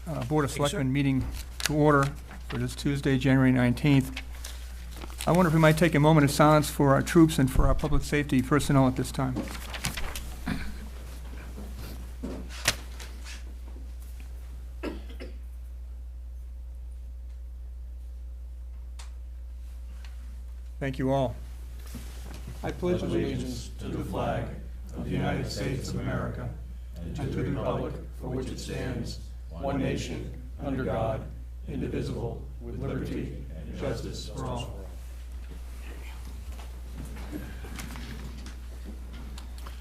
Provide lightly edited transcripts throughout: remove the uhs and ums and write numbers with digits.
Board of Selectmen meeting to order for this Tuesday, January 19th. I wonder if we might take a moment of silence for our troops and for our public safety personnel at this time. Thank you all. I pledge allegiance to the flag of the United States of America and to the republic for which it stands, one nation, under God, indivisible, with liberty and justice for all.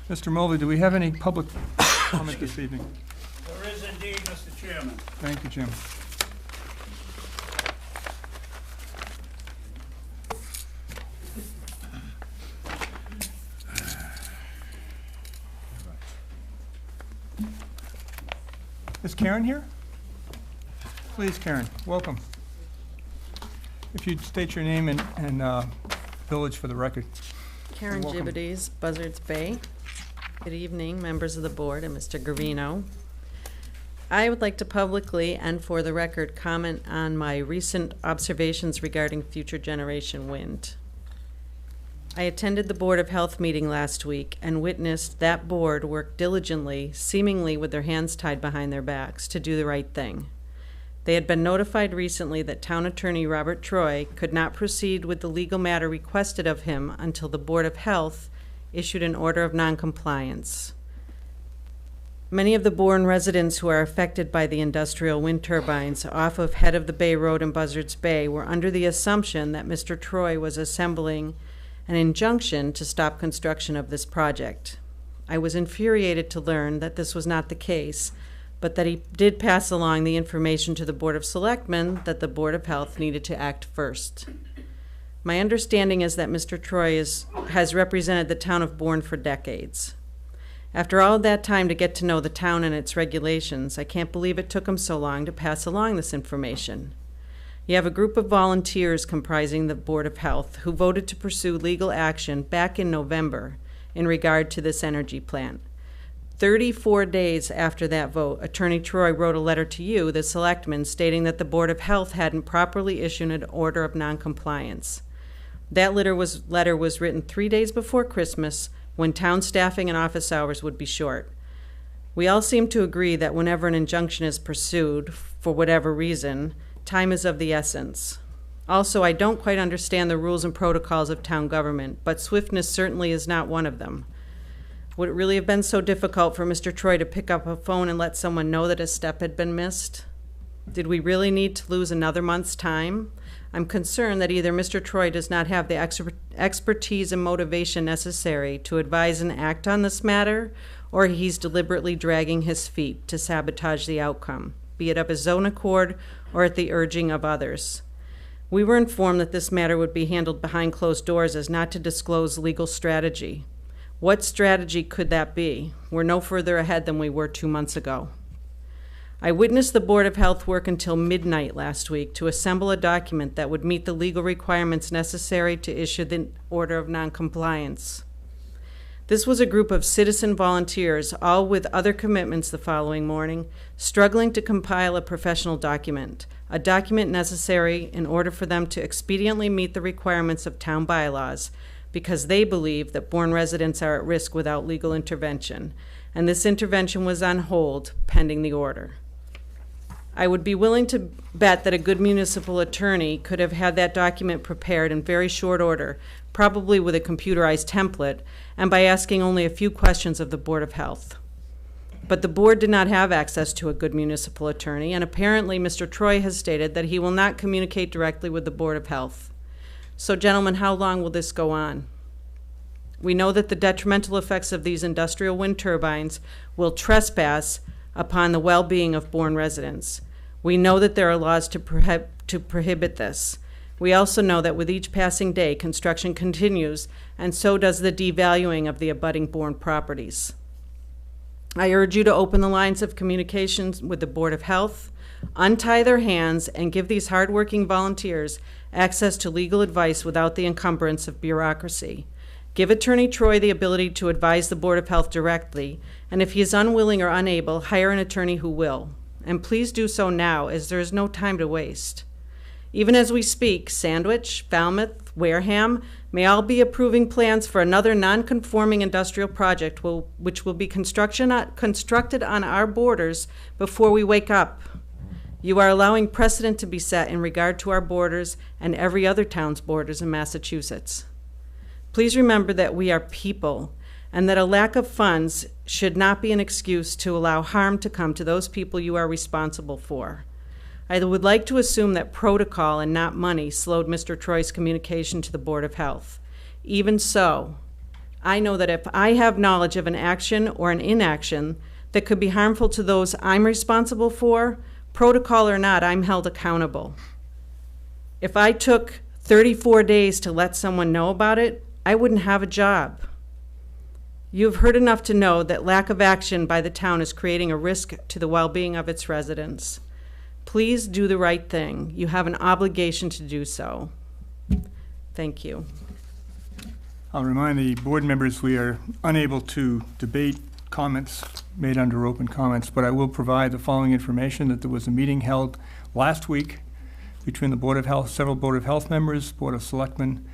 Mr. Mulvey, do we have any public comment this evening? There is indeed, Mr. Chairman. Thank you, Jim. Is Karen here? Please, Karen, welcome. If you'd state your name and village for the record. Karen Gibides, Buzzards Bay. Good evening, members of the board and Mr. Gravino. I would like to publicly and for the record comment on my recent observations regarding future generation wind. I attended the Board of Health meeting last week and witnessed that board work diligently, seemingly with their hands tied behind their backs, to do the right thing. They had been notified recently that Town Attorney Robert Troy could not proceed with the legal matter requested of him until the Board of Health issued an order of noncompliance. Many of the Bourne residents who are affected by the industrial wind turbines off of Head of the Bay Road in Buzzards Bay were under the assumption that Mr. Troy was assembling an injunction to stop construction of this project. I was infuriated to learn that this was not the case, but that he did pass along the information to the Board of Selectmen that the Board of Health needed to act first. My understanding is that Mr. Troy has represented the town of Bourne for decades. After all that time to get to know the town and its regulations, I can't believe it took him so long to pass along this information. You have a group of volunteers comprising the Board of Health who voted to pursue legal action back in November in regard to this energy plant. 34 days after that vote, Attorney Troy wrote a letter to you, the Selectmen, stating that the Board of Health hadn't properly issued an order of noncompliance. That letter was written 3 days before Christmas, when town staffing and office hours would be short. We all seem to agree that whenever an injunction is pursued, for whatever reason, time is of the essence. Also, I don't quite understand the rules and protocols of town government, but swiftness certainly is not one of them. Would it really have been so difficult for Mr. Troy to pick up a phone and let someone know that a step had been missed? Did we really need to lose another month's time? I'm concerned that either Mr. Troy does not have the expertise and motivation necessary to advise and act on this matter, or he's deliberately dragging his feet to sabotage the outcome, be it of his own accord or at the urging of others. We were informed that this matter would be handled behind closed doors as not to disclose legal strategy. What strategy could that be? We're no further ahead than we were 2 months ago. I witnessed the Board of Health work until midnight last week to assemble a document that would meet the legal requirements necessary to issue the order of noncompliance. This was a group of citizen volunteers, all with other commitments the following morning, struggling to compile a professional document, a document necessary in order for them to expediently meet the requirements of town bylaws, because they believe that Bourne residents are at risk without legal intervention, and this intervention was on hold pending the order. I would be willing to bet that a good municipal attorney could have had that document prepared in very short order, probably with a computerized template, and by asking only a few questions of the Board of Health. But the board did not have access to a good municipal attorney, and apparently Mr. Troy has stated that he will not communicate directly with the Board of Health. So, gentlemen, how long will this go on? We know that the detrimental effects of these industrial wind turbines will trespass upon the well-being of Bourne residents. We know that there are laws to prohibit this. We also know that with each passing day, construction continues, and so does the devaluing of the abutting Bourne properties. I urge you to open the lines of communications with the Board of Health, untie their hands, and give these hardworking volunteers access to legal advice without the encumbrance of bureaucracy. Give Attorney Troy the ability to advise the Board of Health directly, and if he is unwilling or unable, hire an attorney who will. and please do so now, as there is no time to waste. Even as we speak, Sandwich, Falmouth, Wareham may all be approving plans for another non-conforming industrial project which will be constructed on our borders before we wake up. You are allowing precedent to be set in regard to our borders and every other town's borders in Massachusetts. Please remember that we are people, and that a lack of funds should not be an excuse to allow harm to come to those people you are responsible for. I would like to assume that protocol and not money slowed Mr. Troy's communication to the Board of Health. Even so, I know that if I have knowledge of an action or an inaction that could be harmful to those I'm responsible for, protocol or not, I'm held accountable. If I took 34 days to let someone know about it, I wouldn't have a job. You've heard enough to know that lack of action by the town is creating a risk to the well-being of its residents. Please do the right thing. You have an obligation to do so. Thank you. I'll remind the board members we are unable to debate comments made under open comments, but I will provide the following information: that there was a meeting held last week between the Board of Health, several Board of Health members, Board of Selectmen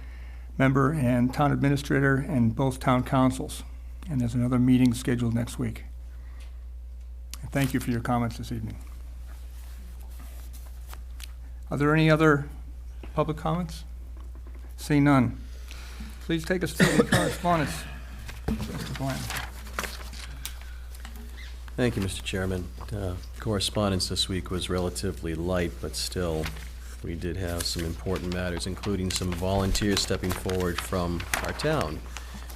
member, and town administrator, and both town councils. And there's another meeting scheduled next week. And thank you for your comments this evening. Are there any other public comments? Seeing none. Please take us through the correspondence. Mr. Bourne. Thank you, Mr. Chairman. Correspondence this week was relatively light, but still, we did have some important matters, including some volunteers stepping forward from our town.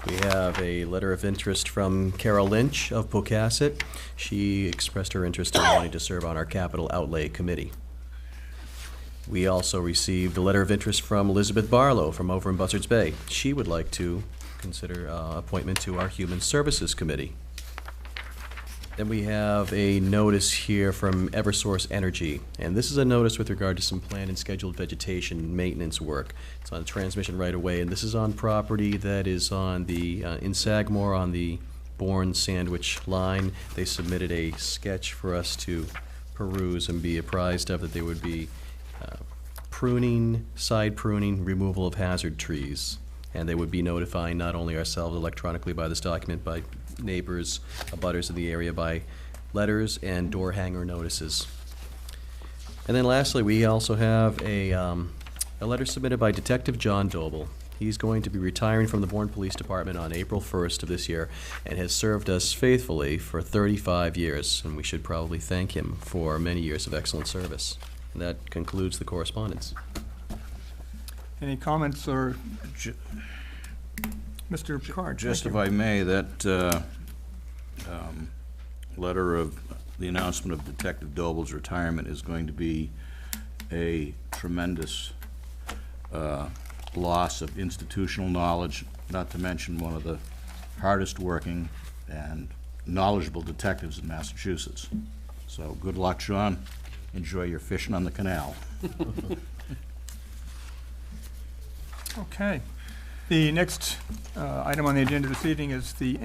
We have a letter of interest from Carol Lynch of Pocasset. She expressed her interest in wanting to serve on our capital outlay committee. We also received a letter of interest from Elizabeth Barlow from over in Buzzards Bay. She would like to consider appointment to our Human Services Committee. Then we have a notice here from Eversource Energy, and this is a notice with regard to some planned and scheduled vegetation maintenance work. It's on transmission right away, and this is on property that is on the in Sagamore on the Bourne Sandwich line. They submitted a sketch for us to peruse and be apprised of, that they would be pruning, side pruning, removal of hazard trees. And they would be notifying not only ourselves electronically by this document, by neighbors, abutters in the area by letters and door hanger notices. And then lastly, we also have a letter submitted by Detective John Doble. He's going to be retiring from the Bourne Police Department on April 1st of this year and has served us faithfully for 35 years, and we should probably thank him for many years of excellent service. And that concludes the correspondence. Any comments or Mr. Picard? Just if I may, that letter of the announcement of Detective Doble's retirement is going to be a tremendous loss of institutional knowledge, not to mention one of the hardest working and knowledgeable detectives in Massachusetts. So good luck, Sean. Enjoy your fishing on the canal. Okay. The next item on the agenda this evening is the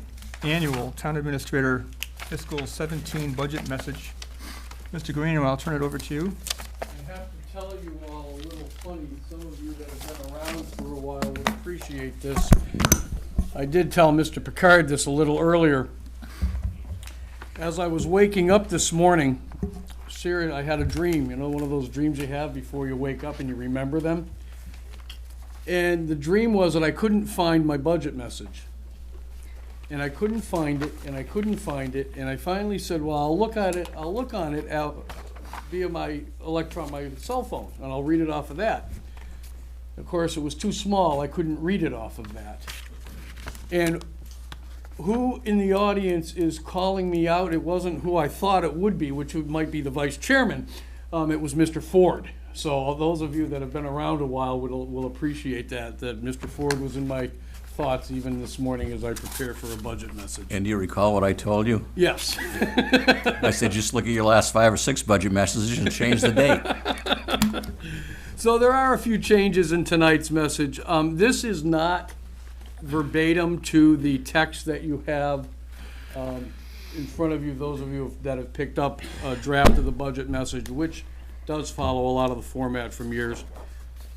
annual Town Administrator Fiscal 17 Budget Message. Mr. Guarino, I'll turn it over to you. I have to tell you all a little funny. Some of you that have been around for a while will appreciate this. I did tell Mr. Picard this a little earlier. As I was waking up this morning, I had a dream, you know, one of those dreams you have before you wake up and you remember them. And the dream was that I couldn't find my budget message. And I couldn't find it, and I couldn't find it, and I finally said, well, I'll look on it out via my cell phone, and I'll read it off of that. Of course, it was too small, I couldn't read it off of that. And who in the audience is calling me out? It wasn't who I thought it would be, which might be the vice chairman. It was Mr. Ford. So those of you that have been around a while will appreciate that Mr. Ford was in my thoughts even this morning as I prepare for a budget message. And do you recall what I told you? Yes. I said just look at your last 5 or 6 budget messages and change the date. So there are a few changes in tonight's message. This is not verbatim to the text that you have in front of you, those of you that have picked up a draft of the budget message, which does follow a lot of the format from years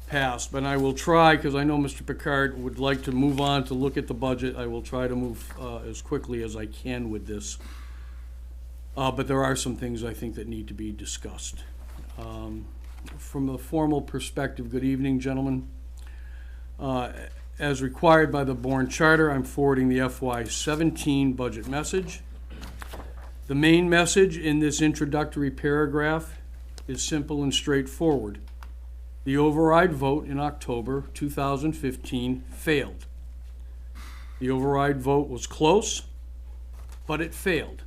past. But I will try, because I know Mr. Picard would like to move on to look at the budget. I will try to move as quickly as I can with this. But there are some things I think that need to be discussed. From the formal perspective, good evening, gentlemen. As required by the Bourne Charter, I'm forwarding the FY17 budget message. The main message in this introductory paragraph is simple and straightforward. The override vote in October 2015 failed. The override vote was close, but it failed.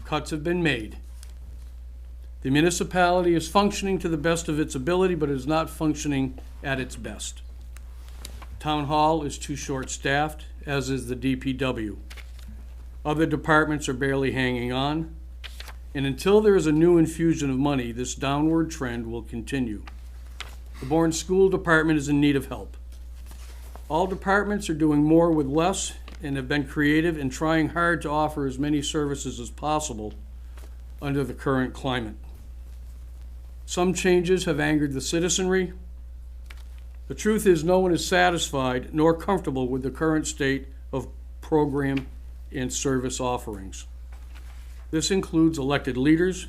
Cuts have been made. The municipality is functioning to the best of its ability, but is not functioning at its best. Town Hall is too short-staffed, as is the DPW. Other departments are barely hanging on, and until there is a new infusion of money, this downward trend will continue. The Bourne School Department is in need of help. All departments are doing more with less and have been creative in trying hard to offer as many services as possible under the current climate. Some changes have angered the citizenry. The truth is, no one is satisfied nor comfortable with the current state of program and service offerings. This includes elected leaders,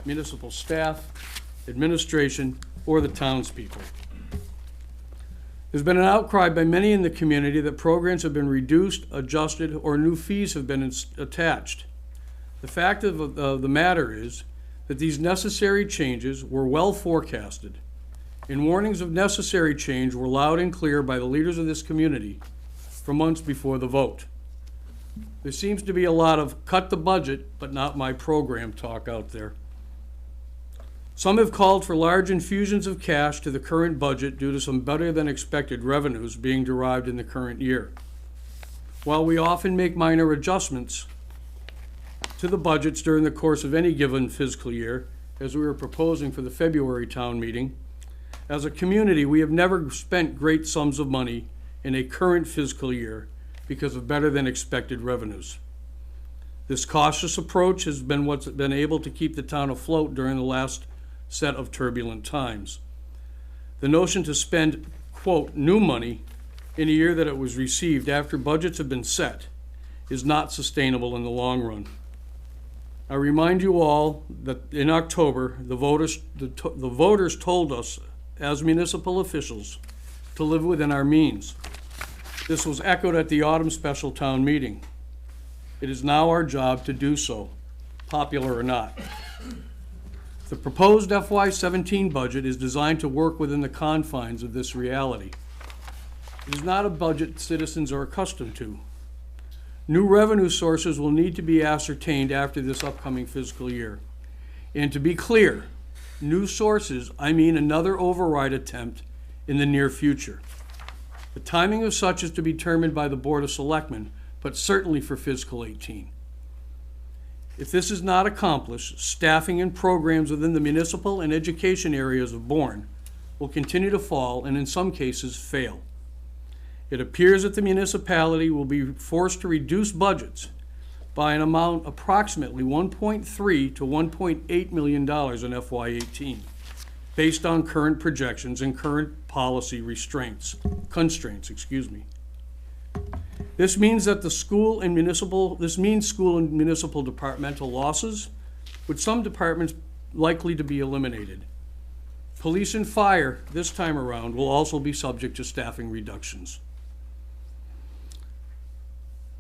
municipal staff, administration, or the townspeople. There's been an outcry by many in the community that programs have been reduced, adjusted, or new fees have been attached. The fact of the matter is that these necessary changes were well forecasted, and warnings of necessary change were loud and clear by the leaders of this community for months before the vote. There seems to be a lot of cut the budget, but not my program talk out there. Some have called for large infusions of cash to the current budget due to some better than expected revenues being derived in the current year. While we often make minor adjustments to the budgets during the course of any given fiscal year, as we were proposing for the February town meeting, as a community, we have never spent great sums of money in a current fiscal year because of better than expected revenues. This cautious approach has been what's been able to keep the town afloat during the last set of turbulent times. The notion to spend, quote, new money in a year that it was received after budgets have been set is not sustainable in the long run. I remind you all that in October, the voters told us as municipal officials to live within our means. This was echoed at the autumn special town meeting. It is now our job to do so, popular or not. The proposed FY17 budget is designed to work within the confines of this reality. It is not a budget citizens are accustomed to. New revenue sources will need to be ascertained after this upcoming fiscal year. And to be clear, new sources, I mean another override attempt in the near future. The timing of such is to be determined by the Board of Selectmen, but certainly for fiscal 18. If this is not accomplished, staffing and programs within the municipal and education areas of Bourne will continue to fall and in some cases fail. It appears that the municipality will be forced to reduce budgets by an amount approximately $1.3 to $1.8 million in FY18, based on current projections and current policy constraints. This means that school and municipal departmental losses, with some departments likely to be eliminated. Police and fire this time around will also be subject to staffing reductions.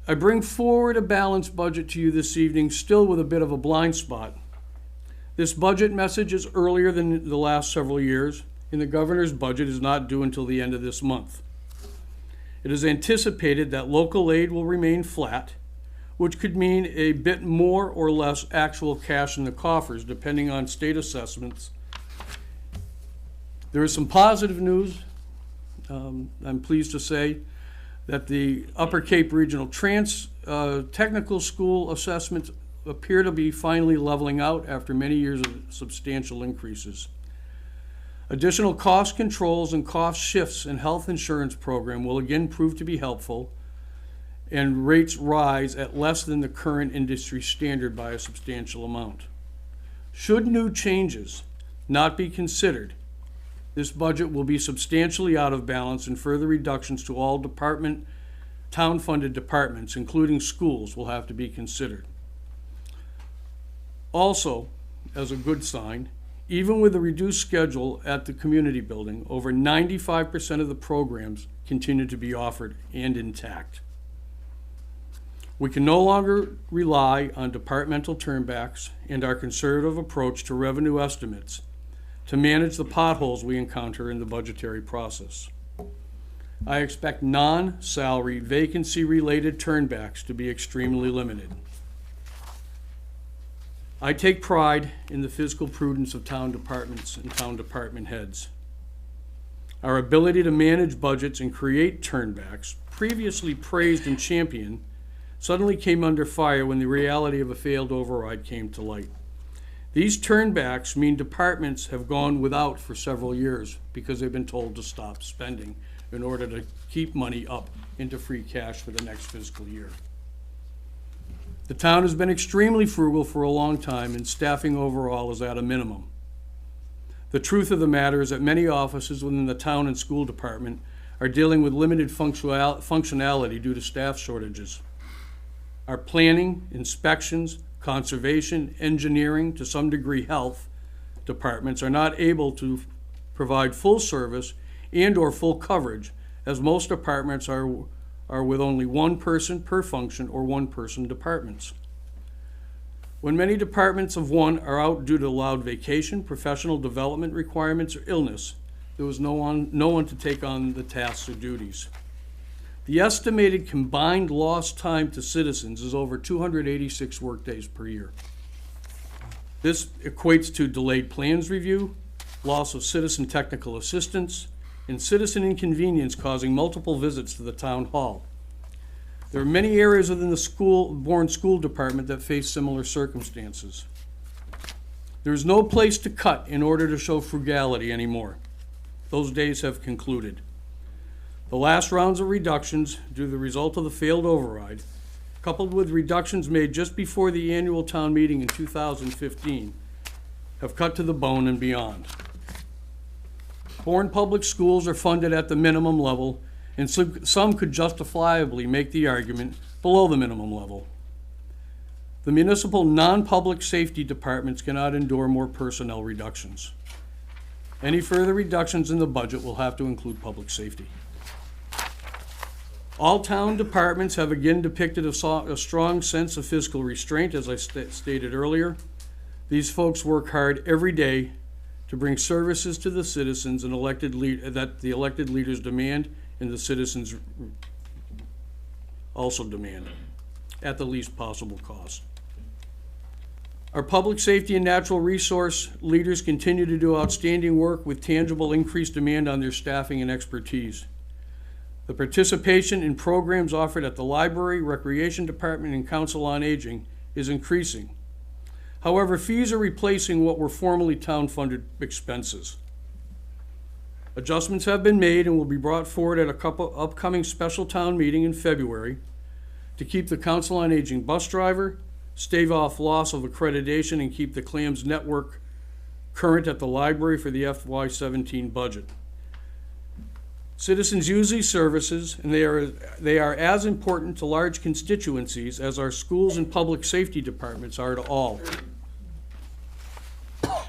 I bring forward a balanced budget to you this evening, still with a bit of a blind spot. This budget message is earlier than the last several years, and the governor's budget is not due until the end of this month. It is anticipated that local aid will remain flat, which could mean a bit more or less actual cash in the coffers, depending on state assessments. There is some positive news. I'm pleased to say that the Upper Cape Regional Technical School assessments appear to be finally leveling out after many years of substantial increases. Additional cost controls and cost shifts in health insurance program will again prove to be helpful, and rates rise at less than the current industry standard by a substantial amount. Should new changes not be considered, this budget will be substantially out of balance, and further reductions to all town-funded departments, including schools, will have to be considered. Also, as a good sign, even with a reduced schedule at the community building, over 95% of the programs continue to be offered and intact. We can no longer rely on departmental turnbacks and our conservative approach to revenue estimates to manage the potholes we encounter in the budgetary process. I expect non-salary vacancy-related turnbacks to be extremely limited. I take pride in the fiscal prudence of town departments and town department heads. Our ability to manage budgets and create turnbacks, previously praised and championed, suddenly came under fire when the reality of a failed override came to light. These turnbacks mean departments have gone without for several years because they've been told to stop spending in order to keep money up into free cash for the next fiscal year. The town has been extremely frugal for a long time, and staffing overall is at a minimum. The truth of the matter is that many offices within the town and school department are dealing with limited functionality due to staff shortages. Our planning, inspections, conservation, engineering, to some degree health departments are not able to provide full service and or full coverage, as most departments are with only one person per function or one-person departments. When many departments of one are out due to allowed vacation, professional development requirements, or illness, there was no one to take on the tasks or duties. The estimated combined lost time to citizens is over 286 workdays per year. This equates to delayed plans review, loss of citizen technical assistance, and citizen inconvenience causing multiple visits to the town hall. There are many areas within the Bourne School Department that face similar circumstances. There is no place to cut in order to show frugality anymore. Those days have concluded. The last rounds of reductions, due to the result of the failed override, coupled with reductions made just before the annual town meeting in 2015, have cut to the bone and beyond. Bourne public schools are funded at the minimum level, and some could justifiably make the argument below the minimum level. The municipal non-public safety departments cannot endure more personnel reductions. Any further reductions in the budget will have to include public safety. All town departments have again depicted a strong sense of fiscal restraint, as I stated earlier. These folks work hard every day to bring services to the citizens and that the elected leaders demand and the citizens also demand at the least possible cost. Our public safety and natural resource leaders continue to do outstanding work with tangible increased demand on their staffing and expertise. The participation in programs offered at the library, recreation department, and council on aging is increasing. However, fees are replacing what were formerly town-funded expenses. Adjustments have been made and will be brought forward at a couple upcoming special town meeting in February to keep the council on aging bus driver, stave off loss of accreditation, and keep the CLAMS network current at the library for the FY17 budget. Citizens use these services, and they are as important to large constituencies as our schools and public safety departments are to all.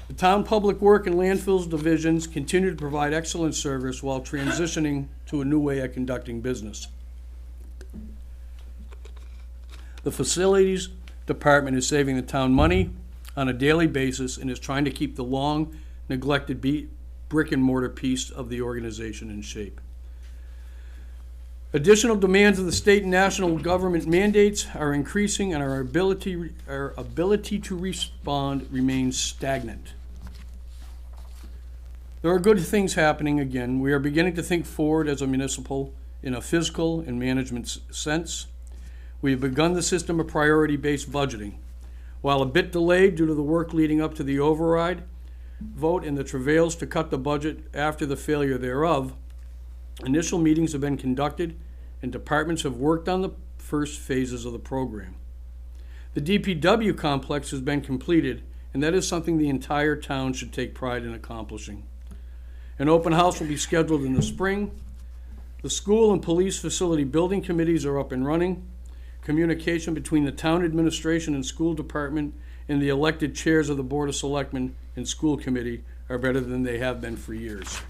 The town public work and landfills divisions continue to provide excellent service while transitioning to a new way of conducting business. The facilities department is saving the town money on a daily basis and is trying to keep the long neglected brick and mortar piece of the organization in shape. Additional demands of the state and national government mandates are increasing, and our ability to respond remains stagnant. There are good things happening again. We are beginning to think forward as a municipal in a fiscal and management sense. We have begun the system of priority-based budgeting. While a bit delayed due to the work leading up to the override vote and the travails to cut the budget after the failure thereof, initial meetings have been conducted and departments have worked on the first phases of the program. The DPW complex has been completed, and that is something the entire town should take pride in accomplishing. An open house will be scheduled in the spring. The school and police facility building committees are up and running. Communication between the town administration and school department and the elected chairs of the Board of Selectmen and school committee are better than they have been for years.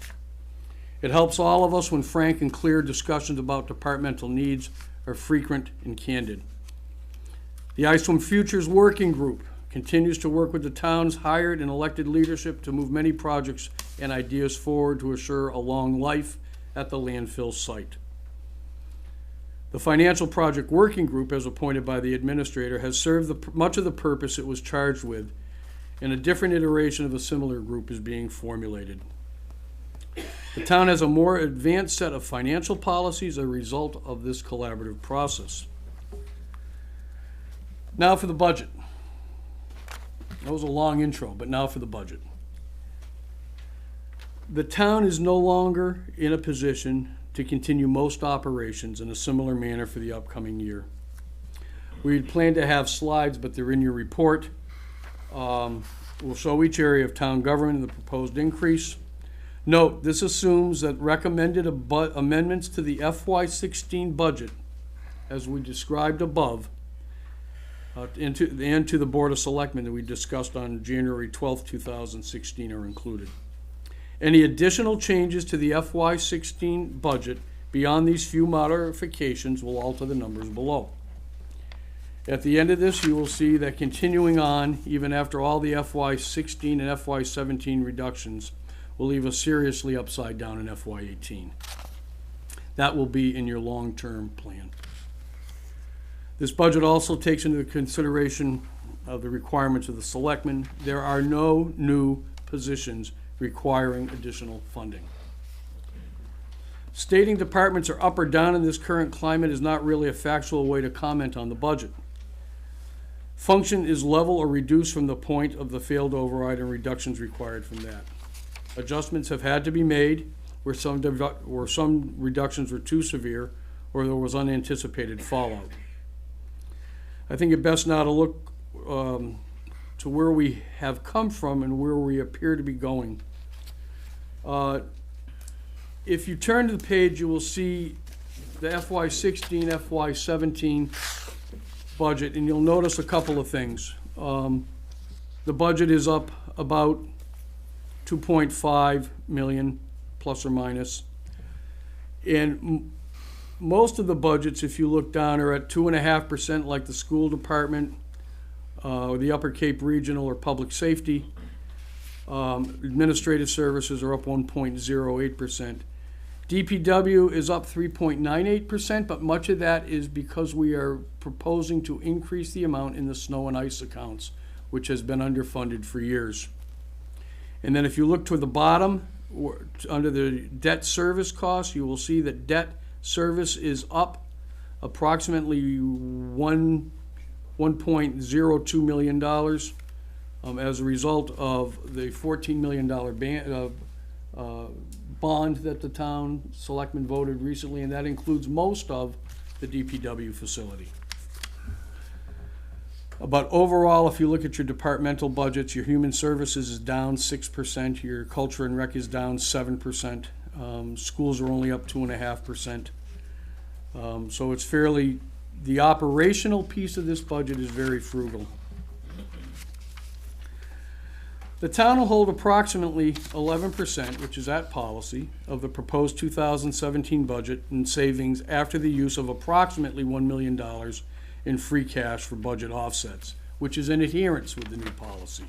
It helps all of us when frank and clear discussions about departmental needs are frequent and candid. The ISWIM Futures Working Group continues to work with the town's hired and elected leadership to move many projects and ideas forward to assure a long life at the landfill site. The Financial Project Working Group, as appointed by the administrator, has served much of the purpose it was charged with, and a different iteration of a similar group is being formulated. The town has a more advanced set of financial policies as a result of this collaborative process. Now for the budget. That was a long intro, but now for the budget. The town is no longer in a position to continue most operations in a similar manner for the upcoming year. We had planned to have slides, but they're in your report. We'll show each area of town government and the proposed increase. Note, this assumes that recommended amendments to the FY16 budget, as we described above, and to the Board of Selectmen that we discussed on January 12th, 2016 are included. Any additional changes to the FY16 budget beyond these few modifications will alter the numbers below. At the end of this, you will see that continuing on, even after all the FY16 and FY17 reductions, will leave us seriously upside down in FY18. That will be in your long-term plan. This budget also takes into consideration of the requirements of the selectmen. There are no new positions requiring additional funding. Stating departments are up or down in this current climate is not really a factual way to comment on the budget. Function is level or reduced from the point of the failed override and reductions required from that. Adjustments have had to be made where some reductions were too severe or there was unanticipated fallout. I think it best now to look to where we have come from and where we appear to be going. If you turn to the page, you will see the FY16, FY17 budget, and you'll notice a couple of things. The budget is up about 2.5 million, plus or minus. And most of the budgets, if you look down, are at 2.5%, like the school department, or the Upper Cape Regional or Public Safety. Administrative services are up 1.08%. DPW is up 3.98%, but much of that is because we are proposing to increase the amount in the snow and ice accounts, which has been underfunded for years. And then if you look toward the bottom, under the debt service costs, you will see that debt service is up approximately $1.02 million as a result of the $14 million bond that the town selectmen voted recently, and that includes most of the DPW facility. But overall, if you look at your departmental budgets, your human services is down 6%, your culture and rec is down 7%, schools are only up 2.5%. So it's fairly, the operational piece of this budget is very frugal. The town will hold approximately 11%, which is at policy, of the proposed 2017 budget in savings after the use of approximately $1 million in free cash for budget offsets, which is in adherence with the new policy.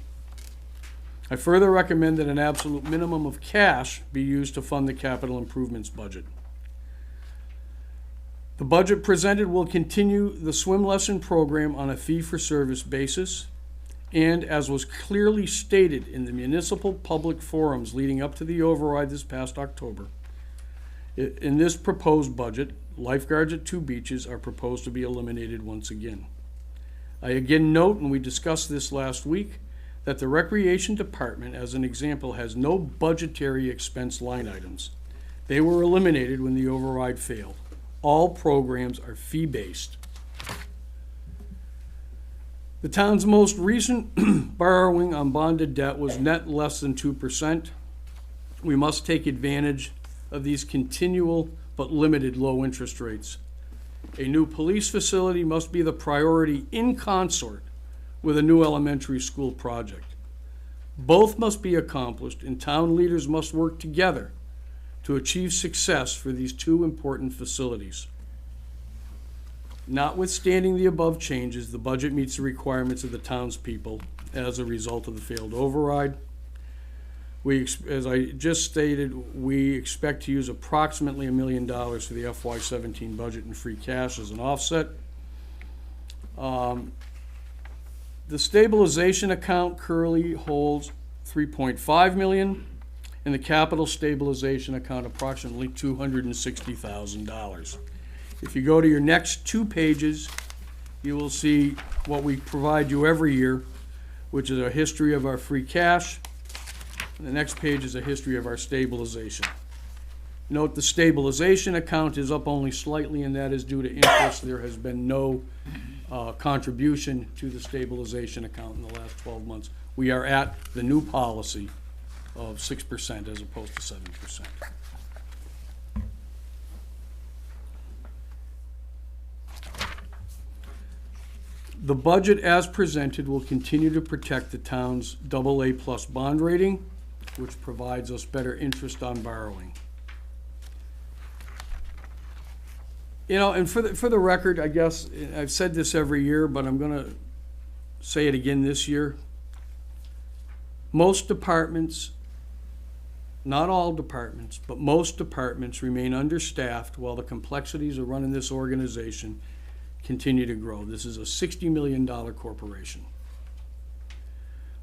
I further recommend that an absolute minimum of cash be used to fund the capital improvements budget. The budget presented will continue the swim lesson program on a fee-for-service basis, and as was clearly stated in the municipal public forums leading up to the override this past October, in this proposed budget, lifeguards at 2 beaches are proposed to be eliminated once again. I again note, and we discussed this last week, that the Recreation Department, as an example, has no budgetary expense line items. They were eliminated when the override failed. All programs are fee-based The town's most recent borrowing on bonded debt was net less than 2%. We must take advantage of these continual but limited low interest rates. A new police facility must be the priority in consort with a new elementary school project. Both must be accomplished, and town leaders must work together to achieve success for these two important facilities. Notwithstanding the above changes, the budget meets the requirements of the townspeople as a result of the failed override. As I just stated, we expect to use approximately $1 million for the FY17 budget in free cash as an offset. The stabilization account currently holds $3.5 million, and the capital stabilization account approximately $260,000. If you go to your next 2 pages, you will see what we provide you every year, which is a history of our free cash. And the next page is a history of our stabilization. Note the stabilization account is up only slightly, and that is due to interest. There has been no contribution to the stabilization account in the last 12 months. We are at the new policy of 6% as opposed to 7%. The budget as presented will continue to protect the town's AA+ bond rating, which provides us better interest on borrowing. You know, and for the record, I guess, I've said this every year, but I'm going to say it again this year. Most departments, not all departments, but most departments remain understaffed while the complexities of running this organization continue to grow. This is a $60 million corporation.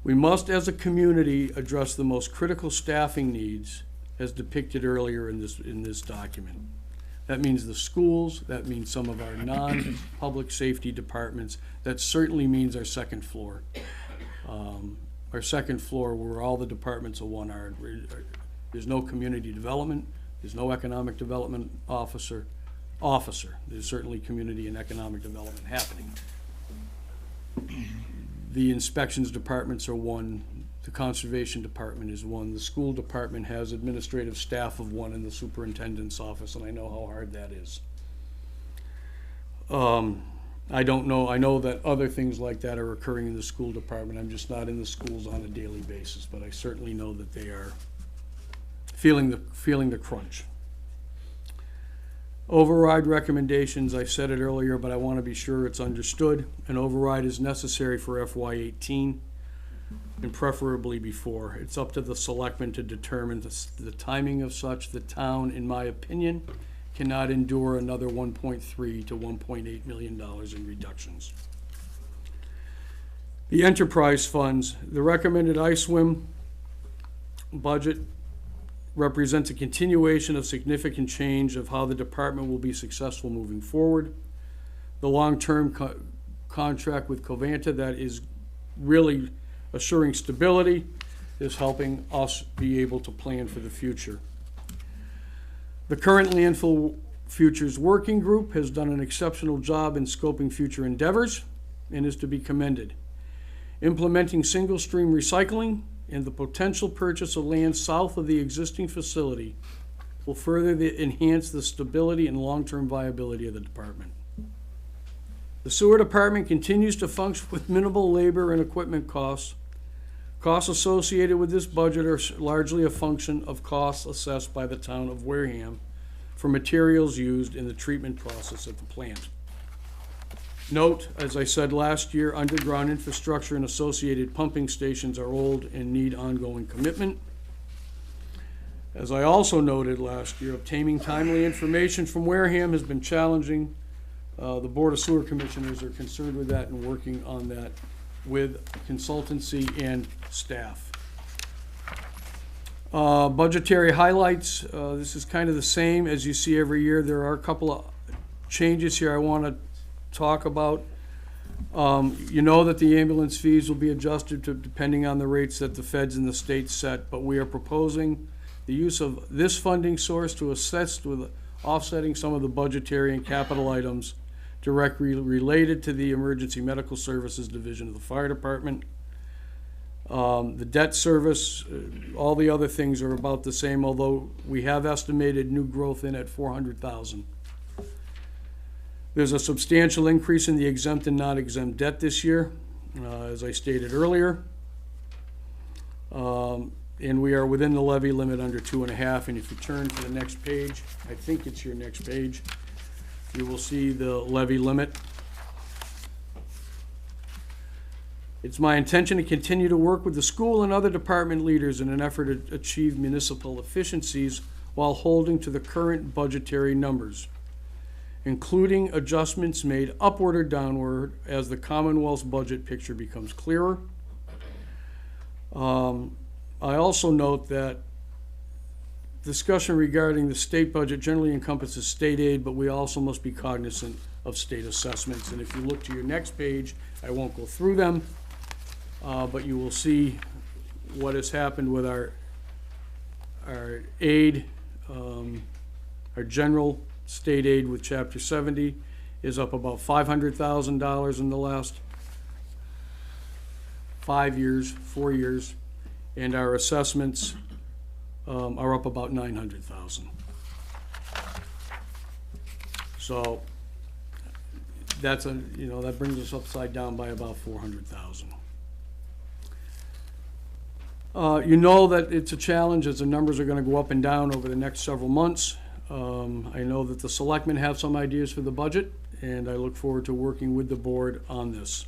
We must, as a community, address the most critical staffing needs as depicted earlier in this document. That means the schools, that means some of our non-public safety departments, that certainly means our second floor. Our second floor, where all the departments of one are. There's no community development, there's no economic development officer. There's certainly community and economic development happening. The inspections departments are one, the conservation department is one, the school department has administrative staff of one in the superintendent's office, and I know how hard that is. I know that other things like that are occurring in the school department. I'm just not in the schools on a daily basis, but I certainly know that they are feeling the crunch. Override recommendations, I said it earlier, but I want to be sure it's understood. An override is necessary for FY18 and preferably before. It's up to the selectmen to determine the timing of such. The town, in my opinion, cannot endure another $1.3 to $1.8 million in reductions. The enterprise funds, the recommended ISWIM budget represents a continuation of significant change of how the department will be successful moving forward. The long-term contract with Covanta that is really assuring stability is helping us be able to plan for the future. The current Landfill Futures Working Group has done an exceptional job in scoping future endeavors and is to be commended. Implementing single-stream recycling and the potential purchase of land south of the existing facility will further enhance the stability and long-term viability of the department. The sewer department continues to function with minimal labor and equipment costs. Costs associated with this budget are largely a function of costs assessed by the town of Wareham for materials used in the treatment process at the plant. Note, as I said last year, underground infrastructure and associated pumping stations are old and need ongoing commitment. As I also noted last year, obtaining timely information from Wareham has been challenging. The Board of Sewer Commissioners are concerned with that and working on that with consultancy and staff. Budgetary highlights, this is kind of the same as you see every year. There are a couple of changes here I want to talk about. You know that the ambulance fees will be adjusted to depending on the rates that the feds and the state set, but we are proposing the use of this funding source to assist with offsetting some of the budgetary and capital items directly related to the Emergency Medical Services Division of the Fire Department. The debt service, all the other things are about the same, although we have estimated new growth in at $400,000. There's a substantial increase in the exempt and non-exempt debt this year, as I stated earlier. And we are within the levy limit under 2.5. And if you turn to the next page, I think it's your next page, you will see the levy limit. It's my intention to continue to work with the school and other department leaders in an effort to achieve municipal efficiencies while holding to the current budgetary numbers, including adjustments made upward or downward as the Commonwealth's budget picture becomes clearer. I also note that discussion regarding the state budget generally encompasses state aid, but we also must be cognizant of state assessments. And if you look to your next page, I won't go through them, but you will see what has happened with our aid. Our general state aid with Chapter 70 is up about $500,000 in the last 4 years, and our assessments are up about $900,000. So that's that brings us upside down by about $400,000. You know that it's a challenge as the numbers are going to go up and down over the next several months. I know that the selectmen have some ideas for the budget, and I look forward to working with the board on this.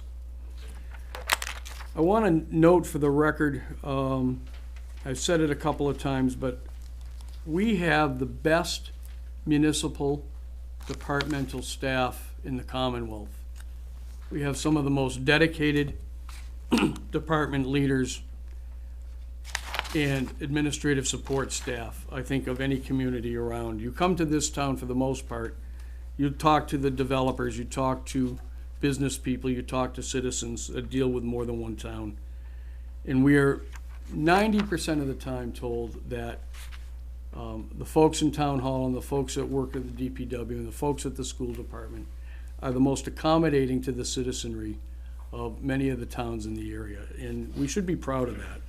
I want to note for the record, I've said it a couple of times, but we have the best municipal departmental staff in the Commonwealth. We have some of the most dedicated department leaders and administrative support staff, I think, of any community around. You come to this town for the most part, you talk to the developers, you talk to business people, you talk to citizens that deal with more than one town. And we are 90% of the time told that the folks in town hall and the folks that work at the DPW and the folks at the school department are the most accommodating to the citizenry of many of the towns in the area. And we should be proud of that.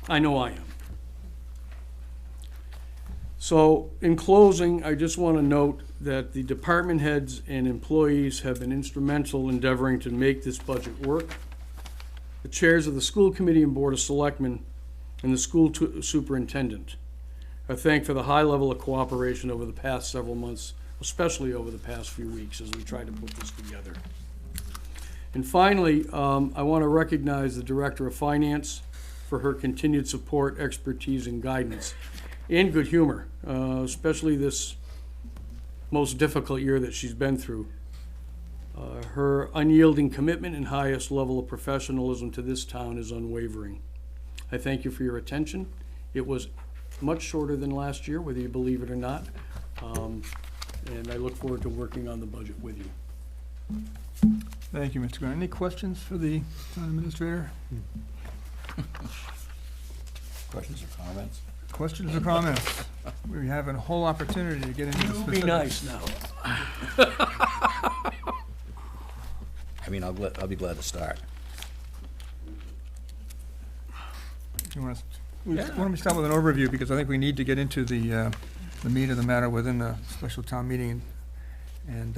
I know I am. So in closing, I just want to note that the department heads and employees have been instrumental endeavoring to make this budget work. The chairs of the school committee and board of selectmen and the school superintendent are thanked for the high level of cooperation over the past several months, especially over the past few weeks as we try to put this together. And finally, I want to recognize the Director of Finance for her continued support, expertise, and guidance, and good humor, especially this most difficult year that she's been through. Her unyielding commitment and highest level of professionalism to this town is unwavering. I thank you for your attention. It was much shorter than last year, whether you believe it or not, and I look forward to working on the budget with you. Thank you, Mr. Grant. Any questions for the town administrator? Questions or comments? Questions or comments? We have a whole opportunity to get into the specifics. Be nice now. I mean, I'll be glad to start. You want to let me start with an overview, because I think we need to get into the meat of the matter within the special town meeting, and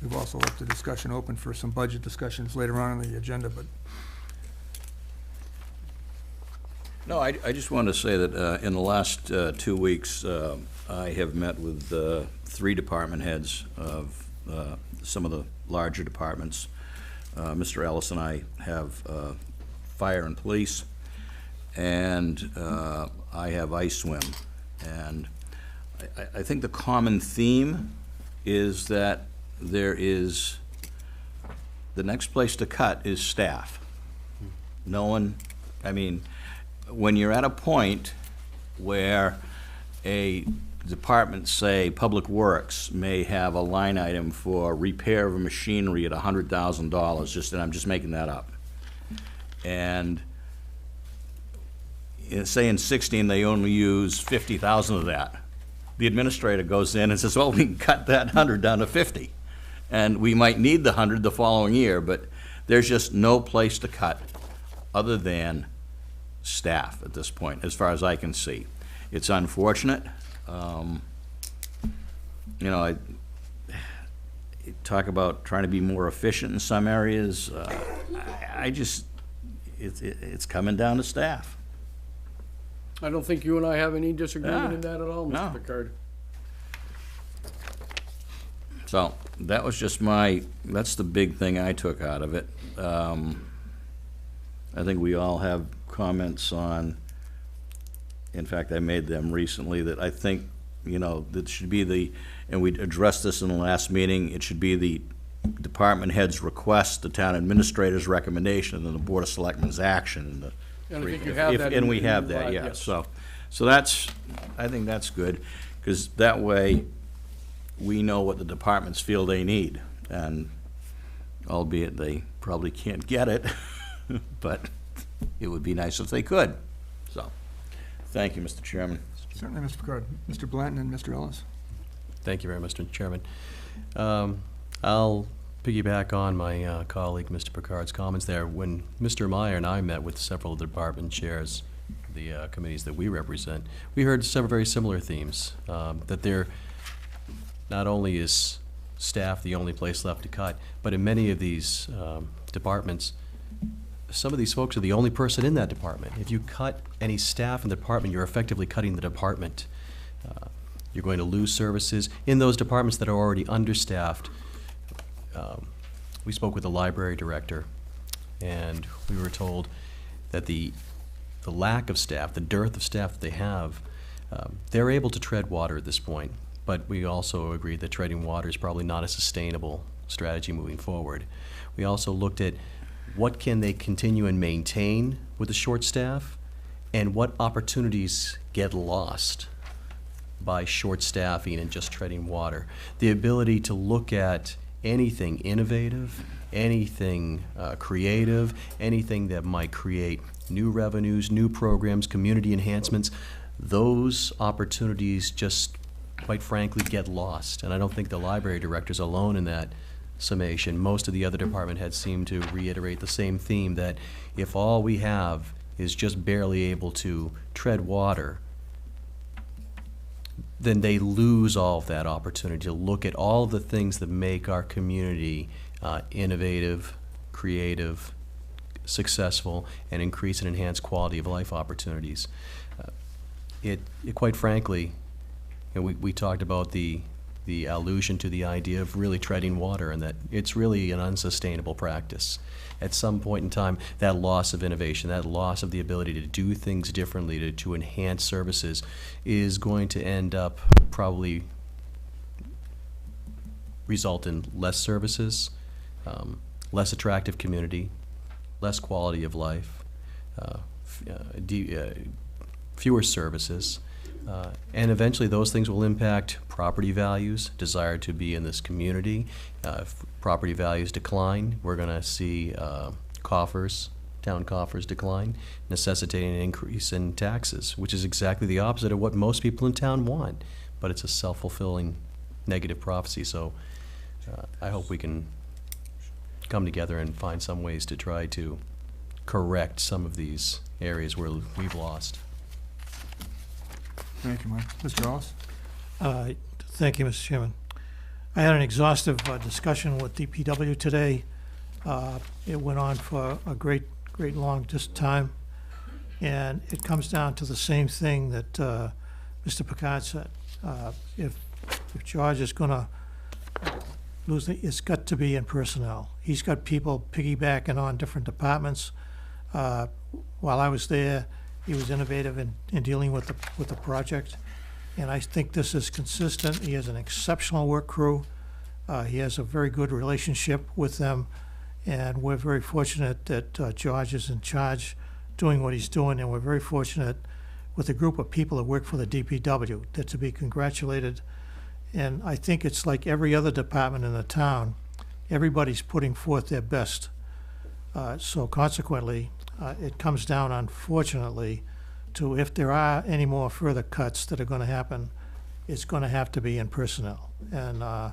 we've also left the discussion open for some budget discussions later on in the agenda. But No, I just want to say that in the last 2 weeks, I have met with 3 department heads of some of the larger departments. Mr. Ellis and I have fire and police, and I have ice swim. And I think the common theme is that there is, the next place to cut is staff. No one, I mean, when you're at a point where a department, say Public Works, may have a line item for repair of a machinery at $100,000, and I'm just making that up, and say in 16 they only use 50,000 of that, the administrator goes in and says, well, we can cut that 100 down to 50. And we might need the 100 the following year, but there's just no place to cut other than staff at this point, as far as I can see. It's unfortunate. You know, I talk about trying to be more efficient in some areas. I just, it's coming down to staff. I don't think you and I have any disagreement Yeah. in that at all, No. Mr. Picard. So that was just that's the big thing I took out of it. I think we all have comments on, in fact, I made them recently, that I think, you know, that should be and we addressed this in the last meeting, it should be the department head's request, the town administrator's recommendation, and then the Board of Selectmen's action. And I think you have that. And we in have your that, slide, yeah. yes. So that's, I think that's good, because that way we know what the departments feel they need, and albeit they probably can't get it, but it would be nice if they could. So, thank you, Mr. Chairman. Certainly, Mr. Picard. Mr. Blanton and Mr. Ellis. Thank you very much, Mr. Chairman. I'll piggyback on my colleague, Mr. Picard's comments there. When Mr. Meyer and I met with several of the department chairs, the committees that we represent, we heard several very similar themes, that there not only is staff the only place left to cut, but in many of these departments, some of these folks are the only person in that department. If you cut any staff in the department, you're effectively cutting the department. You're going to lose services in those departments that are already understaffed. We spoke with the library director, and we were told that the lack of staff, the dearth of staff that they have, they're able to tread water at this point. But we also agreed that treading water is probably not a sustainable strategy moving forward. We also looked at what can they continue and maintain with the short staff, and what opportunities get lost by short staffing and just treading water. The ability to look at anything innovative, anything creative, anything that might create new revenues, new programs, community enhancements, those opportunities just, quite frankly, get lost. And I don't think the library director's alone in that summation. Most of the other department heads seem to reiterate the same theme, that if all we have is just barely able to tread water, then they lose all of that opportunity to look at all of the things that make our community innovative, creative, successful, and increase and enhance quality of life opportunities. It quite frankly, you know, we talked about the allusion to the idea of really treading water, and that it's really an unsustainable practice. At some point in time, that loss of innovation, that loss of the ability to do things differently, to enhance services, is going to end up probably result in less services, less attractive community, less quality of life, fewer services. And eventually those things will impact property values, desire to be in this community. If property values decline, we're going to see town coffers decline, necessitating an increase in taxes, which is exactly the opposite of what most people in town want. But it's a self-fulfilling negative prophecy. So I hope we can come together and find some ways to try to correct some of these areas where we've lost. Thank you, Mike. Mr. Ellis? Thank you, Mr. Chairman. I had an exhaustive discussion with DPW today. It went on for a great long time, and it comes down to the same thing that Mr. Picard said. If George is going to lose it, it's got to be in personnel. He's got people piggybacking on different departments. While I was there, he was innovative in dealing with the project, and I think this is consistent. He has an exceptional work crew. He has a very good relationship with them, and we're very fortunate that George is in charge doing what he's doing, and we're very fortunate with a group of people that work for the DPW. They're to be congratulated, and I think it's like every other department in the town. Everybody's putting forth their best. So consequently, it comes down, unfortunately, to if there are any more further cuts that are going to happen, it's gonna have to be in personnel. And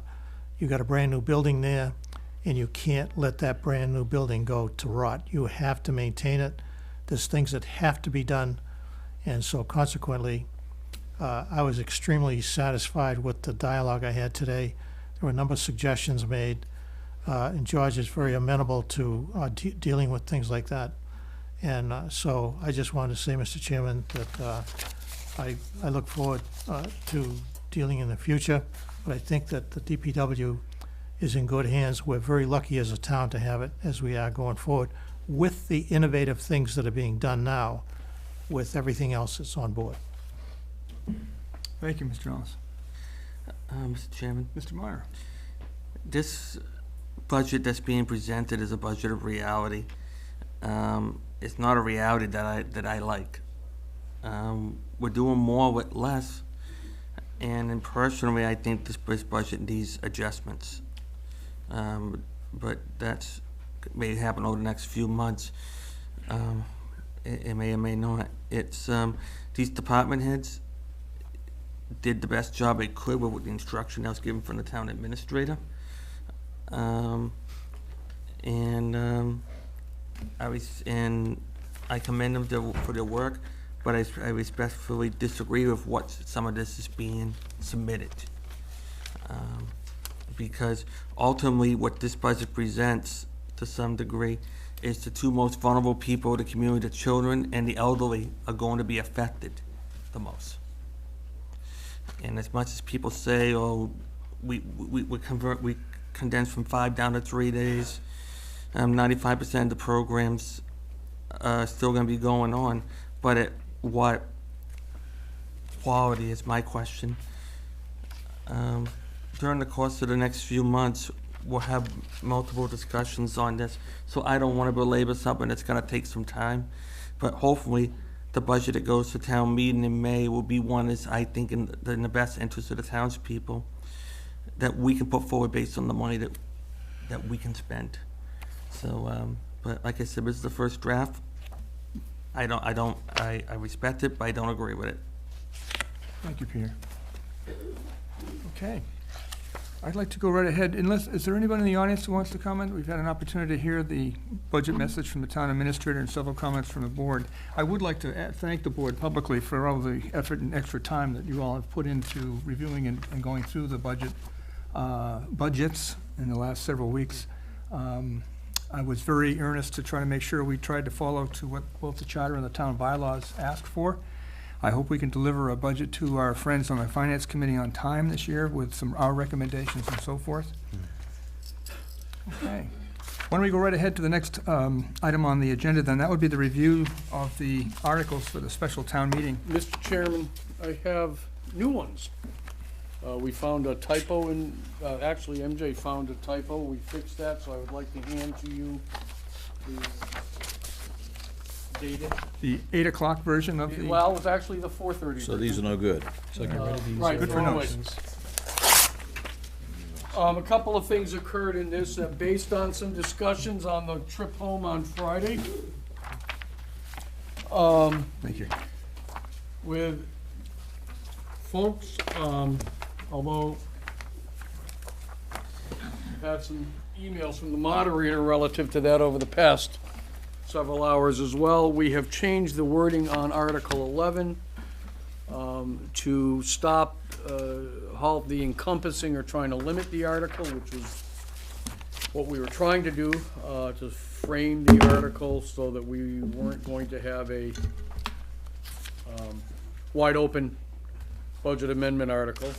you got a brand-new building there, and you can't let that brand-new building go to rot. You have to maintain it. There's things that have to be done, and so consequently, I was extremely satisfied with the dialogue I had today. There were a number of suggestions made, and George is very amenable to dealing with things like that. And so I just wanted to say, Mr. Chairman, that I look forward to dealing in the future, but I think that the DPW is in good hands. We're very lucky as a town to have it as we are going forward with the innovative things that are being done now with everything else that's on board. Thank you, Mr. Ellis. Mr. Chairman, Mr. Meyer? this budget that's being presented is a budget of reality. It's not a reality that I like. We're doing more with less, and personally, I think this budget needs adjustments. But that's may happen over the next few months. It may or may not. It's these department heads did the best job they could with the instruction that was given from the town administrator. I commend them for their work, but I respectfully disagree with what some of this is being submitted. Because ultimately what this budget presents to some degree is the two most vulnerable people in the community, the children and the elderly, are going to be affected the most. And as much as people say, oh, we condense from 5 down to 3 days, 95% of the programs are still going to be going on, but at what quality is my question. During the course of the next few months, we'll have multiple discussions on this, so I don't want to belabor something that's going to take some time, but hopefully the budget that goes to town meeting in May will be one that's, I think, in the best interest of the townspeople, that we can put forward based on the money that we can spend. So, but like I said, this is the first draft. I respect it, but I don't agree with it. Thank you, Peter. Okay. I'd like to go right ahead, unless, is there anybody in the audience who wants to comment? We've had an opportunity to hear the budget message from the town administrator and several comments from the board. I would like to thank the board publicly for all the effort and extra time that you all have put into reviewing and going through the budgets in the last several weeks. I was very earnest to try to make sure we tried to follow to what both the charter and the town bylaws asked for. I hope we can deliver a budget to our friends on the Finance Committee on time this year with our recommendations and so forth. Okay. Why don't we go right ahead to the next item on the agenda then? That would be the review of the articles for the special town meeting. Mr. Chairman, I have new ones. We found a typo in, actually MJ found a typo. We fixed that, so I would like to hand to you the dated. The 8 o'clock version of the... Well, it was actually the 4:30. So these are no good. Right, Good for throw away. notes. A couple of things occurred in this, based on some discussions on the trip home on Friday. Thank you. With folks, although I've had some emails from the moderator relative to that over the past several hours as well, we have changed the wording on Article 11 to stop, halt the encompassing or trying to limit the article, which was what we were trying to do, to frame the article so that we weren't going to have a wide open budget amendment article.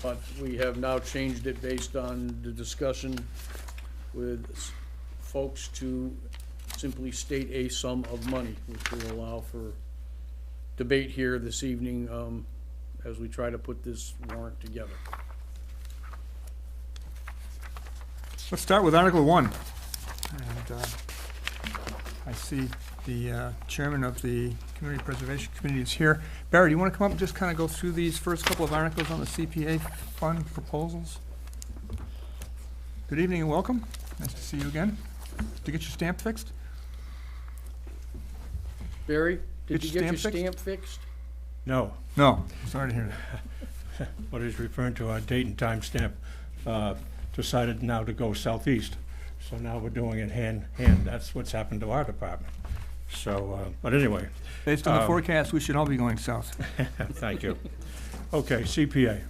But we have now changed it based on the discussion with folks to simply state a sum of money, which will allow for debate here this evening as we try to put this warrant together. Let's start with Article 1. And I see the chairman of the Community Preservation Committee is here. Barry, do you want to come up and just kind of go through these first couple of articles on the CPA fund proposals? Good evening and welcome. Nice to see you again. Did you get your stamp fixed? Barry, did you get your stamp fixed? stamp fixed? No. No, sorry to hear that. What he's referring to, our date and time stamp, decided now to go southeast. So now we're doing it hand. That's what's happened to our department. So, but anyway, Based on the forecast, we should all be going south. thank you. Okay, CPA,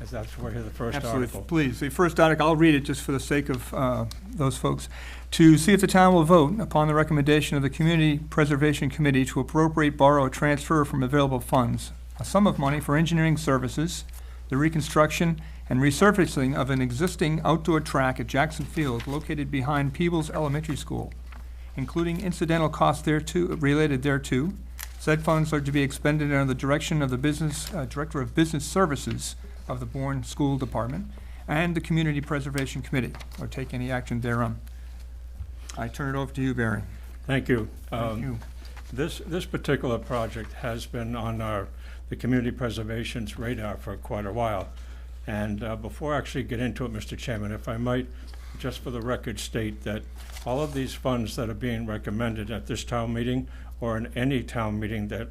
as that's where the first Absolutely. article. Please, the first article, I'll read it just for the sake of those folks. To see if the town will vote upon the recommendation of the Community Preservation Committee to appropriate, borrow, or transfer from available funds a sum of money for engineering services, the reconstruction and resurfacing of an existing outdoor track at Jackson Field located behind Peebles Elementary School, including incidental costs related thereto. Said funds are to be expended under the direction of the Director of Business Services of the Bourne School Department and the Community Preservation Committee, or take any action thereon. I turn it over to you, Barry. Thank you. Thank you. This particular project has been on the Community Preservation's radar for quite a while. And before I actually get into it, Mr. Chairman, if I might, just for the record, state that all of these funds that are being recommended at this town meeting or in any town meeting that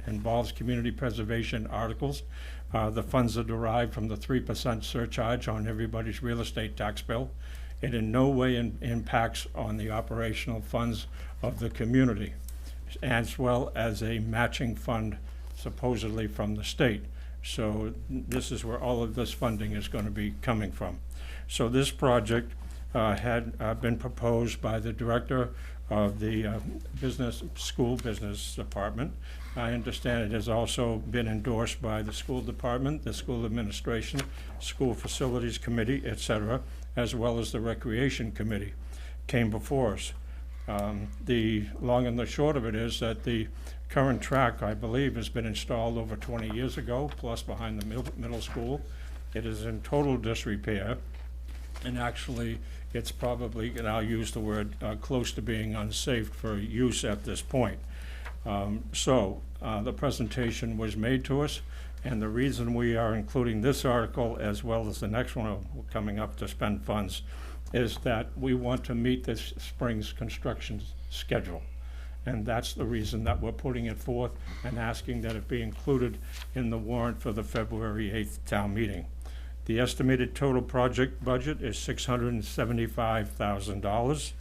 involves community preservation articles, the funds are derived from the 3% surcharge on everybody's real estate tax bill. It in no way impacts on the operational funds of the community, as well as a matching fund supposedly from the state. So this is where all of this funding is going to be coming from. So this project had been proposed by the director of the school business department. I understand it has also been endorsed by the school department, the school administration, school facilities committee, etc., as well as the recreation committee came before us. The long and the short of it is that the current track, I believe, has been installed over 20 years ago, plus behind the middle school. It is in total disrepair, and actually it's probably, and I'll use the word, close to being unsafe for use at this point. The presentation was made to us, and the reason we are including this article as well as the next one coming up to spend funds is that we want to meet this spring's construction schedule. And that's the reason that we're putting it forth and asking that it be included in the warrant for the February 8th town meeting. The estimated total project budget is $675,000,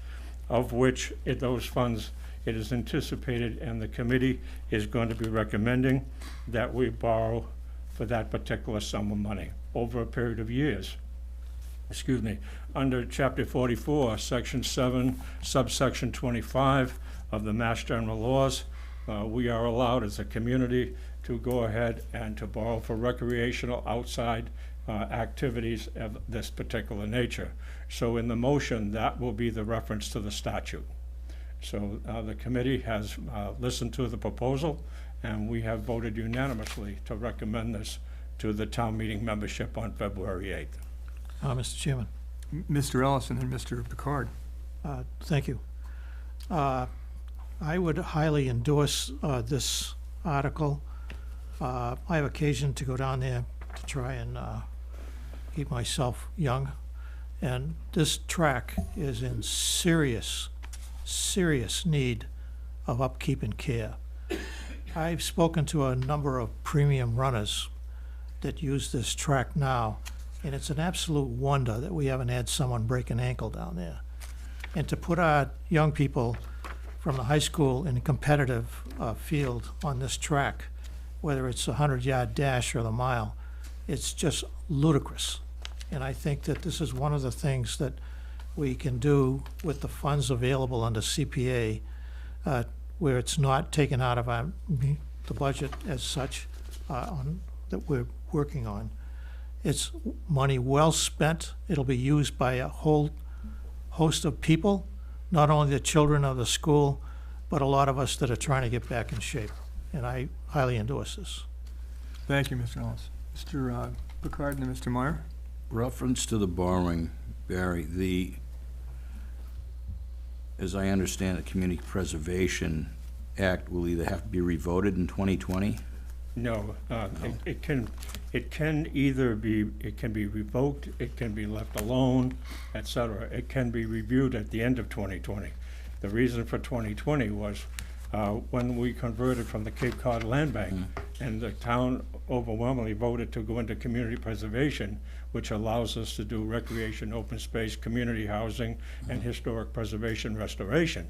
of which those funds, it is anticipated, and the committee is going to be recommending that we borrow for that particular sum of money over a period of years. Excuse me, under Chapter 44, Section 7, subsection 25 of the Mass General Laws, we are allowed as a community to go ahead and to borrow for recreational outside activities of this particular nature. So in the motion, that will be the reference to the statute. So the committee has listened to the proposal, and we have voted unanimously to recommend this to the town meeting membership on February 8th. Mr. Chairman, Mr. Ellison and Mr. Picard. thank you. I would highly endorse this article. I have occasion to go down there to try and keep myself young, and this track is in serious need of upkeep and care. I've spoken to a number of premium runners that use this track now, and it's an absolute wonder that we haven't had someone break an ankle down there. And to put our young people from the high school in a competitive field on this track, whether it's a 100-yard dash or the mile, it's just ludicrous. And I think that this is one of the things that we can do with the funds available under CPA, where it's not taken out of the budget as such that we're working on. It's money well spent. It'll be used by a whole host of people, not only the children of the school, but a lot of us that are trying to get back in shape. And I highly endorse this. Thank you, Mr. Ellis. Mr. Picard and then Mr. Meyer. Reference to the borrowing, Barry, as I understand it, Community Preservation Act will either have to be revoted in 2020? No, it can either be, it can be revoked, it can be left alone, etc. It can be reviewed at the end of 2020. The reason for 2020 was when we converted from the Cape Cod Land Bank, and the town overwhelmingly voted to go into community preservation, which allows us to do recreation, open space, community housing, and historic preservation restoration,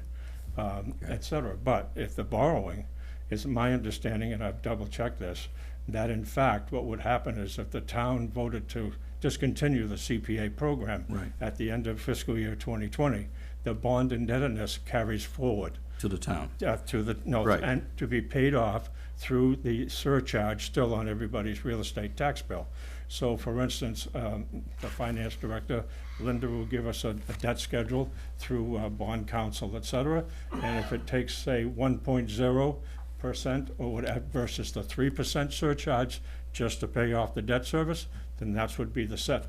et cetera. But if the borrowing, is my understanding, and I've double-checked this, that in fact what would happen is if the town voted to discontinue the CPA program at the end of fiscal year 2020, the bond indebtedness carries forward. To the town. And to be paid off through the surcharge still on everybody's real estate tax bill. So for instance, the finance director, Linda, will give us a debt schedule through bond counsel, et cetera. And if it takes, say, 1.0% or whatever versus the 3% surcharge just to pay off the debt service, then that would be the set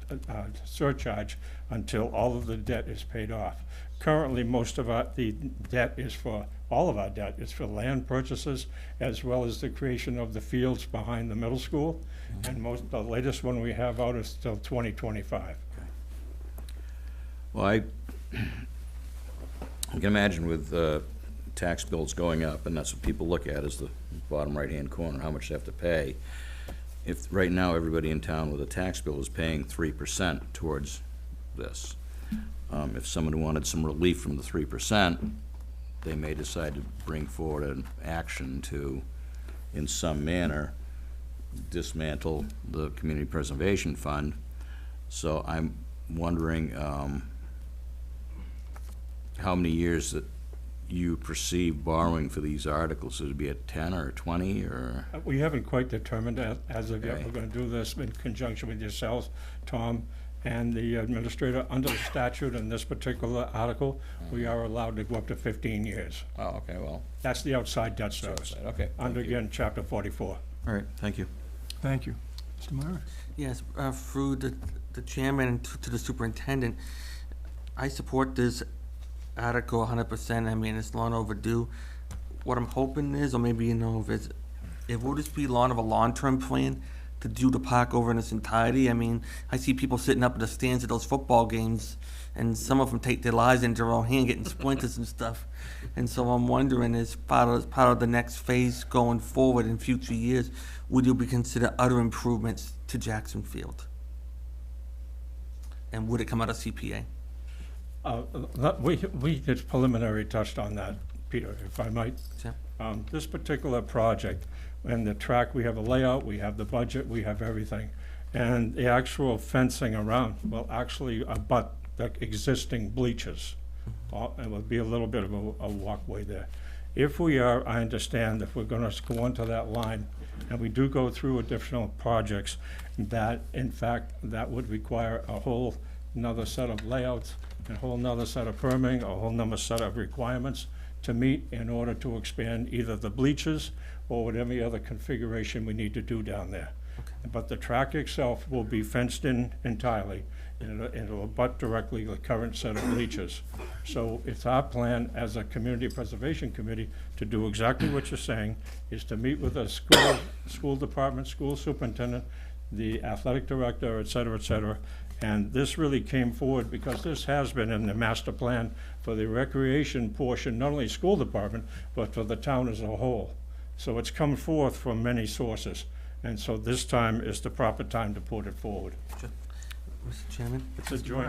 surcharge until all of the debt is paid off. Currently, most of the debt is for, all of our debt is for land purchases, as well as the creation of the fields behind the middle school. And the latest one we have out is till 2025. Well, I can imagine with tax bills going up, and that's what people look at, is the bottom right-hand corner, how much they have to pay. If right now everybody in town with a tax bill is paying 3% towards this, if someone wanted some relief from the 3%, they may decide to bring forward an action to, in some manner, dismantle the Community Preservation Fund. So I'm wondering how many years that you perceive borrowing for these articles. Would it be at 10 or 20 or? We haven't quite determined that as of yet. Okay. We're going to do this in conjunction with yourselves, Tom, and the administrator. Under the statute in this particular article, we are allowed to go up to 15 years. Oh, okay, well. That's the outside debt service. Okay. Under, again, Chapter 44. All right, thank you. Thank you. Mr. Myra? Yes, through the chairman and to the superintendent, I support this article 100%. I mean, it's long overdue. What I'm hoping is, or maybe you know, if it will just be long of a long-term plan to do the park over in its entirety. I mean, I see people sitting up in the stands at those football games, and some of them take their lives into their own hand, getting splinters and stuff. And so I'm wondering, as part of the next phase going forward in future years, would you be consider other improvements to Jackson Field? And would it come out of CPA? We did preliminary touched on that, Peter, if I might. Sure. This particular project, and the track, we have a layout, we have the budget, we have everything. And the actual fencing around will actually abut the existing bleachers. It will be a little bit of a walkway there. If we are, I understand, if we're going to go onto that line, and we do go through additional projects, that in fact, that would require a whole another set of layouts, a whole nother set of permitting, a whole nother set of requirements to meet in order to expand either the bleachers or whatever other configuration we need to do down there. Okay. But the track itself will be fenced in entirely, and it'll abut directly the current set of bleachers. So it's our plan as a community preservation committee to do exactly what you're saying, is to meet with the school department, school superintendent, the athletic director, et cetera, and this really came forward because this has been in the master plan for the recreation portion, not only school department, but for the town as a whole. So it's come forth from many sources, and so this time is the proper time to put it forward. Sure. Mr. Chairman, It's a joint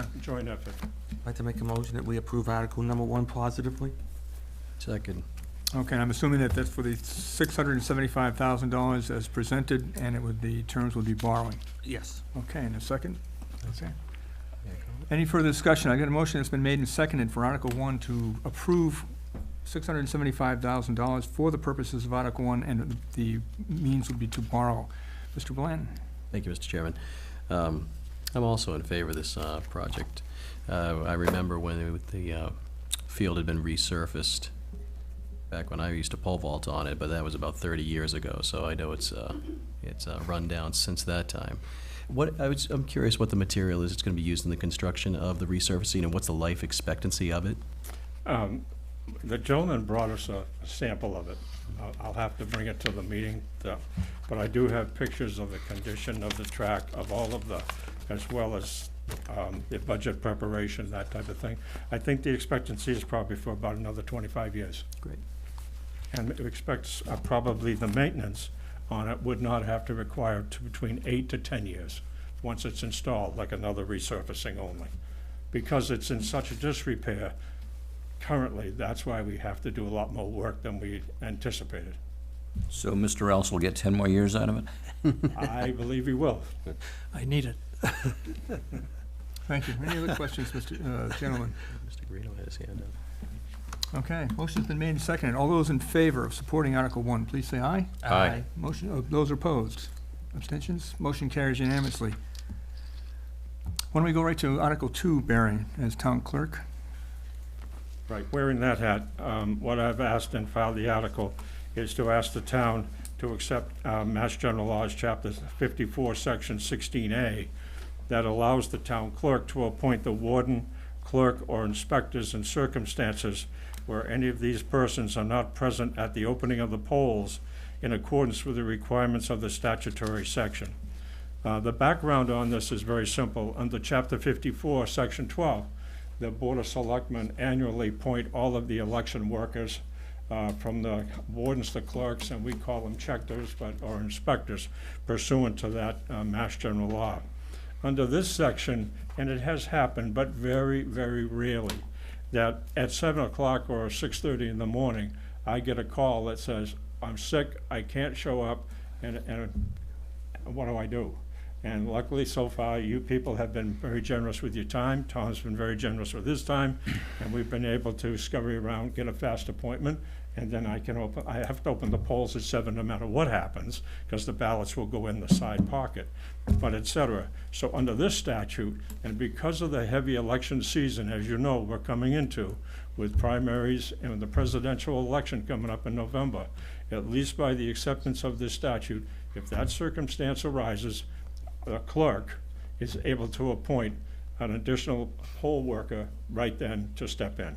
effort. I'd like to make a motion that we approve Article number 1 positively. Second. Okay, and I'm assuming that that's for the $675,000 as presented, and the terms would be borrowing. Yes. Okay, and a second? Okay. Any further discussion? I got a motion that's been made and seconded for Article 1 to approve $675,000 for the purposes of Article 1, and the means would be to borrow. Mr. Blanton? Thank you, Mr. Chairman. I'm also in favor of this project. I remember when the field had been resurfaced back when I used to pole vault on it, but that was about 30 years ago, so I know it's run down since that time. I'm curious what the material is that's going to be used in the construction of the resurfacing, and what's the life expectancy of it? The gentleman brought us a sample of it. I'll have to bring it to the meeting, but I do have pictures of the condition of the track, of all of as well as the budget preparation, that type of thing. I think the expectancy is probably for about another 25 years. Great. and expects probably the maintenance on it would not have to require between 8 to 10 years once it's installed, like another resurfacing only. Because it's in such a disrepair currently, that's why we have to do a lot more work than we anticipated. So Mr. Ellis will get 10 more years out of it? I believe he will. I need it. Thank you. Any other questions, gentlemen? Mr. Greeno had his hand up. Okay, motion's been made and seconded. All those in favor of supporting Article 1, please say aye. Aye. Motion, those opposed? Abstentions? Motion carries unanimously. Why don't we go right to Article 2, Barry, as town clerk? Right, wearing that hat, what I've asked and filed the article is to ask the town to accept Mass General Laws, Chapter 54, Section 16A, that allows the town clerk to appoint the warden, clerk, or inspectors in circumstances where any of these persons are not present at the opening of the polls in accordance with the requirements of the statutory section. The background on this is very simple. Under Chapter 54, Section 12, the Board of Selectmen annually appoint all of the election workers from the wardens to clerks, and we call them checkers, or inspectors, pursuant to that Mass General Law. Under this section, and it has happened, but very, very rarely, that at 7 o'clock or 6:30 in the morning, I get a call that says, I'm sick, I can't show up, and what do I do? And luckily, so far, you people have been very generous with your time. Tom's been very generous with his time, and we've been able to scurry around, get a fast appointment, and then I have to open the polls at 7 no matter what happens, because the ballots will go in the side pocket, but et cetera. So under this statute, and because of the heavy election season, as you know, we're coming into, with primaries and the presidential election coming up in November, at least by the acceptance of this statute, if that circumstance arises, the clerk is able to appoint an additional poll worker right then to step in.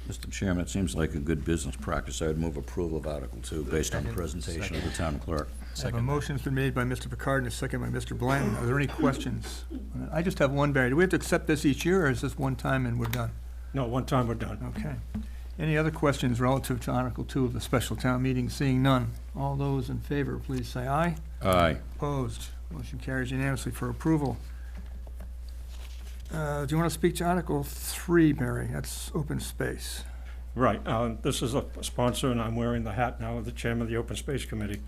Mr. Chairman, it seems like a good business practice. I would move approval of Article 2 based on the presentation of the town clerk. I have a motion's been made by Mr. Picard and a second by Mr. Blanton. Are there any questions? I just have one, Barry. Do we have to accept this each year, or is this one time and we're done? No, one time we're done. Okay. Any other questions relative to Article 2 of the special town meeting? Seeing none. All those in favor, please say aye. Aye. Opposed? Motion carries unanimously for approval. Do you want to speak to Article 3, Barry? That's open space. Right. This is a sponsor, and I'm wearing the hat now of the chairman of the Open Space Committee.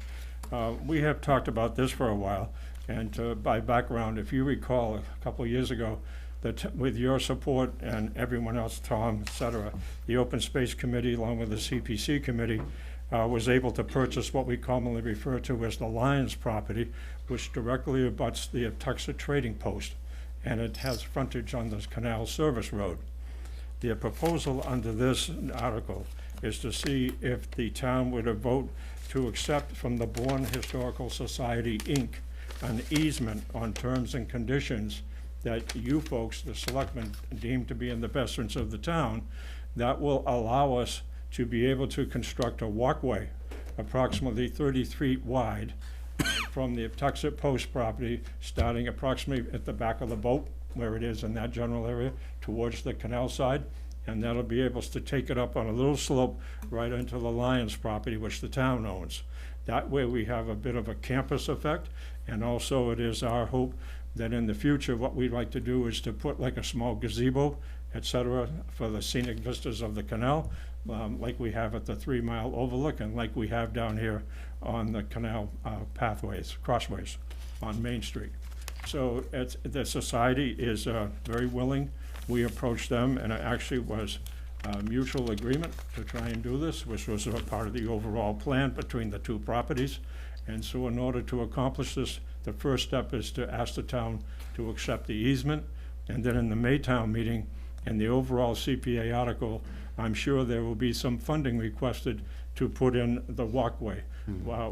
We have talked about this for a while, and by background, if you recall, a couple of years ago, that with your support and everyone else, Tom, et cetera, the Open Space Committee, along with the CPC Committee, was able to purchase what we commonly refer to as the Lions property, which directly abuts the Atuxet Trading Post, and it has frontage on the Canal Service Road. The proposal under this article is to see if the town would vote to accept from the Bourne Historical Society, Inc., an easement on terms and conditions that you folks, the selectmen, deem to be in the best interest of the town, that will allow us to be able to construct a walkway approximately 30 feet wide from the Atuxet Post property, starting approximately at the back of the boat, where it is in that general area, towards the canal side, and that'll be able to take it up on a little slope right into the Lions property, which the town owns. That way we have a bit of a campus effect, and also it is our hope that in the future, what we'd like to do is to put like a small gazebo, et cetera, for the scenic vistas of the canal, like we have at the 3 Mile Overlook, and like we have down here on the canal pathways, crossways on Main Street. So the society is very willing. We approached them, and it actually was a mutual agreement to try and do this, which was a part of the overall plan between the two properties. And so in order to accomplish this, the first step is to ask the town to accept the easement. And then in the Maytown meeting, in the overall CPA article, I'm sure there will be some funding requested to put in the walkway.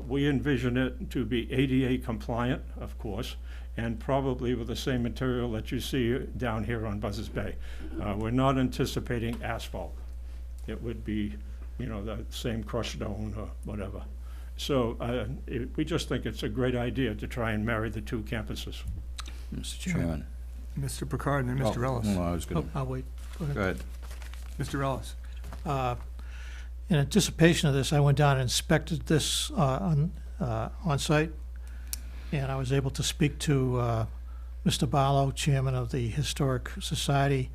We envision it to be ADA compliant, of course, and probably with the same material that you see down here on Buzzards Bay. We're not anticipating asphalt. It would be, the same crushed stone or whatever. So we just think it's a great idea to try and marry the two campuses. Mr. Chairman. Mr. Picard and then Mr. Ellis. No, I was going to. I'll wait. Go ahead. Go ahead. Mr. Ellis. In anticipation of this, I went down and inspected this on site, and I was able to speak to Mr. Barlow, chairman of the Historic Society,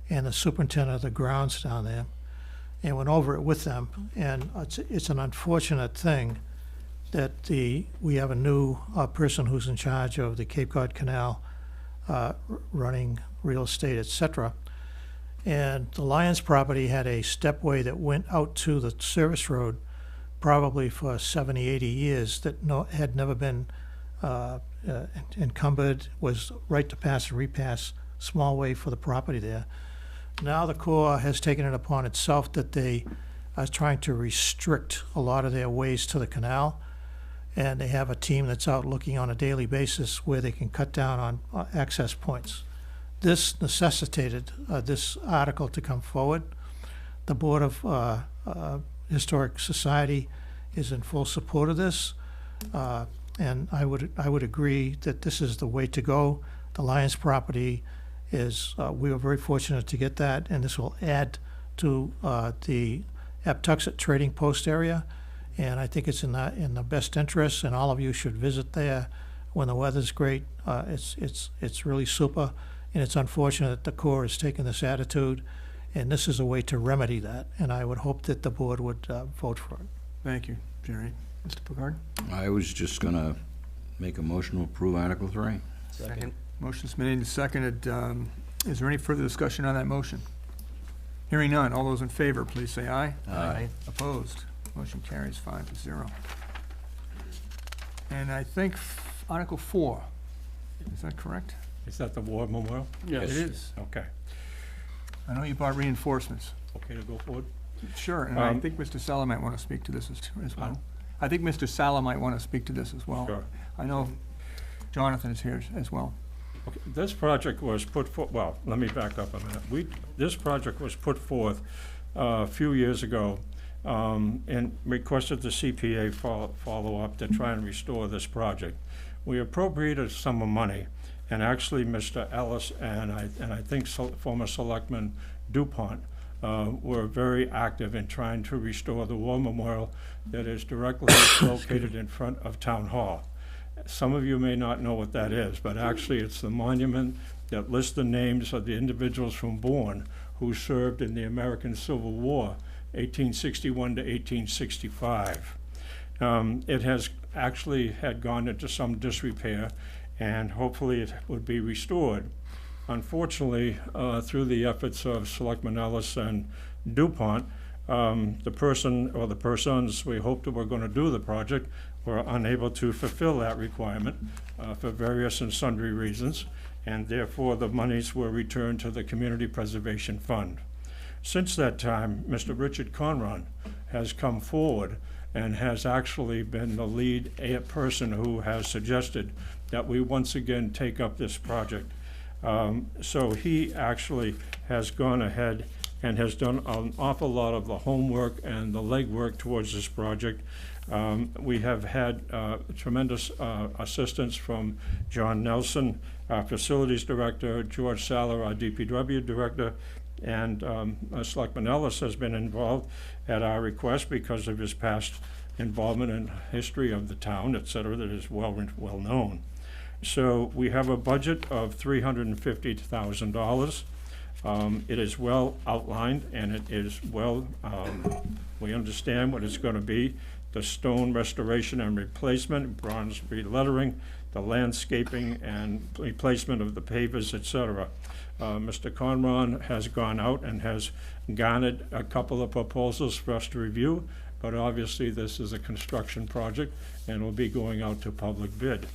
and the superintendent of the grounds down there, and went over it with them. And it's an unfortunate thing that we have a new person who's in charge of the Cape Cod Canal, running real estate, et cetera. And the Lions property had a stepway that went out to the service road probably for 70, 80 years that had never been encumbered, was right to pass and repass, small way for the property there. Now the Corps has taken it upon itself that they are trying to restrict a lot of their ways to the canal, and they have a team that's out looking on a daily basis where they can cut down on access points. This necessitated this article to come forward. The Board of Historic Society is in full support of this, and I would agree that this is the way to go. The Lions property is, we were very fortunate to get that, and this will add to the Aptuxet Trading Post area, and I think it's in the best interest, and all of you should visit there when the weather's great. It's really super. And it's unfortunate that the Corps has taken this attitude, and this is a way to remedy that. And I would hope that the board would vote for it. Thank you, Jerry. Mr. Picard? I was just gonna make a motion to approve Article 3. Second. Motion's made and seconded. Is there any further discussion on that motion? Hearing none. All those in favor, please say aye. Aye. Opposed? Motion carries 5-0. And I think Article 4, is that correct? Is that the War Memorial? It is. Okay. I know you brought reinforcements. Okay to go forward? Sure, and I think Mr. Sala might want to speak to this as well. I think Mr. Sala might want to speak to this as well. Sure. I know Jonathan is here as well. Okay. This project was put forth, well, let me back up a minute. This project was put forth a few years ago and requested the CPA follow up to try and restore this project. We appropriated a sum of money. And actually, Mr. Ellis and I think former Selectman DuPont were very active in trying to restore the War Memorial that is directly located in front of Town Hall. Some of you may not know what that is, but actually it's the monument that lists the names of the individuals from Bourne who served in the American Civil War, 1861 to 1865. It has actually had gone into some disrepair, and hopefully it would be restored. Unfortunately, through the efforts of Selectman Ellis and DuPont, the person or the persons we hoped were going to do the project were unable to fulfill that requirement for various and sundry reasons, and therefore the monies were returned to the Community Preservation Fund. Since that time, Mr. Richard Conron has come forward and has actually been the lead person who has suggested that we once again take up this project. So he actually has gone ahead and has done an awful lot of the homework and the legwork towards this project. We have had tremendous assistance from John Nelson, our facilities director, George Saller, our DPW director, and Selectman Ellis has been involved at our request because of his past involvement in history of the town, et cetera, that is well known. So we have a budget of $350,000. It is well outlined, and it is well, we understand what it's going to be: the stone restoration and replacement, bronze relettering, the landscaping and replacement of the pavers, et cetera. Mr. Conron has gone out and has garnered a couple of proposals for us to review, but obviously this is a construction project and will be going out to public bid.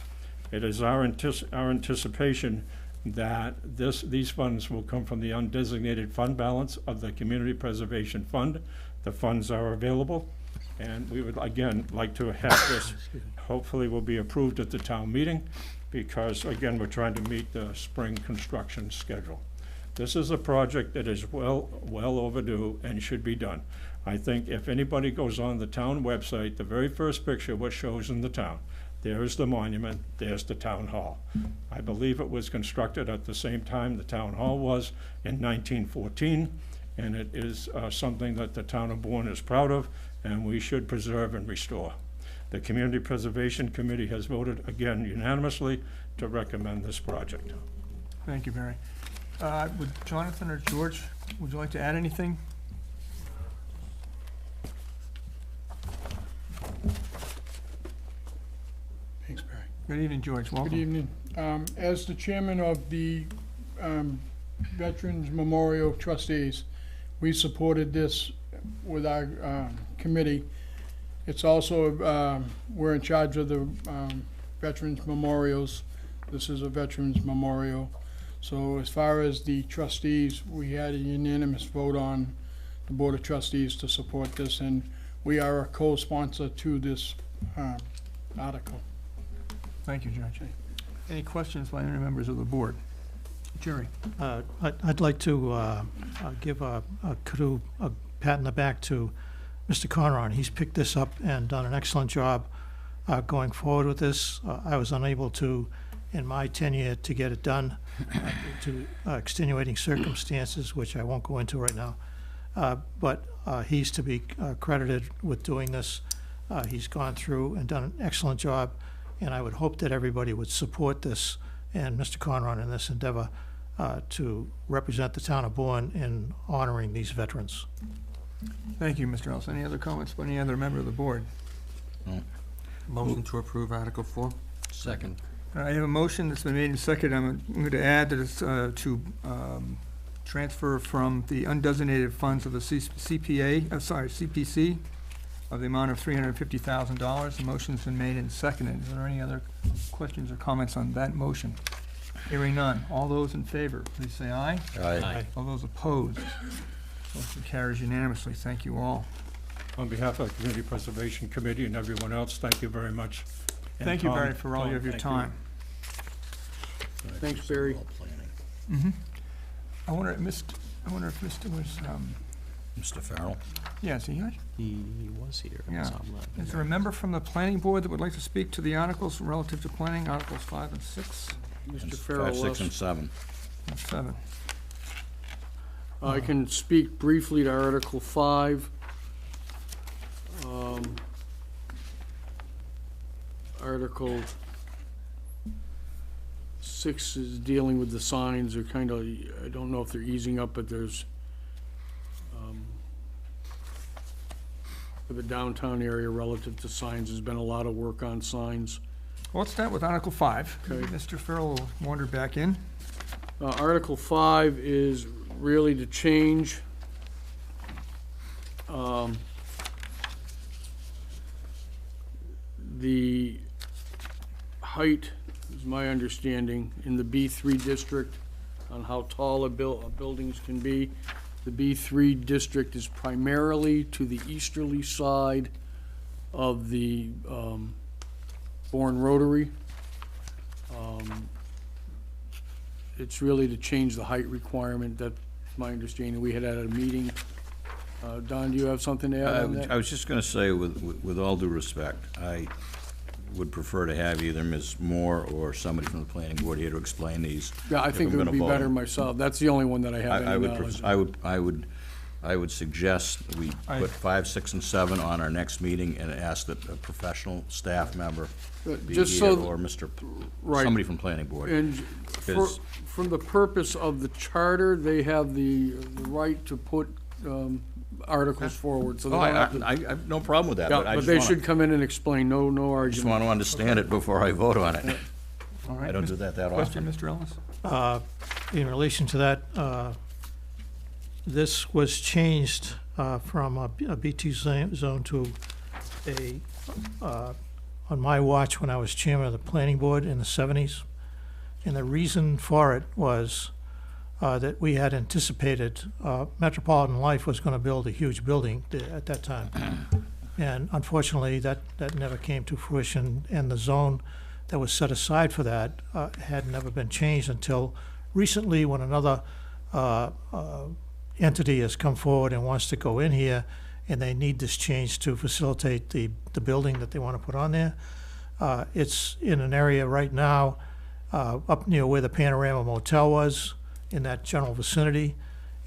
It is our anticipation that these funds will come from the undesignated fund balance of the Community Preservation Fund. The funds are available, and we would again like to have this hopefully will be approved at the town meeting, because again we're trying to meet the spring construction schedule. This is a project that is well overdue and should be done. I think if anybody goes on the town website, the very first picture what shows in the town, there is the monument, there's the town hall. I believe it was constructed at the same time the town hall was in 1914, and it is something that the town of Bourne is proud of, and we should preserve and restore. The Community Preservation Committee has voted again unanimously to recommend this project. Thank you, Barry. Would Jonathan or George, would you like to add anything? Thanks, Barry. Good evening, George. Welcome. Good evening. As the chairman of the Veterans Memorial Trustees, we supported this with our committee. It's also, we're in charge of the Veterans Memorials. This is a Veterans Memorial. So as far as the trustees, we had a unanimous vote on the Board of Trustees to support this, and we are a co-sponsor to this article. Thank you, Judge. Any questions by any members of the board? Jerry? I'd like to give a pat in the back to Mr. Conron. He's picked this up and done an excellent job going forward with this. I was unable to, in my tenure, to get it done due to extenuating circumstances, which I won't go into right now. But he's to be credited with doing this. He's gone through and done an excellent job, and I would hope that everybody would support this and Mr. Conron in this endeavor to represent the town of Bourne in honoring these veterans. Thank you, Mr. Ellis. Any other comments by any other member of the board? Motion to approve Article 4. Second. I have a motion that's been made and seconded. I'm going to add that it's to transfer from the undesignated funds of the CPC of the amount of $350,000. The motion's been made and seconded. Is there any other questions or comments on that motion? Hearing none. All those in favor, please say aye. Aye. All those opposed? Motion carries unanimously. Thank you all. On behalf of the Community Preservation Committee and everyone else, thank you very much. And Thank you, Tom, Barry, for all of your thank time. Thanks, Barry. I wonder if Mr. was, Mr. Farrell? yeah, is he here? He was here. Yeah. so I'm not- Is there a member from the planning board that would like to speak to the articles relative to planning, Articles 5 and 6 Mr. 5, Farrell, 6, and 7. and 7? I can speak briefly to Article 5. Article 6 is dealing with the signs. They're kind of, I don't know if they're easing up, but there's, for the downtown area relative to signs, there's been a lot of work on signs. Well, let's start with Article 5. Okay. Mr. Farrell will wander back in. Article 5 is really to change the height, is my understanding, in the B3 district on how tall buildings can be. The B3 district is primarily to the easterly side of the Bourne Rotary. It's really to change the height requirement. That's my understanding. We had at a meeting. Don, do you have something to add on that? I was just going to say, with all due respect, I would prefer to have either Ms. Moore or somebody from the planning board here to explain these. Yeah, I if think I'm it would gonna be vote. better myself. That's the only one that I have I any would, knowledge of. I would suggest that we I- put 5, 6, and 7 on our next meeting and ask that a professional staff member be Just here, so, or Mr., right. somebody from planning board. And Because- from the purpose of the charter, they have the right to put articles forward, so they Oh, don't have to. I have no problem with that, Yeah, but I but just they wanna, should come in and explain, no just argument. want to understand it before I vote on it. All right. I don't do that Question, often. Mr. Ellis? In relation to that, this was changed from a B2 zone to on my watch when I was chairman of the planning board in the 70s. And the reason for it was that we had anticipated Metropolitan Life was going to build a huge building at that time. And unfortunately, that never came to fruition, and the zone that was set aside for that had never been changed until recently, when another entity has come forward and wants to go in here, and they need this change to facilitate the building that they want to put on there. It's in an area right now up near where the Panorama Motel was, in that general vicinity,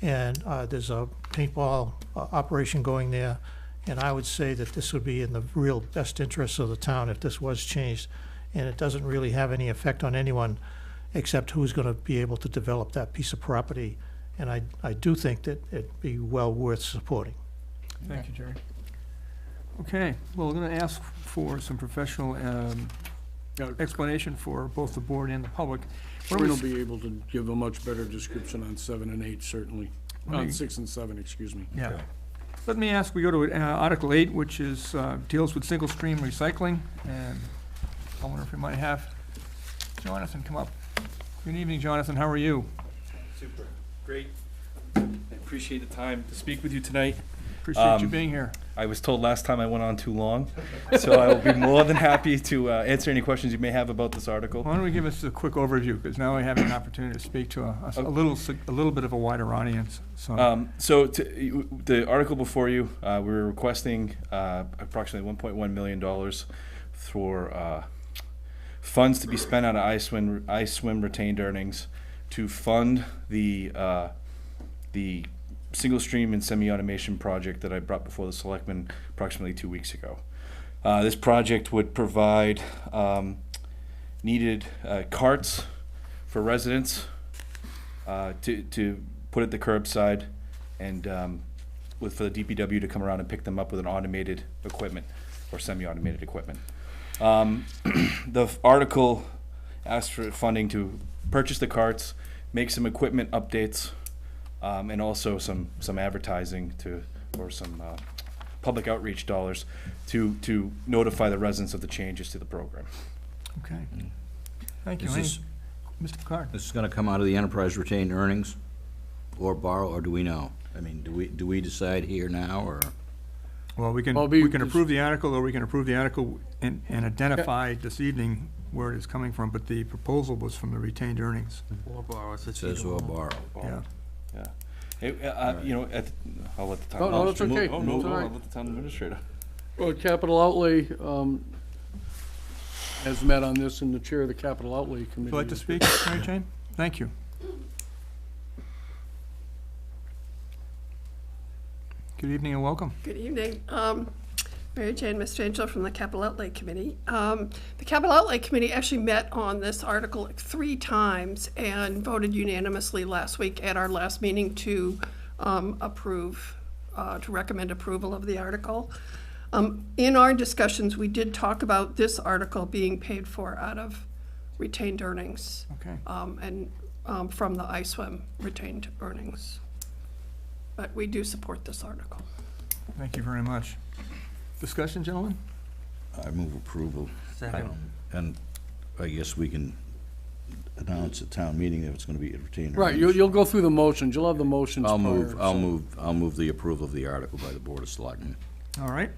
and there's a paintball operation going there. And I would say that this would be in the real best interest of the town if this was changed. And it doesn't really have any effect on anyone except who's going to be able to develop that piece of property. And I do think that it'd be well worth supporting. Thank you, Jerry. Okay, well, we're going to ask for some professional explanation for both the board and the public. We're gonna be able to give a much better description on 7 and 8, certainly. Let On me- 6 and 7, excuse me. Yeah. Let me ask, we go to Article 8, which is, deals with single-stream recycling, and I wonder if we might have Jonathan come up. Good evening, Jonathan, how are you? Super, great. I appreciate the time to speak with you tonight. Appreciate you being here. I was told last time I went on too long, so I will be more than happy to answer any questions you may have about this article. Why don't we give us a quick overview, because now we have an opportunity to speak to a little bit of a wider audience, so. The article before you, we're requesting approximately $1.1 million for funds to be spent out of I-SWIM retained earnings to fund the single stream and semi-automation project that I brought before the Selectmen approximately 2 weeks ago. This project would provide needed carts for residents to put at the curbside, and for the DPW to come around and pick them up with an automated equipment or semi-automated equipment. The article asks for funding to purchase the carts, make some equipment updates, and also some advertising or some public outreach dollars to notify the residents of the changes to the program. Okay. Thank you. Is this- Mr. Picard? This is gonna come out of the enterprise retained earnings, or borrow, or do we know? I mean, do we decide here now, or? Well, we can approve the article, or we can approve the article and identify this evening where it is coming from, but the proposal was from the retained earnings. Or borrow, It says or borrow. Yeah. Yeah. You know, I'll let the town. No, that's okay. Oh, no, It's no, all I'll right. let the town administrator. Well, capital outlay has met on this, and the chair of the capital outlay committee. Would you like to speak, Mary Jane? Thank you. Good evening and welcome. Good evening. Mary Jane Mistrangelo from the Capital Outlay Committee. The Capital Outlay Committee actually met on this article 3 times and voted unanimously last week at our last meeting to recommend approval of the article. In our discussions, we did talk about this article being paid for out of retained earnings. Okay. And from the I-SWIM retained earnings. But we do support this article. Thank you very much. Discussion, gentlemen? I move approval. Second. And I guess we can announce at town meeting if it's gonna be retained earnings. Right, you'll go through the motions, you'll have the motions prior. I'll move the approval of the article by the Board of Selectmen. All right.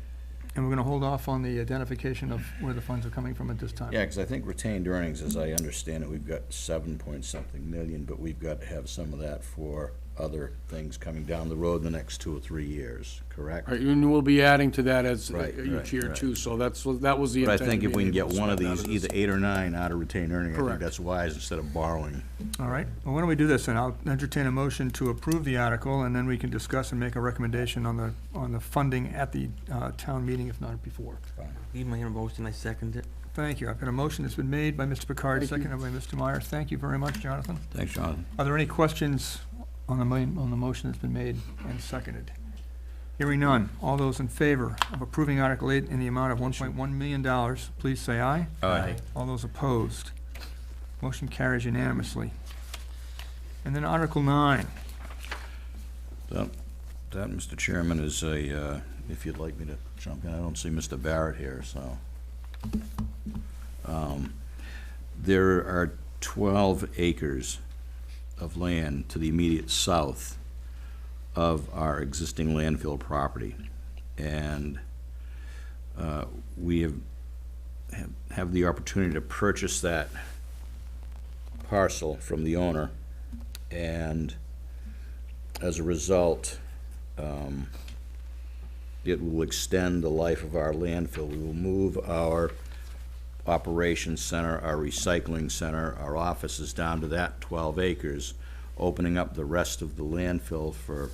And we're gonna hold off on the identification of where the funds are coming from at this time. Yeah, because I think retained earnings, as I understand it, we've got 7-point-something million, but we've got to have some of that for other things coming down the road in the next 2 or 3 years, correct? Right, and we'll be adding to that as Right, each right, year right. too, so that was the But I intent. think of if we can being get able to one of spend out these, this. either 8 or 9 out of retained earning, I think Correct. that's wise instead of borrowing. All right. Well, why don't we do this, and I'll entertain a motion to approve the article, and then we can discuss and make a recommendation on the funding at the town meeting, if not before. He made a motion, I second it. Thank you. I've got a motion that's been made by Mr. Picard, Thank you. seconded by Mr. Meyer. Thank you very much, Jonathan. Thanks, Jonathan. Are there any questions on the motion that's been made and seconded? Hearing none. All those in favor of approving Article 8 in the amount of $1.1 million, please say aye. Aye. All those opposed? Motion carries unanimously. And then Article 9. That, Mr. Chairman, is a, if you'd like me to jump in, I don't see Mr. Barrett here, so. There are 12 acres of land to the immediate south of our existing landfill property. And we have the opportunity to purchase that parcel from the owner, and as a result, it will extend the life of our landfill. We will move our operations center, our recycling center, our offices down to that 12 acres, opening up the rest of the landfill for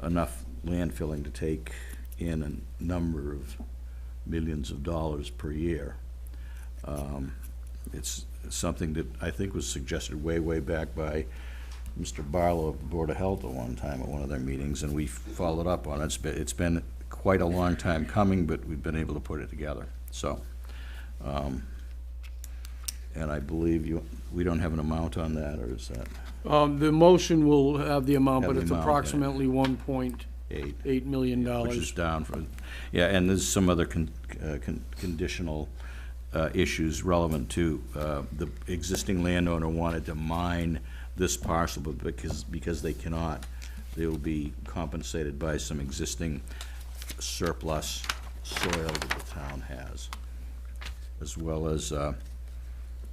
enough landfilling to take in a number of millions of dollars per year. It's something that I think was suggested way back by Mr. Barlow of the Board of Health at one time at one of their meetings, and we followed up on it. It's been quite a long time coming, but we've been able to put it together. So, and I believe we don't have an amount on that, or is that? The motion will have the amount, Have but the it's amount, approximately $1.8 million. Which is down from, yeah, and there's some other conditional issues relevant to, the existing landowner wanted to mine this parcel, but because they cannot, they will be compensated by some existing surplus soil that the town has, as well as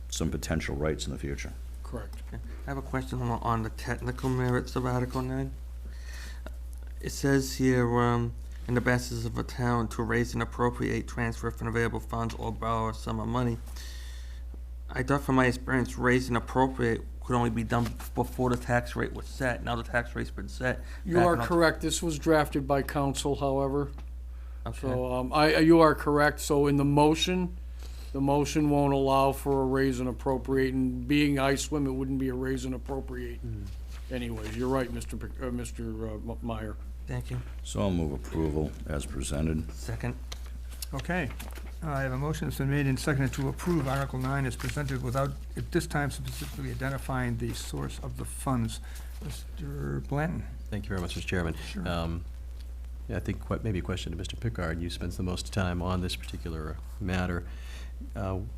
some potential rights in the future. Correct. I have a question on the technical merits of Article 9. It says here, in the best interest of a town to raise and appropriate, transfer from available funds, or borrow a sum of money. I thought from my experience, raise and appropriate could only be done before the tax rate was set. Now the tax rate's been set. You are correct. This was drafted by council, however. Okay. So, you are correct. So in the motion won't allow for a raise and appropriate, and being ISWIM, it wouldn't be a raise and appropriate. Anyways, you're right, Mr. Meyer. Thank you. So I'll move approval as presented. Second. Okay. I have a motion that's been made and seconded to approve Article 9 as presented without, at this time, specifically identifying the source of the funds. Mr. Blanton? Thank you very much, Mr. Chairman. Sure. Yeah, I think maybe a question to Mr. Pickard. You spent the most time on this particular matter. Am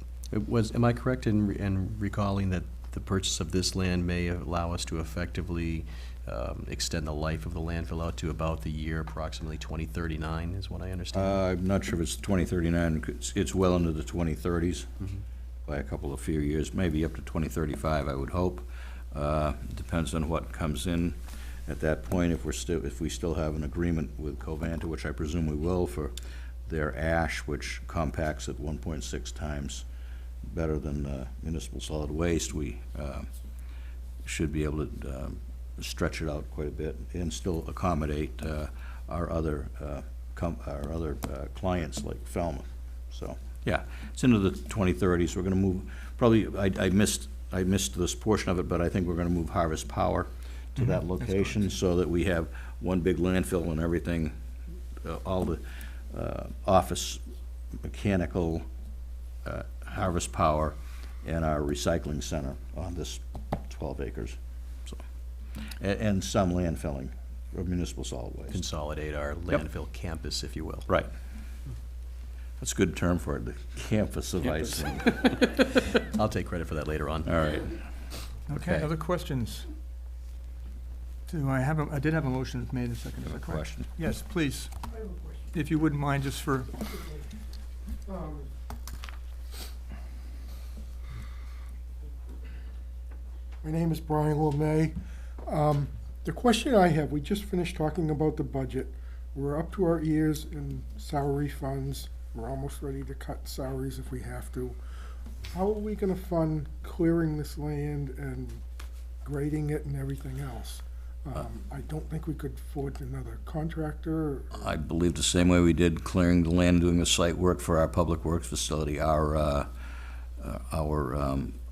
I correct in recalling that the purchase of this land may allow us to effectively extend the life of the landfill out to about the year approximately 2039, is what I understand? I'm not sure if it's 2039. It's well into the 2030s by a few years, maybe up to 2035, I would hope. Depends on what comes in at that point. If we still have an agreement with Covanta, which I presume we will, for their ash, which compacts at 1.6 times better than municipal solid waste, we should be able to stretch it out quite a bit and still accommodate our other clients like Falmouth. So yeah, it's into the 2030s. We're going to move. Probably I missed this portion of it, but I think we're going to move Harvest Power to that location so that we have one big landfill and everything, all the office, mechanical, Harvest Power, and our recycling center on this 12 acres. And some landfilling of municipal solid waste. Consolidate our landfill campus, if you will. Right. That's a good term for it, the campus of Iceland. I'll take credit for that later on. All right. Okay, other questions? I did have a motion that's made and seconded. Have a question? Yes, please. If you wouldn't mind, just for... My name is Brian LeMay. The question I have, we just finished talking about the budget. We're up to our ears in salary funds. We're almost ready to cut salaries if we have to. How are we gonna fund clearing this land and grading it and everything else? I don't think we could afford another contractor. I believe the same way we did clearing the land, doing the site work for our public works facility, our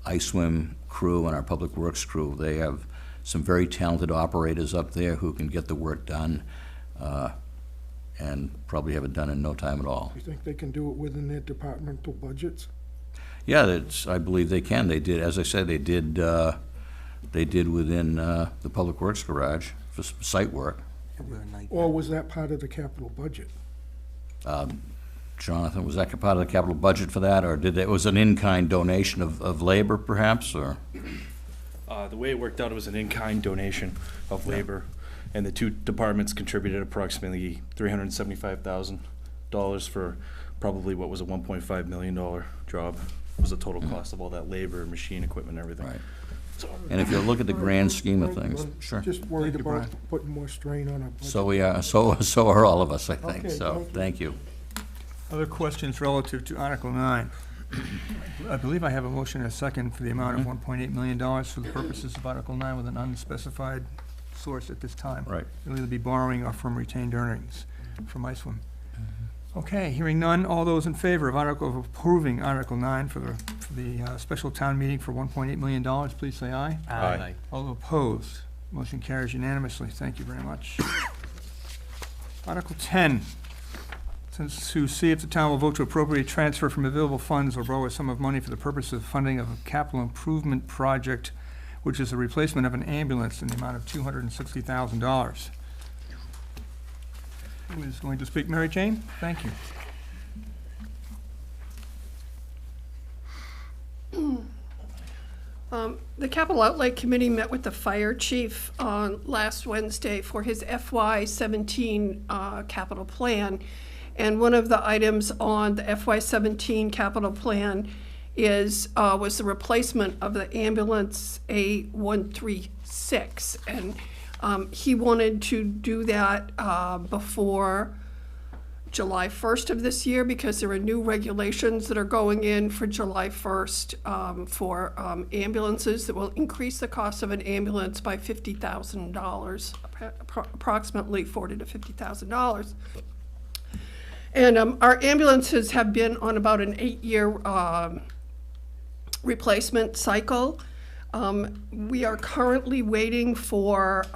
ISWIM crew and our public works crew, they have some very talented operators up there who can get the work done and probably have it done in no time at all. You think they can do it within their departmental budgets? Yeah, I believe they can. They did, as I said, they did within the public works garage for site work. Or was that part of the capital budget? Jonathan, was that part of the capital budget for that, or was it an in-kind donation of labor, perhaps, or? The way it worked out, it was an in-kind donation of labor, and the two departments contributed approximately $375,000 for probably what was a $1.5 million job. Was the total cost of all that labor, machine equipment, and everything. Right. And if you look at the grand scheme of things, Sure. Just worried about putting more strain on our budget. so we are, so are all of us, I think, Okay, so, thank you. Other questions relative to Article 9? I believe I have a motion and a second for the amount of $1.8 million for the purposes of Article 9 with an unspecified source at this time. Right. It'll either be borrowing or from retained earnings from ISWIM. Okay, hearing none, all those in favor of approving Article 9 for the special town meeting for $1.8 million, please say aye. Aye. All opposed, motion carries unanimously. Thank you very much. Article 10, to see if the town will vote to appropriate transfer from available funds or borrow a sum of money for the purpose of funding of a capital improvement project, which is a replacement of an ambulance in the amount of $260,000. Who is going to speak? Mary Jane? Thank you. The Capital Outlay Committee met with the fire chief on last Wednesday for his FY17 capital plan. And one of the items on the FY17 capital plan was the replacement of the ambulance A136. And he wanted to do that before July 1st of this year because there are new regulations that are going in for July 1st for ambulances that will increase the cost of an ambulance by $50,000, approximately $40,000 to $50,000. And our ambulances have been on about an 8-year replacement cycle. We are currently waiting for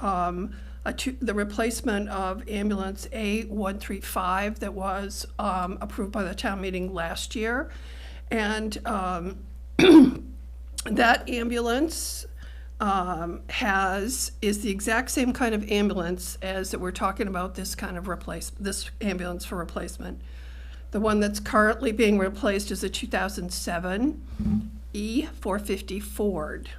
the replacement of ambulance A135 that was approved by the town meeting last year. And that ambulance is the exact same kind of ambulance as that we're talking about this ambulance for replacement. The one that's currently being replaced is a 2007 E450 Ford.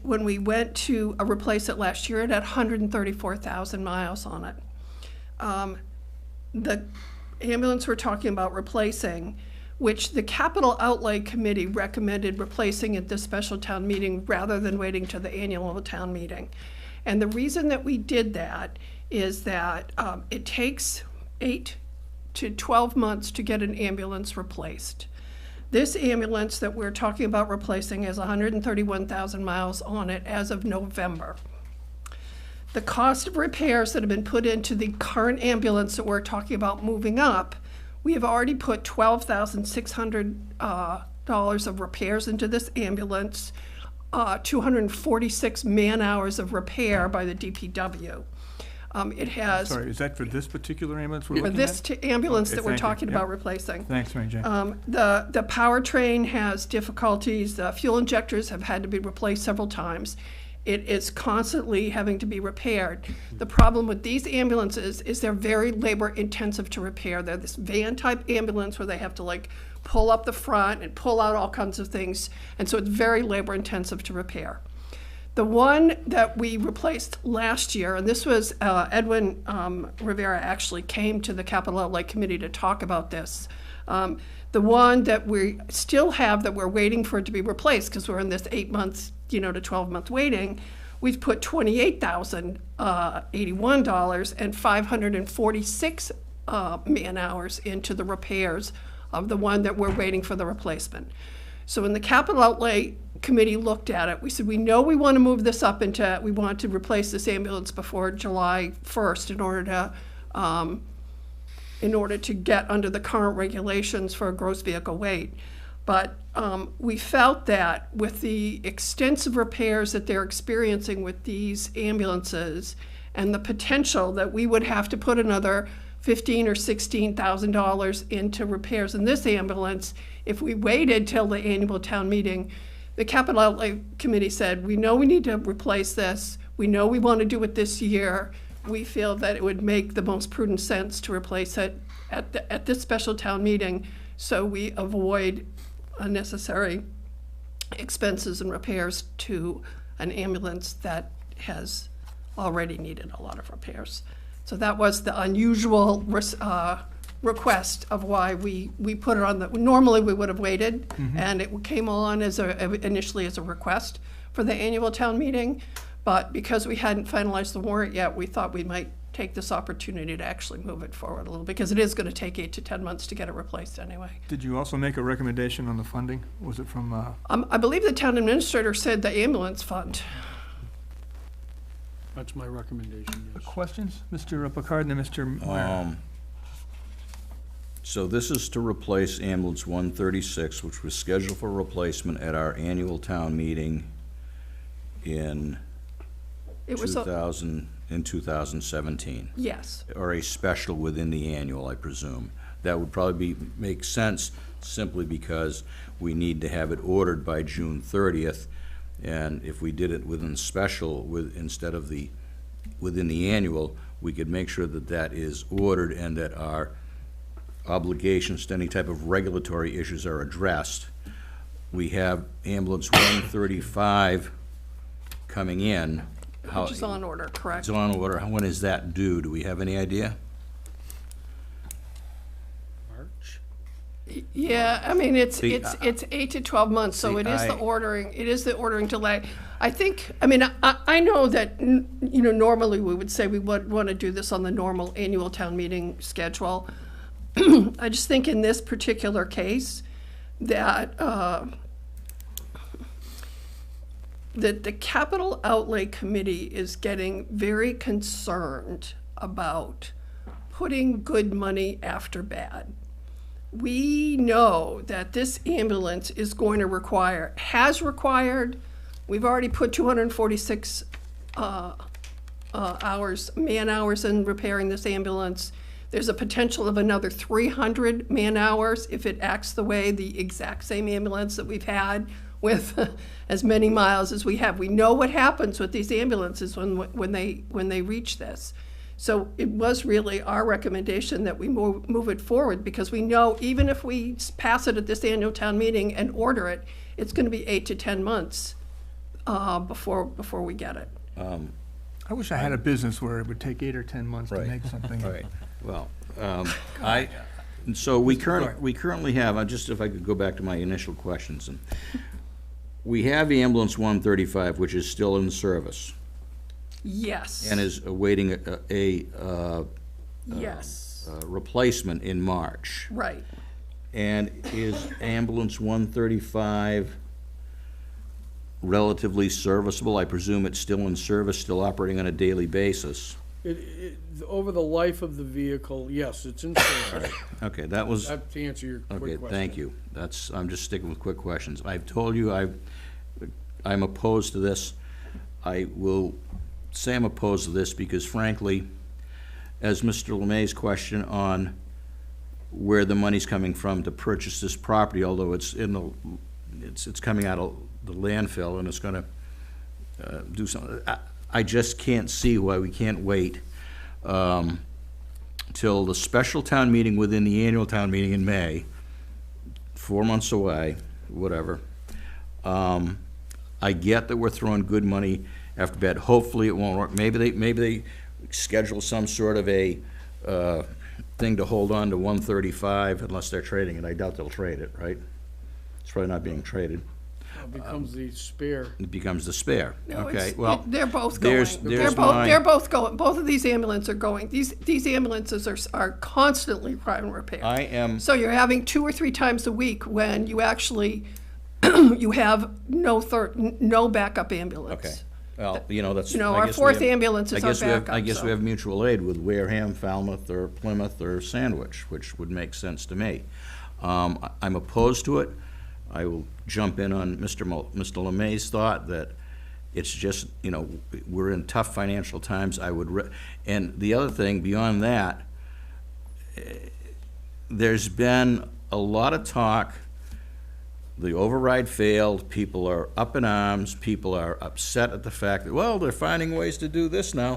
When we went to replace it last year, it had 134,000 miles on it. The ambulance we're talking about replacing, which the Capital Outlay Committee recommended replacing at this special town meeting rather than waiting to the annual town meeting. And the reason that we did that is that it takes 8 to 12 months to get an ambulance replaced. This ambulance that we're talking about replacing has 131,000 miles on it as of November. The cost of repairs that have been put into the current ambulance that we're talking about moving up, we have already put $12,600 of repairs into this ambulance, 246 man-hours of repair by the DPW. It has. Sorry, is that for this particular ambulance we're For looking this at? ambulance Okay, that we're thank you. talking Yep. about replacing. Thanks, Mary Jane. The powertrain has difficulties. The fuel injectors have had to be replaced several times. It is constantly having to be repaired. The problem with these ambulances is they're very labor intensive to repair. They're this van type ambulance where they have to like pull up the front and pull out all kinds of things. And so it's very labor intensive to repair. The one that we replaced last year, and this was Edwin Rivera actually came to the Capital Outlay Committee to talk about this. The one that we still have that we're waiting for it to be replaced because we're in this 8 months, to 12-month waiting, we've put $28,081 and 546 man-hours into the repairs of the one that we're waiting for the replacement. So when the Capital Outlay Committee looked at it, we said, we know we want to move this up we want to replace this ambulance before July 1st in order to get under the current regulations for a gross vehicle weight. But we felt that with the extensive repairs that they're experiencing with these ambulances and the potential that we would have to put another $15,000 or $16,000 into repairs in this ambulance if we waited till the annual town meeting, the Capital Outlay Committee said, we know we need to replace this. We know we want to do it this year. We feel that it would make the most prudent sense to replace it at this special town meeting so we avoid unnecessary expenses and repairs to an ambulance that has already needed a lot of repairs. So that was the unusual request of why we put it on normally we would have waited, and it came on initially as a request for the annual town meeting, but because we hadn't finalized the warrant yet, we thought we might take this opportunity to actually move it forward a little, because it is gonna take 8 to 10 months to get it replaced anyway. Did you also make a recommendation on the funding? Was it from, I believe the town administrator said the ambulance fund. That's my recommendation, yes. questions? Mr. Picard and then Mr. Meyer. So this is to replace ambulance 136, which was scheduled for replacement at our annual town meeting in It was, 2017, yes, or a special within the annual, I presume. That would probably make sense simply because we need to have it ordered by June 30th. And if we did it within special, instead of within the annual, we could make sure that that is ordered and that our obligations to any type of regulatory issues are addressed. We have ambulance 135 coming in. which is on order, correct? It's on order. When is that due? Do we have any idea? March? Yeah, I mean, it's See, 8 to 12 months, so see, it is the ordering delay. I think, I mean, I know that, normally we would say we would want to do this on the normal annual town meeting schedule. I just think in this particular case, that the Capital Outlay Committee is getting very concerned about putting good money after bad. We know that this ambulance is going to has required, we've already put 246 man-hours in repairing this ambulance. There's a potential of another 300 man-hours if it acts the exact same ambulance that we've had with as many miles as we have. We know what happens with these ambulances when they reach this. So it was really our recommendation that we move it forward, because we know even if we pass it at this annual town meeting and order it, it's going to be 8 to 10 months before we get it. I wish I had a business where it would take 8 or 10 months to Right. make something. All right, well, so we currently have, if I could go back to my initial questions, and we have ambulance 135, which is still in service Yes. and is awaiting a Yes. replacement in March. Right. And is ambulance 135 relatively serviceable? I presume it's still in service, still operating on a daily basis. Over the life of the vehicle, yes, it's in service. Okay, that was, That to answer your quick okay, question. thank you. I'm just sticking with quick questions. I've told you I'm opposed to this. I will say I'm opposed to this because frankly, as Mr. LeMay's question on where the money's coming from to purchase this property, although it's coming out of the landfill and it's gonna do something, I just can't see why we can't wait till the special town meeting within the annual town meeting in May, 4 months away, whatever. I get that we're throwing good money after bad. Hopefully it won't work. Maybe they schedule some sort of a thing to hold on to 135 unless they're trading it. I doubt they'll trade it, right? It's probably not being traded. It becomes the spare. It becomes the spare. No, Okay, well, they're both going. there's They're both going. Both of these ambulances are going. These ambulances are constantly prime repair. I am, So you're having 2 or 3 times a week when you actually you have no backup ambulance. okay. Well, that's. Our fourth ambulance is our backup. I guess so. we have mutual aid with Wareham, Falmouth, or Plymouth, or Sandwich, which would make sense to me. I'm opposed to it. I will jump in on Mr. LeMay's thought that it's just, we're in tough financial times. And the other thing beyond that, there's been a lot of talk. The override failed. People are up in arms. People are upset at the fact that, well, they're finding ways to do this now.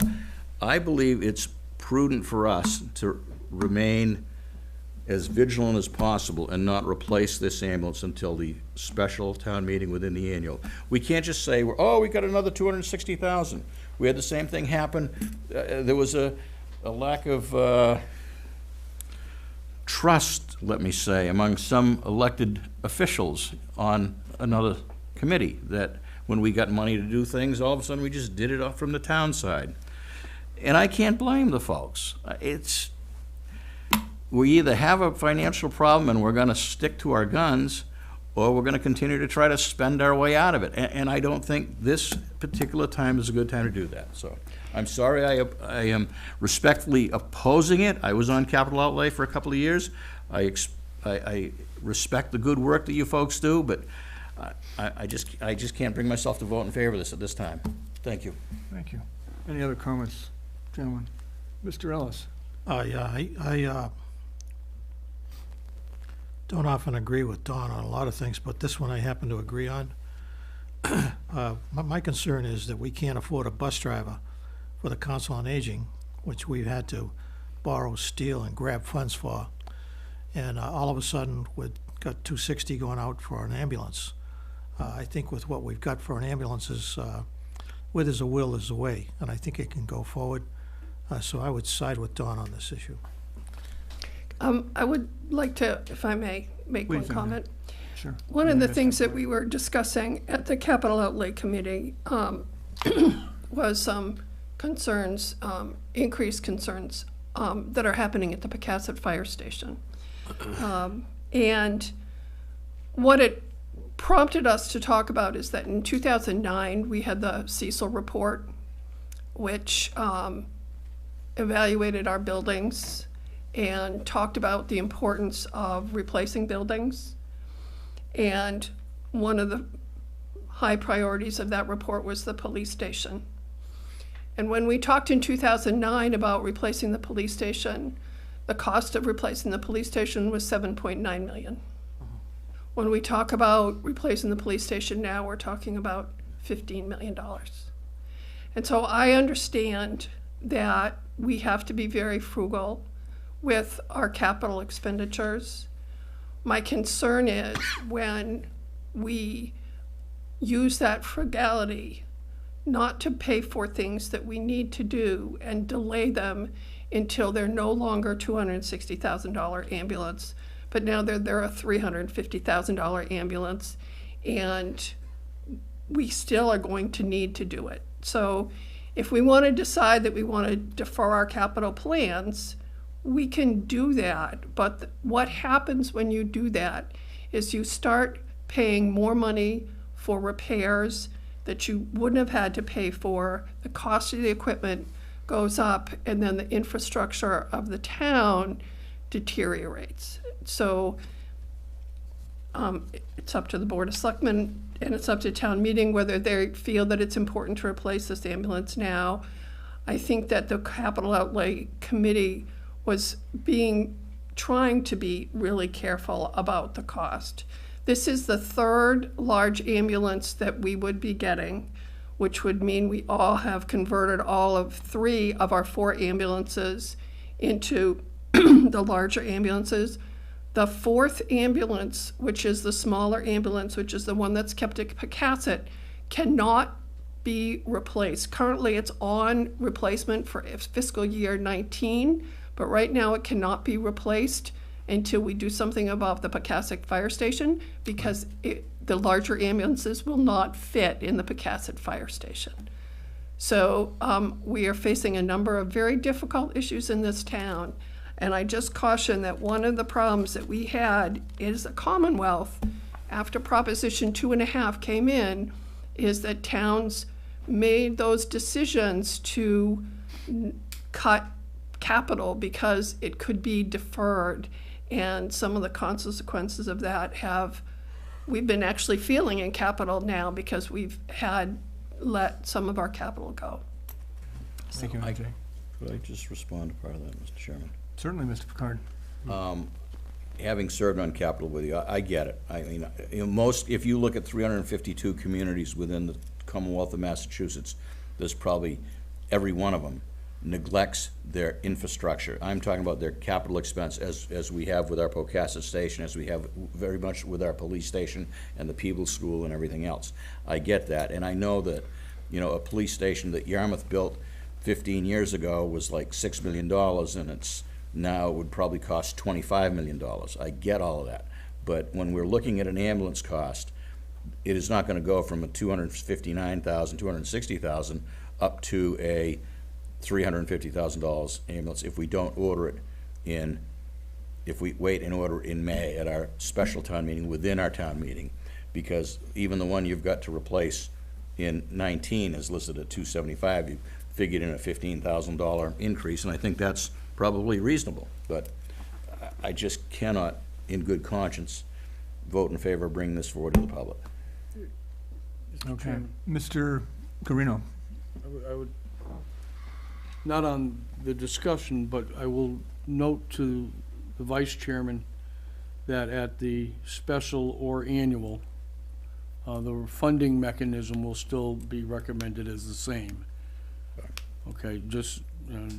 I believe it's prudent for us to remain as vigilant as possible and not replace this ambulance until the special town meeting within the annual. We can't just say, we got another 260,000. We had the same thing happen. There was a lack of trust, let me say, among some elected officials on another committee, that when we got money to do things, all of a sudden we just did it off from the town side. And I can't blame the folks. We either have a financial problem and we're gonna stick to our guns, or we're gonna continue to try to spend our way out of it. And I don't think this particular time is a good time to do that. So I'm sorry, I am respectfully opposing it. I was on capital outlay for a couple of years. I respect the good work that you folks do, but I just can't bring myself to vote in favor of this at this time. Thank you. Thank you. Any other comments, gentlemen? Mr. Ellis? Yeah, I don't often agree with Don on a lot of things, but this one I happen to agree on. My concern is that we can't afford a bus driver for the Council on Aging, which we've had to borrow, steal, and grab funds for. And all of a sudden, we've got $260 going out for an ambulance. I think with what we've got for an ambulance is, where there's a will, there's a way, and I think it can go forward. So I would side with Don on this issue. I would like to, if I may, make one Please, Andrew. comment. Sure. One of the things that we were discussing at the Capital Outlay Committee was some concerns, increased concerns that are happening at the Pecasset Fire Station. And what it prompted us to talk about is that in 2009, we had the Cecil report, which evaluated our buildings and talked about the importance of replacing buildings. And one of the high priorities of that report was the police station. And when we talked in 2009 about replacing the police station, the cost of replacing the police station was $7.9 million. When we talk about replacing the police station now, we're talking about $15 million. And so I understand that we have to be very frugal with our capital expenditures. My concern is when we use that frugality not to pay for things that we need to do and delay them until they're no longer $260,000 ambulance, but now they're a $350,000 ambulance, and we still are going to need to do it. So if we want to decide that we want to defer our capital plans, we can do that. But what happens when you do that is you start paying more money for repairs that you wouldn't have had to pay for. The cost of the equipment goes up, and then the infrastructure of the town deteriorates. So it's up to the Board of Selectmen and it's up to town meeting whether they feel that it's important to replace this ambulance now. I think that the Capital Outlay Committee was trying to be really careful about the cost. This is the third large ambulance that we would be getting, which would mean we all have converted all of 3 of our 4 ambulances into the larger ambulances. The 4th ambulance, which is the smaller ambulance, which is the one that's kept at Pecasset, cannot be replaced. Currently, it's on replacement for fiscal year 19, but right now it cannot be replaced until we do something about the Pecasset Fire Station, because the larger ambulances will not fit in the Pecasset Fire Station. So we are facing a number of very difficult issues in this town. And I just caution that one of the problems that we had is the Commonwealth, after Proposition 2.5 came in, is that towns made those decisions to cut capital because it could be deferred. And some of the consequences of that we've been actually feeling in capital now because we've let some of our capital go. Thank you, AJ. Could I just respond to part of that, Mr. Chairman? Certainly, Mr. Picard. Having served on capital with you, I get it. I mean, if you look at 352 communities within the Commonwealth of Massachusetts, there's probably every one of them neglects their infrastructure. I'm talking about their capital expense, as we have with our Pocasset Station, as we have very much with our police station and the Peebles School and everything else. I get that, and I know that, a police station that Yarmouth built 15 years ago was like $6 million, and it's now would probably cost $25 million. I get all of that. But when we're looking at an ambulance cost, it is not going to go from a $259,000, $260,000 up to a $350,000 ambulance if we don't order it if we wait and order it in May at our special town meeting within our town meeting, because even the one you've got to replace in 19 is listed at 275. You figured in a $15,000 increase, and I think that's probably reasonable. But I just cannot, in good conscience, vote in favor of bringing this forward to the public. Okay. Mr. Guarino. I would, not on the discussion, but I will note to the vice chairman that at the special or annual, the funding mechanism will still be recommended as the same. Okay, just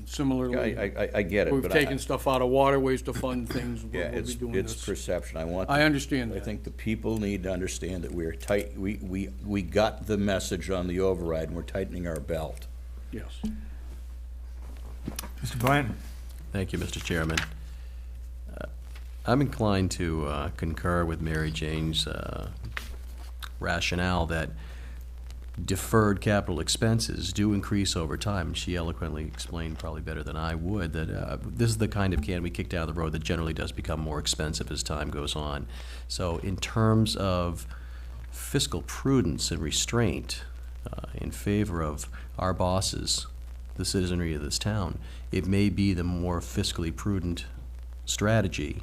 similarly. I get it. We've but taken stuff out of waterways to fund things. Yeah, we'll be doing it's this. perception. I understand that. I think the people need to understand that we're tight, we got the message on the override, and we're tightening our belt. Yes. Mr. Blanton. Thank you, Mr. Chairman. I'm inclined to concur with Mary Jane's rationale that deferred capital expenses do increase over time. She eloquently explained, probably better than I would, that this is the kind of can we kick down the road that generally does become more expensive as time goes on. So in terms of fiscal prudence and restraint in favor of our bosses, the citizenry of this town, it may be the more fiscally prudent strategy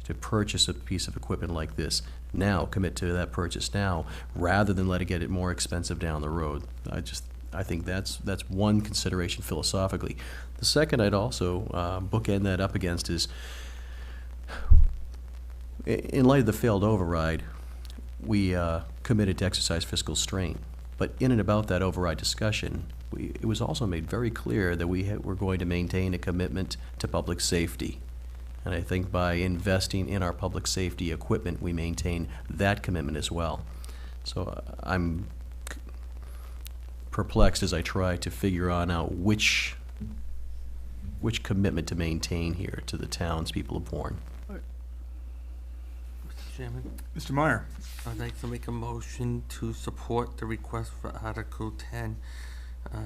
to purchase a piece of equipment like this now, commit to that purchase now, rather than let it get more expensive down the road. I think that's one consideration philosophically. The second I'd also bookend that up against is, in light of the failed override, we committed to exercise fiscal strain. But in and about that override discussion, it was also made very clear that we were going to maintain a commitment to public safety. And I think by investing in our public safety equipment, we maintain that commitment as well. So I'm perplexed as I try to figure out which commitment to maintain here to the townspeople of Bourne. Mr. Chairman, Mr. Meyer. I'd like to make a motion to support the request for Article 10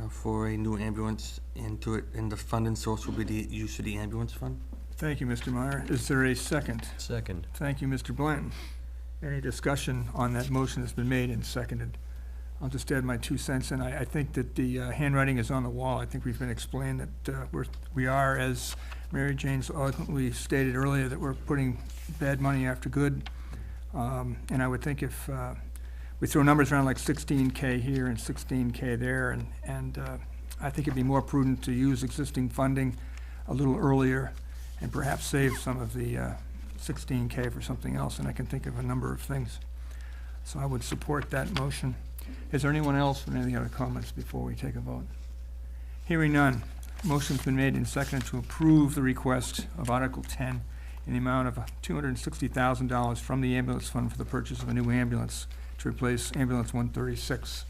for a new ambulance, and the funding source will be the use of the ambulance fund. Thank you, Mr. Meyer. Is there a second? Second. Thank you, Mr. Blanton. Any discussion on that motion that's been made and seconded? I'll just add my 2 cents, and I think that the handwriting is on the wall. I think we've been explained that we are, as Mary Jane so eloquently stated earlier, that we're putting bad money after good. And I would think if we throw numbers around like 16K here and 16K there, and I think it'd be more prudent to use existing funding a little earlier and perhaps save some of the 16K for something else, and I can think of a number of things. So I would support that motion. Is there anyone else with any other comments before we take a vote? Hearing none, motion's been made and seconded to approve the request of Article 10 in the amount of $260,000 from the ambulance fund for the purchase of a new ambulance to replace ambulance 136.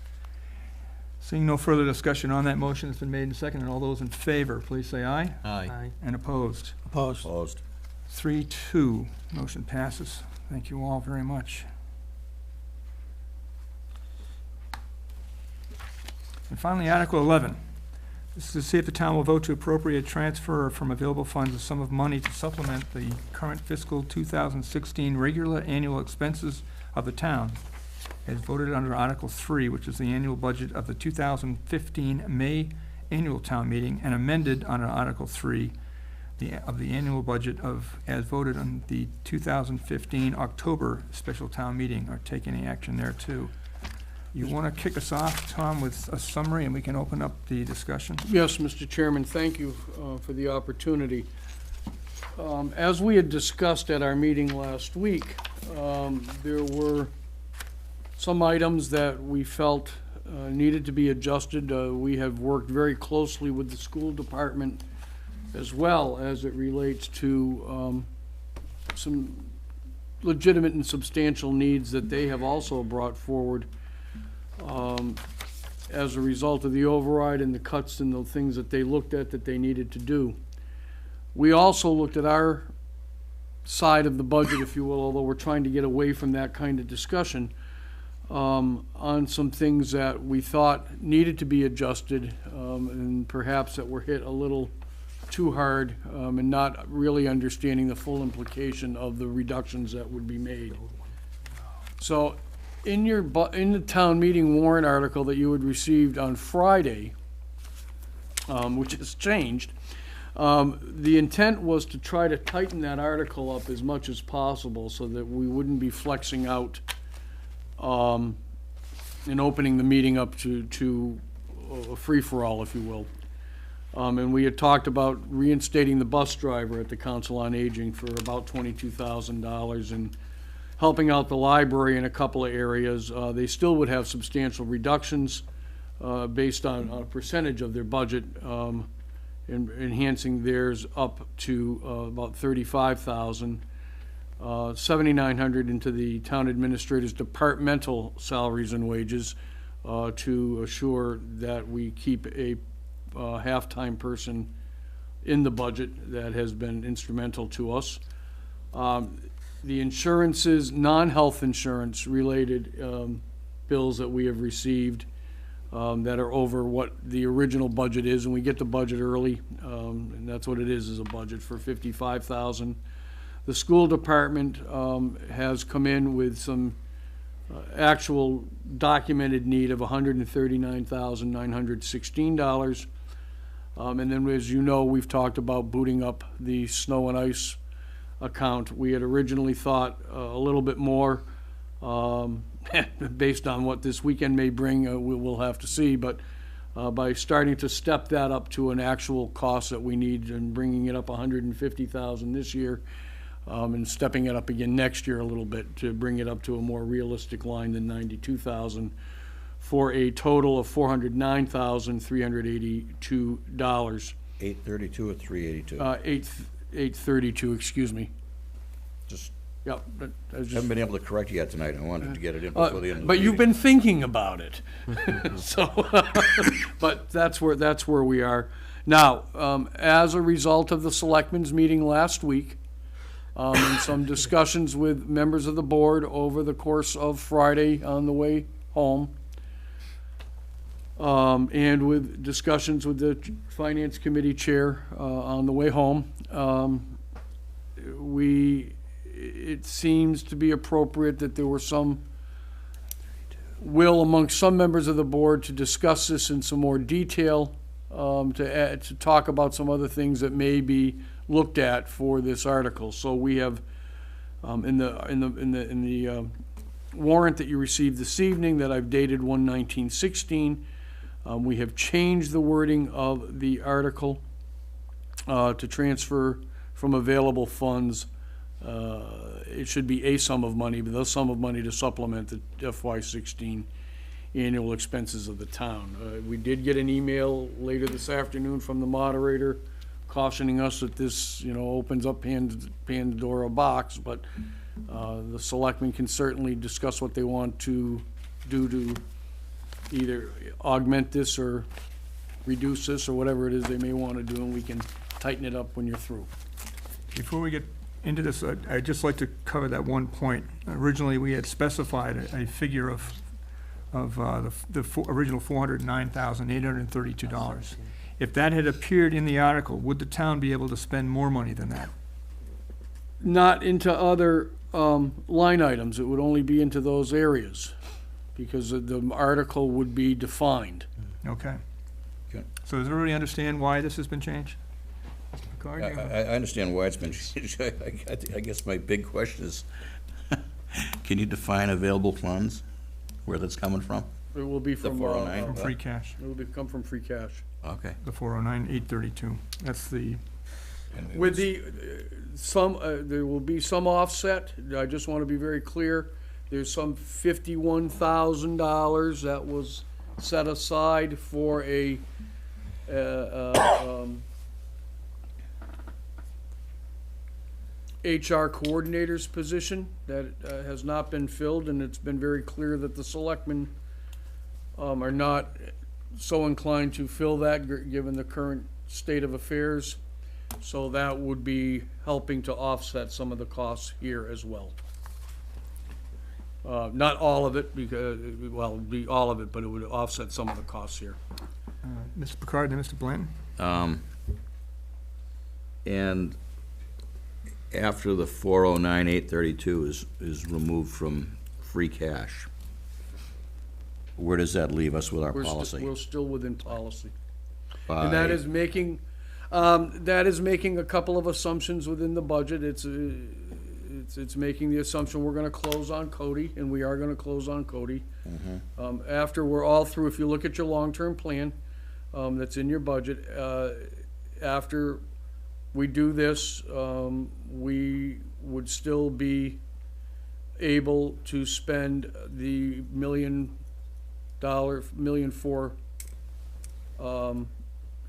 Seeing no further discussion on that motion, it's been made and seconded. All those in favor, please say aye. Aye. And opposed? Opposed. Opposed. 3-2, motion passes. Thank you all very much. And finally, Article 11. This is to see if the town will vote to appropriate transfer from available funds a sum of money to supplement the current fiscal 2016 regular annual expenses of the town, as voted under Article 3, which is the annual budget of the 2015 May annual town meeting, and amended under Article 3 of the annual budget as voted on the 2015 October special town meeting, or take any action there too. You want to kick us off, Tom, with a summary, and we can open up the discussion? Yes, Mr. Chairman, thank you for the opportunity. As we had discussed at our meeting last week, there were some items that we felt needed to be adjusted. We have worked very closely with the school department as well as it relates to some legitimate and substantial needs that they have also brought forward as a result of the override and the cuts and the things that they looked at that they needed to do. We also looked at our side of the budget, if you will, although we're trying to get away from that kind of discussion. on some things that we thought needed to be adjusted, and perhaps that were hit a little too hard, and not really understanding the full implication of the reductions that would be made. So in in the town meeting warrant article that you had received on Friday, which has changed, the intent was to try to tighten that article up as much as possible so that we wouldn't be flexing out and opening the meeting up to a free-for-all, if you will. And we had talked about reinstating the bus driver at the Council on Aging for about $22,000 and helping out the library in a couple of areas. They still would have substantial reductions based on a percentage of their budget, enhancing theirs up to about $35,000. 7,900 into the town administrator's departmental salaries and wages to assure that we keep a half-time person in the budget that has been instrumental to us. The insurances, non-health insurance related bills that we have received that are over what the original budget is, and we get the budget early, and that's what it is a budget for $55,000. The school department has come in with some actual documented need of $139,916. And then, as you know, we've talked about booting up the snow and ice account. We had originally thought a little bit more based on what this weekend may bring. We'll have to see, but by starting to step that up to an actual cost that we need and bringing it up $150,000 this year, and stepping it up again next year a little bit to bring it up to a more realistic line than $92,000 for a total of $409,382. 832 or 382? $832, excuse me. Just Yep. haven't been able to correct yet tonight. I wanted to get it in before the end of the meeting. But you've been thinking about it. So, but that's where we are. Now, as a result of the Selectmen's meeting last week, and some discussions with members of the board over the course of Friday on the way home, and with discussions with the Finance Committee Chair on the way home, it seems to be appropriate that there were some will amongst some members of the board to discuss this in some more detail, to talk about some other things that may be looked at for this article. So we have in the warrant that you received this evening that I've dated 1/19/16, we have changed the wording of the article to transfer from available funds. It should be a sum of money, but the sum of money to supplement the FY16 annual expenses of the town. We did get an email later this afternoon from the moderator cautioning us that this, opens up Pandora box, but the selectmen can certainly discuss what they want to do to either augment this or reduce this or whatever it is they may want to do, and we can tighten it up when you're through. Before we get into this, I'd just like to cover that one point. Originally, we had specified a figure of the original $409,832. If that had appeared in the article, would the town be able to spend more money than that? Not into other line items. It would only be into those areas because the article would be defined. Okay. Okay. So does everybody understand why this has been changed? I understand why it's been changed. I guess my big question is, can you define available funds, where that's coming from? It will be from, 409? From free cash, it will come from free cash. Okay. the 409,832. That's the, With the, there will be some offset. I just want to be very clear. There's some $51,000 that was set aside for a, HR coordinator's position that has not been filled, and it's been very clear that the selectmen are not so inclined to fill that given the current state of affairs. So that would be helping to offset some of the costs here as well. Not all of it, because, well, it'd be all of it, but it would offset some of the costs here. Mr. Picard and Mr. Blanton? And after the 409,832 is removed from free cash, where does that leave us with our policy? We're still within policy. By- And that is making a couple of assumptions within the budget. It's making the assumption we're gonna close on Cody, and we are gonna close on Cody. After we're all through, if you look at your long-term plan, that's in your budget, after we do this, we would still be able to spend the $1 million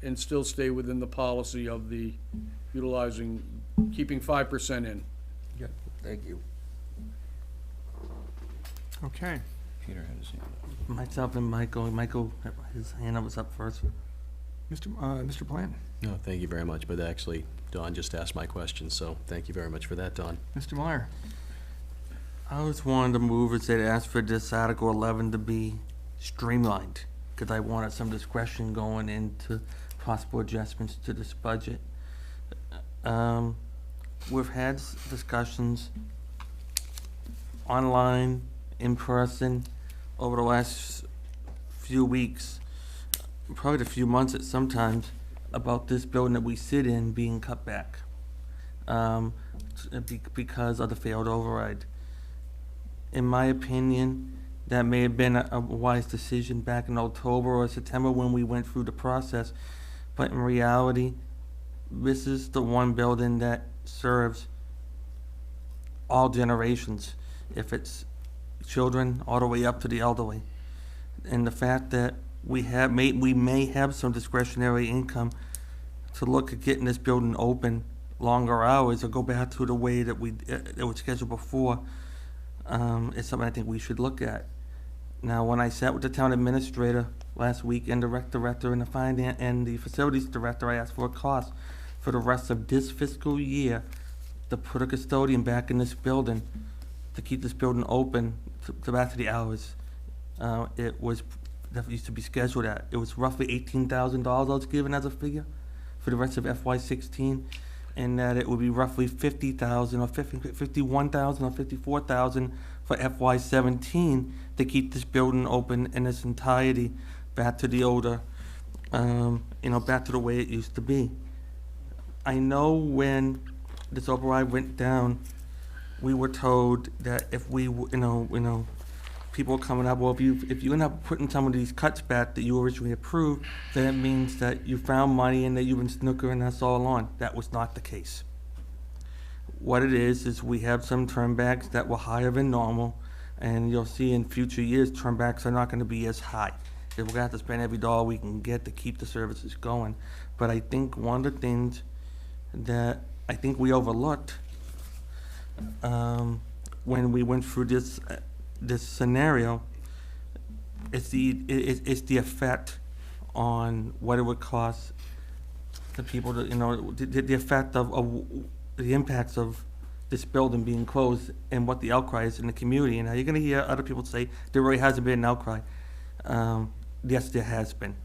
and still stay within the policy of the keeping 5% in. Thank you. Okay. Peter had his hand up. Myself and Michael, his hand was up first. Mr. Blanton? No, thank you very much, but actually, Don just asked my question, so thank you very much for that, Don. Mr. Meyer? I was one of the movers that asked for this Article 11 to be streamlined, because I wanted some discretion going into possible adjustments to this budget. We've had discussions online, in person, over the last few weeks, probably a few months at sometimes, about this building that we sit in being cut back because of the failed override. In my opinion, that may have been a wise decision back in October or September when we went through the process, but in reality, this is the one building that serves all generations, if it's children all the way up to the elderly. And the fact that we may have some discretionary income to look at getting this building open longer hours or go back to the way that it was scheduled before, is something I think we should look at. Now, when I sat with the town administrator last week and the rec director and the finance and the facilities director, I asked for a cost for the rest of this fiscal year to put a custodian back in this building, to keep this building open to back to the hours. It was, that used to be scheduled at, it was roughly $18,000 I was given as a figure for the rest of FY16, and that it would be roughly $50,000 or $51,000 or $54,000 for FY17 to keep this building open in its entirety back to the older, back to the way it used to be. I know when this override went down, we were told that if we, people were coming up, well, if you end up putting some of these cuts back that you originally approved, then it means that you found money and that you've been snookering us all on. That was not the case. What it is we have some turnbacks that were higher than normal, and you'll see in future years, turnbacks are not gonna be as high. We're gonna have to spend every dollar we can get to keep the services going. But I think one of the things that I think we overlooked when we went through this scenario, it's the effect on what it would cost the people to, the effect of the impacts of this building being closed and what the outcry is in the community. And now you're gonna hear other people say there really hasn't been an outcry. Yes, there has been.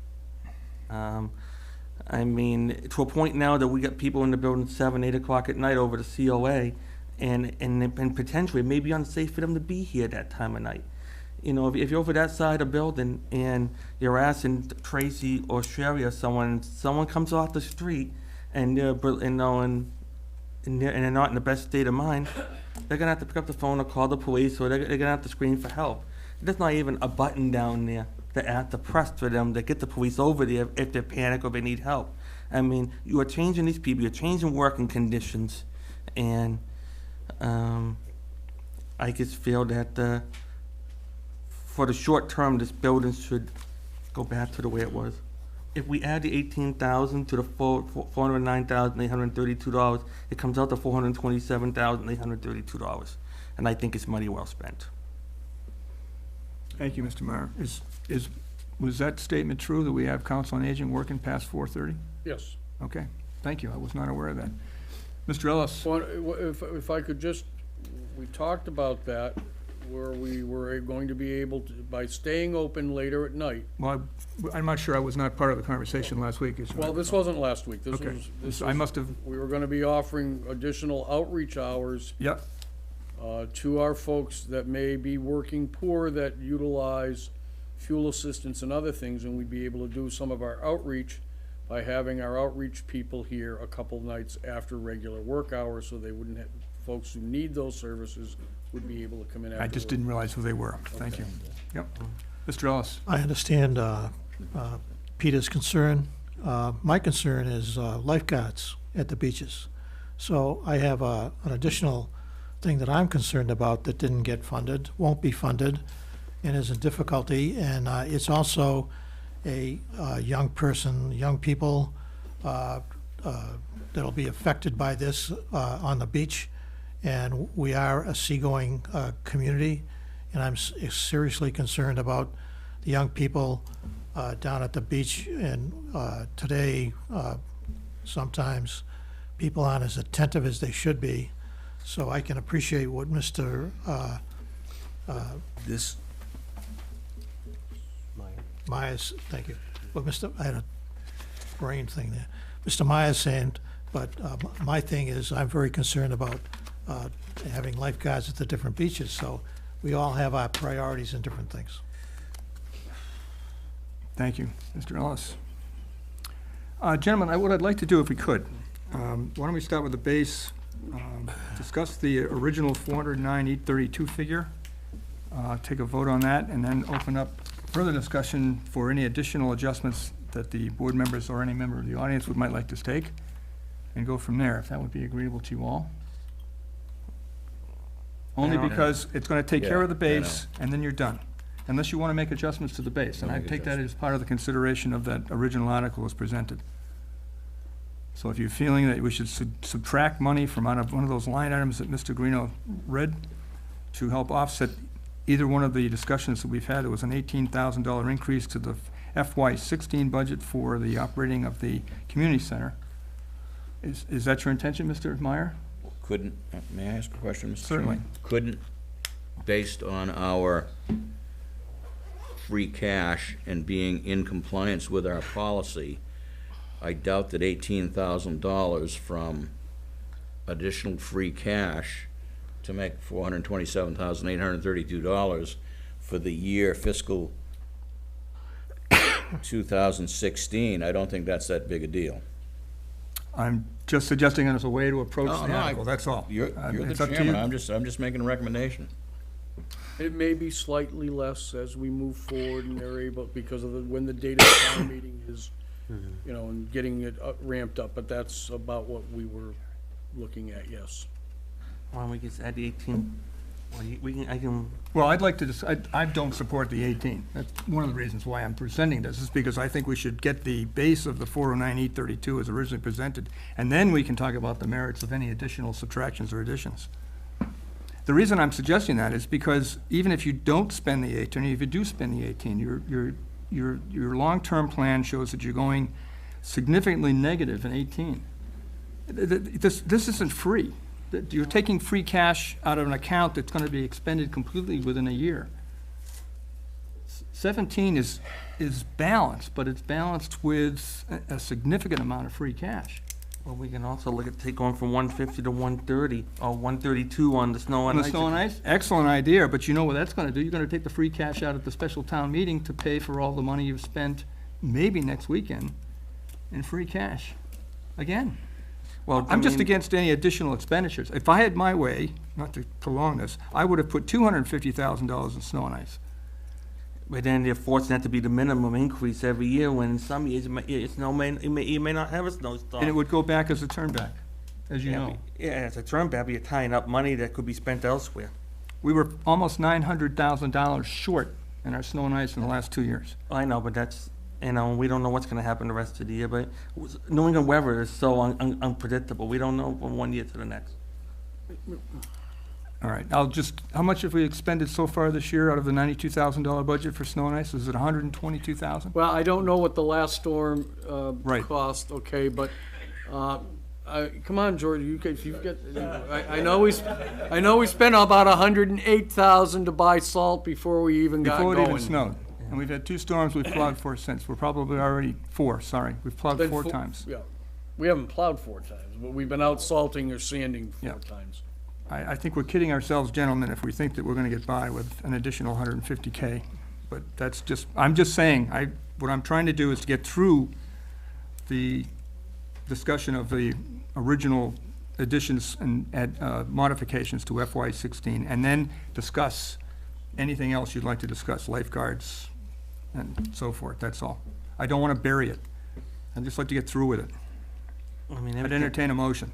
I mean, to a point now that we got people in the building 7, 8 o'clock at night over the COA, and potentially it may be unsafe for them to be here that time of night. If you're over that side of the building and you're asking Tracy or Sherry or someone comes off the street and they're not in the best state of mind, they're gonna have to pick up the phone or call the police, or they're gonna have to scream for help. There's not even a button down there that I have to press for them to get the police over there if they're panicked or they need help. I mean, you are changing these people, you're changing working conditions, and I just feel that for the short term, this building should go back to the way it was. If we add the $18,000 to the $409,832, it comes out to $427,832, and I think it's money well spent. Thank you, Mr. Meyer. Was that statement true, that we have council on aging working past 4:30? Yes. Okay, thank you. I was not aware of that. Mr. Ellis? If I could just, we talked about that where we were going to be able to, by staying open later at night. Well, I'm not sure, I was not part of the conversation last week. as Well, this wasn't last week. This Okay. was, this I was, must have, we were gonna be offering additional outreach hours yeah, to our folks that may be working poor, that utilize fuel assistance and other things, and we'd be able to do some of our outreach by having our outreach people here a couple nights after regular work hours, so they wouldn't have, folks who need those services would be able to come in after. I just work. didn't realize who they were. Thank you. Yep. Mr. Ellis? I understand Peter's concern. My concern is lifeguards at the beaches. So I have an additional thing that I'm concerned about that didn't get funded, won't be funded, and is in difficulty. And it's also a young person, young people that'll be affected by this on the beach. And we are a seagoing community, and I'm seriously concerned about the young people down at the beach. And today, sometimes people aren't as attentive as they should be. So I can appreciate what Mr. This, Myers, thank you. But I had a brain thing there. Mr. Myers saying, but my thing is, I'm very concerned about having lifeguards at the different beaches. So we all have our priorities in different things. Thank you, Mr. Ellis. Gentlemen, what I'd like to do, if we could, why don't we start with the base, discuss the original 409,832 figure, take a vote on that, and then open up further discussion for any additional adjustments that the board members or any member of the audience might like to take, and go from there, if that would be agreeable to you all. Only because it's gonna take care of the base, and then you're done. Unless you wanna make adjustments to the base, and I take that as part of the consideration of that original article as presented. So if you're feeling that we should subtract money from out of one of those line items that Mr. Greeno read to help offset either one of the discussions that we've had, it was an $18,000 increase to the FY16 budget for the operating of the community center. Is that your intention, Mr. Meyer? Couldn't, may I ask a question, Mr. Certainly. Chairman? Couldn't, based on our free cash and being in compliance with our policy, I doubt that $18,000 from additional free cash to make $427,832 for the year fiscal 2016, I don't think that's that big a deal. I'm just suggesting it as a way to approach the article, that's all. You're the It's up to chairman, you. I'm just making a recommendation. It may be slightly less as we move forward and they're able, because of when the date of the town meeting is, you know, and getting it ramped up, but that's about what we were looking at, yes. Why don't we just add the 18? Well, I can, Well, I'd like to, I don't support the 18. That's one of the reasons why I'm presenting this, is because I think we should get the base of the 409,832 as originally presented, and then we can talk about the merits of any additional subtractions or additions. The reason I'm suggesting that is because even if you don't spend the 18, or if you do spend the 18, your long-term plan shows that you're going significantly negative in 18. This isn't free. You're taking free cash out of an account that's going to be expended completely within a year. 17 is balanced, but it's balanced with a significant amount of free cash. well, we can also look at going from 150 to 130, or 132 on the snow and On ice. the snow and ice, excellent idea, but you know what that's going to do? You're going to take the free cash out at the special town meeting to pay for all the money you've spent, maybe next weekend, in free cash. Again. Well, I'm just I mean, against any additional expenditures. If I had my way, not to prolong this, I would have put $250,000 in snow and ice. But then they're forcing that to be the minimum increase every year, when in some years you may not have a snowstorm. And it would go back as a turnback, as you know. Yeah, as a turn back, you're tying up money that could be spent elsewhere. We were almost $900,000 short in our snow and ice in the last 2 years. I know, but that's, you know, we don't know what's gonna happen the rest of the year, but New England weather is so unpredictable. We don't know from one year to the next. All right, how much have we expended so far this year out of the $92,000 budget for snow and ice? Is it $122,000? Well, I don't know what the last storm Right. cost, okay, but Come on, George, if you get, I know we spent about $108,000 to buy salt before we even got going. Before it even snowed. And we've had 2 storms we've plowed for since. We're probably already 4, sorry. We've plowed Been 4 fo- times. Yeah, we haven't plowed 4 times, but we've been out salting or sanding 4 Yeah. times. I think we're kidding ourselves, gentlemen, if we think that we're gonna get by with an additional 150K. But that's just, I'm just saying, what I'm trying to do is to get through the discussion of the original additions and modifications to FY16, and then discuss anything else you'd like to discuss, lifeguards and so forth, that's all. I don't want to bury it. I'd just like to get through with it. I mean, I'd everything- entertain a motion.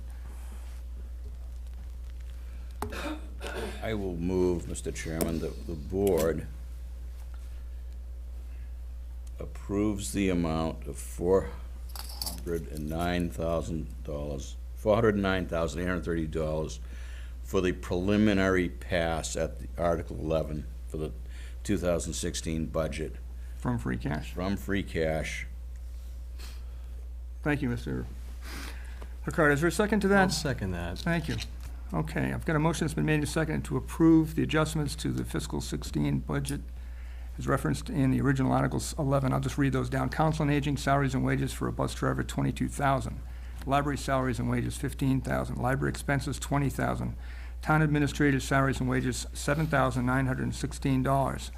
I will move, Mr. Chairman, that the board approves the amount of $409,830 for the preliminary pass at the Article 11 for the 2016 budget From free cash. from free cash. Thank you, Mr. Picard. Is there a second to I'll that? second that. Thank you. Okay, I've got a motion that's been made and seconded to approve the adjustments to the fiscal 16 budget as referenced in the original Articles 11. I'll just read those down. Council on Aging, salaries and wages for a bus driver, $22,000. Library salaries and wages, $15,000. Library expenses, $20,000. Town administrative salaries and wages, $7,916.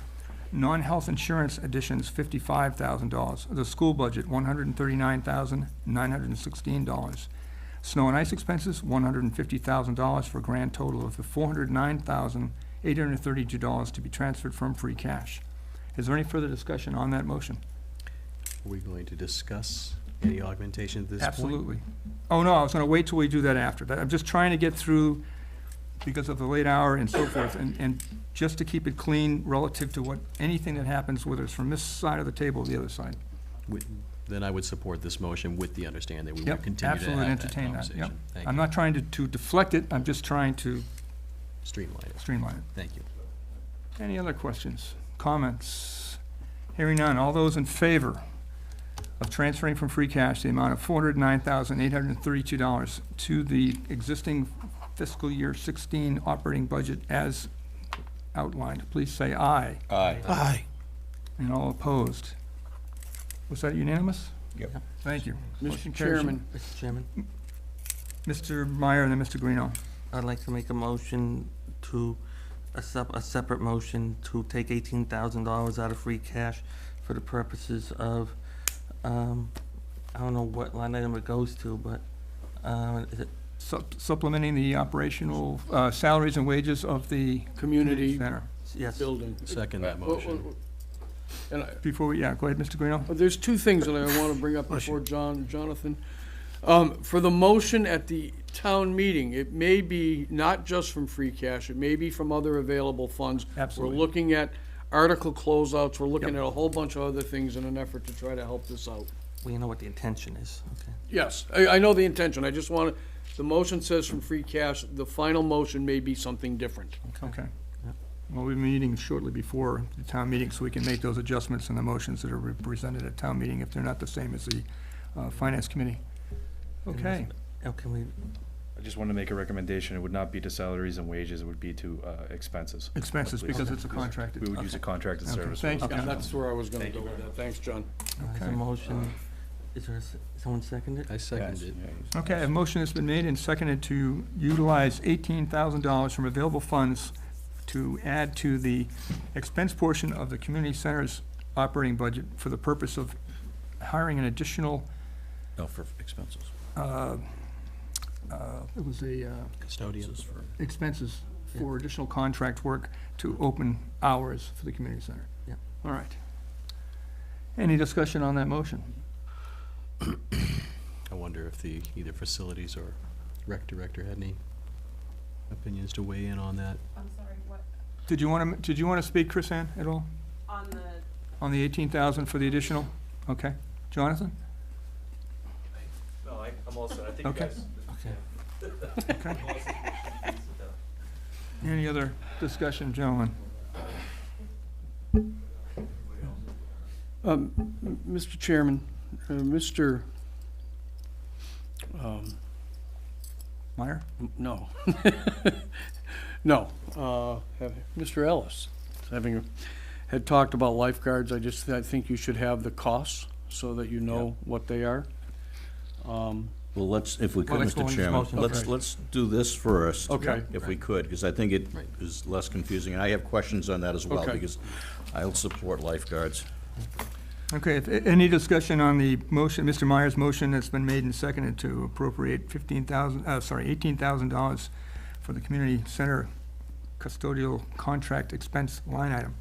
Non-health insurance additions, $55,000. The school budget, $139,916. Snow and ice expenses, $150,000 for a grand total of the $409,832 to be transferred from free cash. Is there any further discussion on that motion? Are we going to discuss any augmentation at this point? Absolutely. Oh, no, I was gonna wait till we do that after. I'm just trying to get through, because of the late hour and so forth, and just to keep it clean relative to what, anything that happens, whether it's from this side of the table or the other side. Then I would support this motion with the understanding that we will Yep, continue to absolutely have that entertain that, conversation. yep. Thank I'm you. not trying to deflect it, I'm just trying to Streamline it. streamline it. Thank you. Any other questions, comments? Hearing none, all those in favor of transferring from free cash the amount of $409,832 to the existing fiscal year 16 operating budget as outlined, please say aye. Aye. Aye. And all opposed? Was that unanimous? Yep. Thank you. Motion Mr. carries. Chairman, Mr. Chairman, Mr. Meyer and then Mr. Greeno. I'd like to make a motion to, a separate motion to take $18,000 out of free cash for the purposes of, I don't know what line item it goes to, but, is it Supplementing the operational salaries and wages of the community center. yes. building. Second that Well, motion. And Before we, yeah, go ahead, Mr. Greeno. there's 2 things that I want to bring up before Jonathan. For the motion at the town meeting, it may be not just from free cash, it may be from other available funds. Absolutely. We're looking at article closeouts, we're looking Yep. at a whole bunch of other things in an effort to try to help this out. We know what the intention is, okay. Yes, I know the intention, I just want to, the motion says from free cash, the final motion may be something different. Okay. Yep. Well, we'll be meeting shortly before the town meeting, so we can make those adjustments in the motions that are presented at town meeting if they're not the same as the finance committee. Okay. Oh, can we, I just want to make a recommendation. It would not be to salaries and wages, it would be to expenses. Expenses, Please. because it's a contracted. We would use a contracted Okay, service. thank you. Yeah, that's where I was going to Thank go you with very that, thanks, John. there's a Okay. motion, is there, someone second it? I second it. Okay, a motion has been made and seconded to utilize $18,000 from available funds to add to the expense portion of the community center's operating budget for the purpose of hiring an additional, No, for expenses. it was a, Custodians for. expenses for additional contract work to open hours for the community center. Yep. All right. Any discussion on that motion? I wonder if the, either facilities or rec director had any opinions to weigh in on that. I'm sorry, what, Did you want to speak, Chris Ann, at all? On the 18,000 for the additional? Okay. Jonathan? No, I'm all set. I think Okay. Okay. Okay. Any other discussion, gentlemen? Mr. Chairman, Mr. Meyer? No. No. Mr. Ellis, had talked about lifeguards, I think you should have the costs so that you know what they are. Well, let's, if we could, let's go Mr. into Chairman, motion. let's, Okay. let's do this first. Okay. If we could, because I think it is less confusing, and I have questions on that as well, Okay. because I'll support lifeguards. Okay, any discussion on the motion, Mr. Meyer's motion that's been made and seconded to appropriate $18,000 for the community center custodial contract expense line item?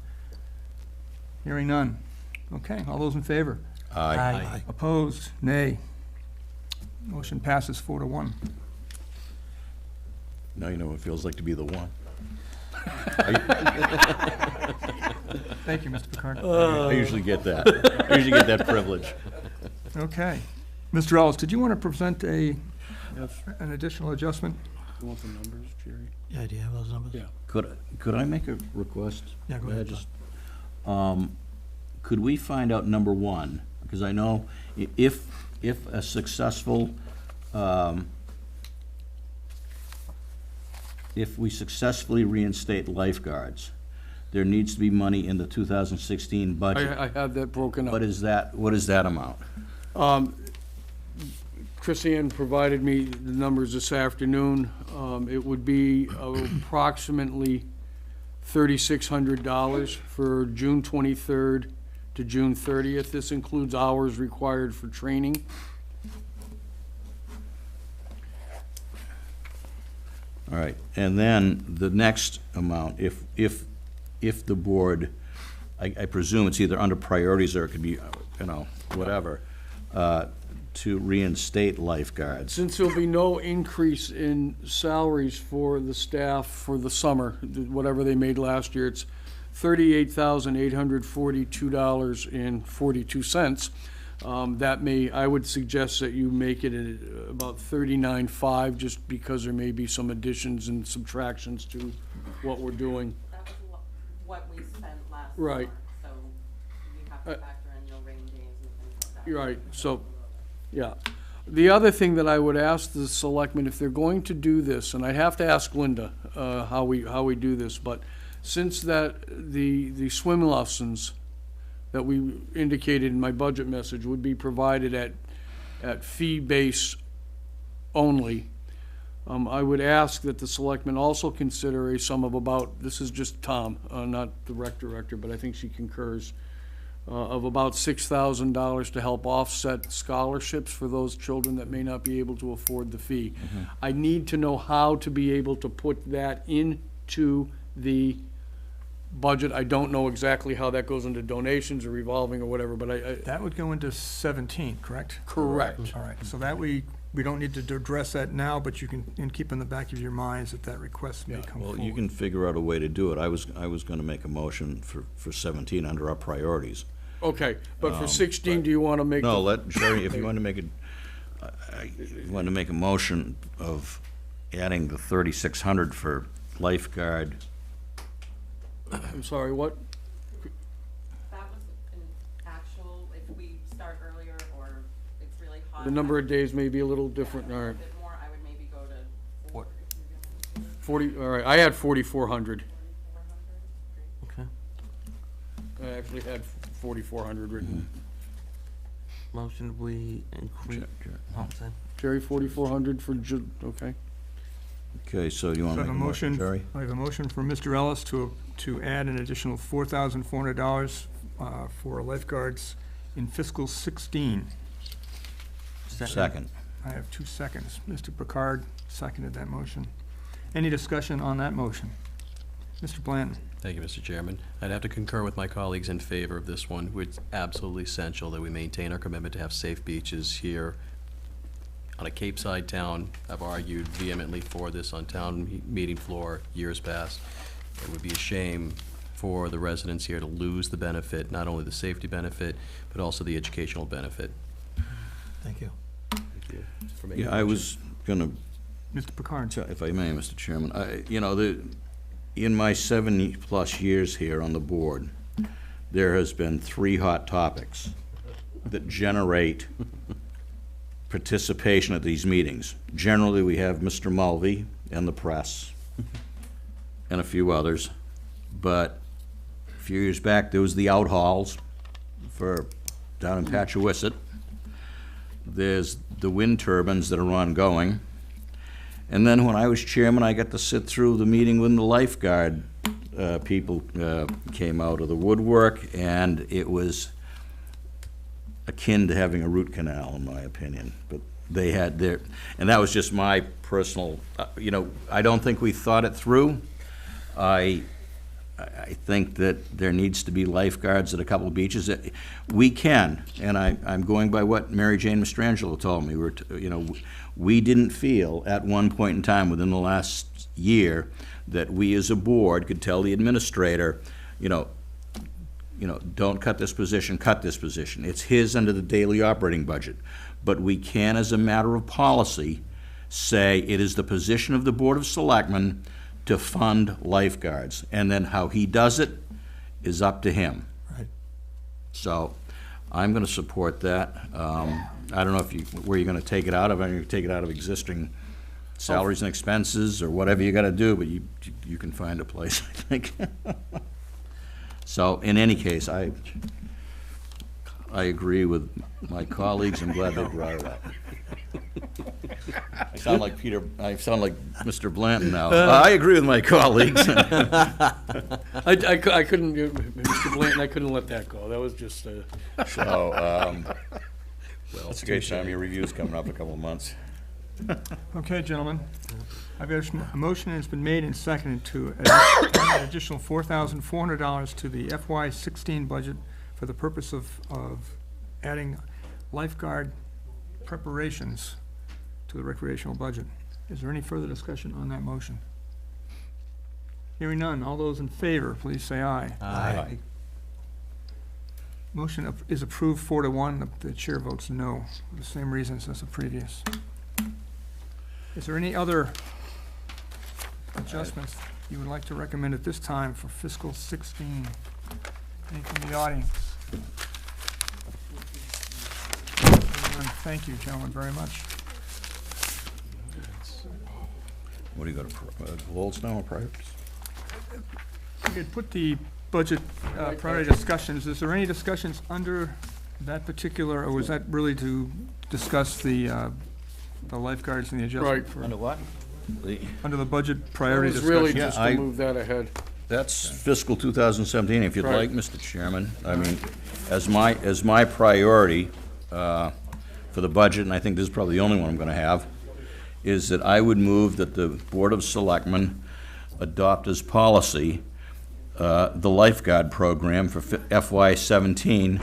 Hearing none. Okay, all those in favor? Aye. Opposed? Nay. Motion passes 4-1. Now you know what it feels like to be the one. Thank you, Mr. Picard. I usually get that. I usually get that privilege. Okay. Mr. Ellis, did you want to present an additional adjustment? You want the numbers, Jerry? Yeah, do you have those numbers? Yeah. Could I make a request? Yeah, go May I ahead, just, could we find out number one? Because I know if a successful, if we successfully reinstate lifeguards, there needs to be money in the 2016 budget. I have that broken up. What is that amount? Chrisanne provided me the numbers this afternoon. It would be approximately $3,600 for June 23rd to June 30th. This includes hours required for training. All right, and then the next amount, if the board, I presume it's either under priorities or it could be, whatever, to reinstate lifeguards. Since there'll be no increase in salaries for the staff for the summer, whatever they made last year, it's $38,842.42. I would suggest that you make it at about $39,500, just because there may be some additions and subtractions to what we're doing. That was what we spent last Right. summer, so you have to factor in your rain days and things like that. You're right, so, yeah. The other thing that I would ask the selectmen, if they're going to do this, and I'd have to ask Linda how we do this, but since the swim lessons that we indicated in my budget message would be provided at fee base only, I would ask that the selectmen also consider a sum of about, this is just Tom, not the rec director, but I think she concurs, of about $6,000 to help offset scholarships for those children that may not be able to afford the fee. I need to know how to be able to put that into the budget. I don't know exactly how that goes into donations or revolving or whatever, but That would go into 17, correct? correct. All right, so that we don't need to address that now, but you can, and keep in the back of your minds that request may come Well, forward. you can figure out a way to do it. I was gonna make a motion for 17 under our priorities. Okay, but for 16, but- do you want to make? No, the- let Jerry, if you want to make a motion of adding the 3,600 for lifeguard. I'm sorry, what? That was an actual, if we start earlier or it's really hot. The number of days may be a little different, all A right. bit more, I would maybe go to What? 40, all right, I had 4,400. 4,400. Okay. I actually had 4,400 written. Motion, we increase. Oh, sorry. Jerry, 4,400 for okay. Okay, so you want So I to have make a a motion, motion, Jerry? I have a motion from Mr. Ellis to add an additional $4,400 for lifeguards in fiscal 16. Second. I have 2 seconds. Mr. Picard seconded that motion. Any discussion on that motion? Mr. Blanton? Thank you, Mr. Chairman. I'd have to concur with my colleagues in favor of this one. It's absolutely essential that we maintain our commitment to have safe beaches here on a Cape Side town. I've argued vehemently for this on town meeting floor years past. It would be a shame for the residents here to lose the benefit, not only the safety benefit, but also the educational benefit. Thank you. Thank you for making Yeah, the I motion. was gonna, Mr. Picard? if I may, Mr. Chairman, in my 70-plus years here on the board, there has been 3 hot topics that generate participation at these meetings. Generally, we have Mr. Mulvey and the press and a few others, but a few years back, there was the out halls for down in Patchawisset. There's the wind turbines that are ongoing. And then when I was chairman, I got to sit through the meeting when the lifeguard people came out of the woodwork, and it was akin to having a root canal, in my opinion. But they had their, and that was just my personal, I don't think we thought it through. I think that there needs to be lifeguards at a couple of beaches. We can, and I'm going by what Mary Jane Mastrangelo told me. We didn't feel at one point in time within the last year that we as a board could tell the administrator, don't cut this position, cut this position. It's his under the daily operating budget. But we can, as a matter of policy, say it is the position of the Board of Selectmen to fund lifeguards. And then how he does it is up to him. Right. So I'm going to support that. I don't know where you're going to take it out of. I'm going to take it out of existing salaries and expenses or whatever you got to do, but you can find a place, I think. So in any case, I agree with my colleagues. I'm glad they brought it up. I sound like Mr. Blanton now. I agree with my colleagues. I couldn't, Mr. Blanton, I couldn't let that go. That was just So, that's a great time. Your review's coming up in a couple of months. Okay, gentlemen. I've got a motion has been made and seconded to add an additional $4,400 to the FY16 budget for the purpose of adding lifeguard preparations to the recreational budget. Is there any further discussion on that motion? Hearing none, all those in favor, please say aye. Aye. Motion is approved 4-1. The chair votes no, for the same reasons as the previous. Is there any other adjustments you would like to recommend at this time for fiscal 16? Any from the audience? Thank you, gentlemen, very much. What do you go to, Gold's now or priorities? We could put the budget priority discussions. Is there any discussions under that particular, or was that really to discuss the lifeguards and the adjustment? Right. Under what? Under the budget priority It was discussion? really just to move that ahead. That's fiscal 2017, if you'd Right. like, Mr. Chairman. I mean, as my priority for the budget, and I think this is probably the only one I'm going to have, is that I would move that the Board of Selectmen adopt as policy the lifeguard program for FY17,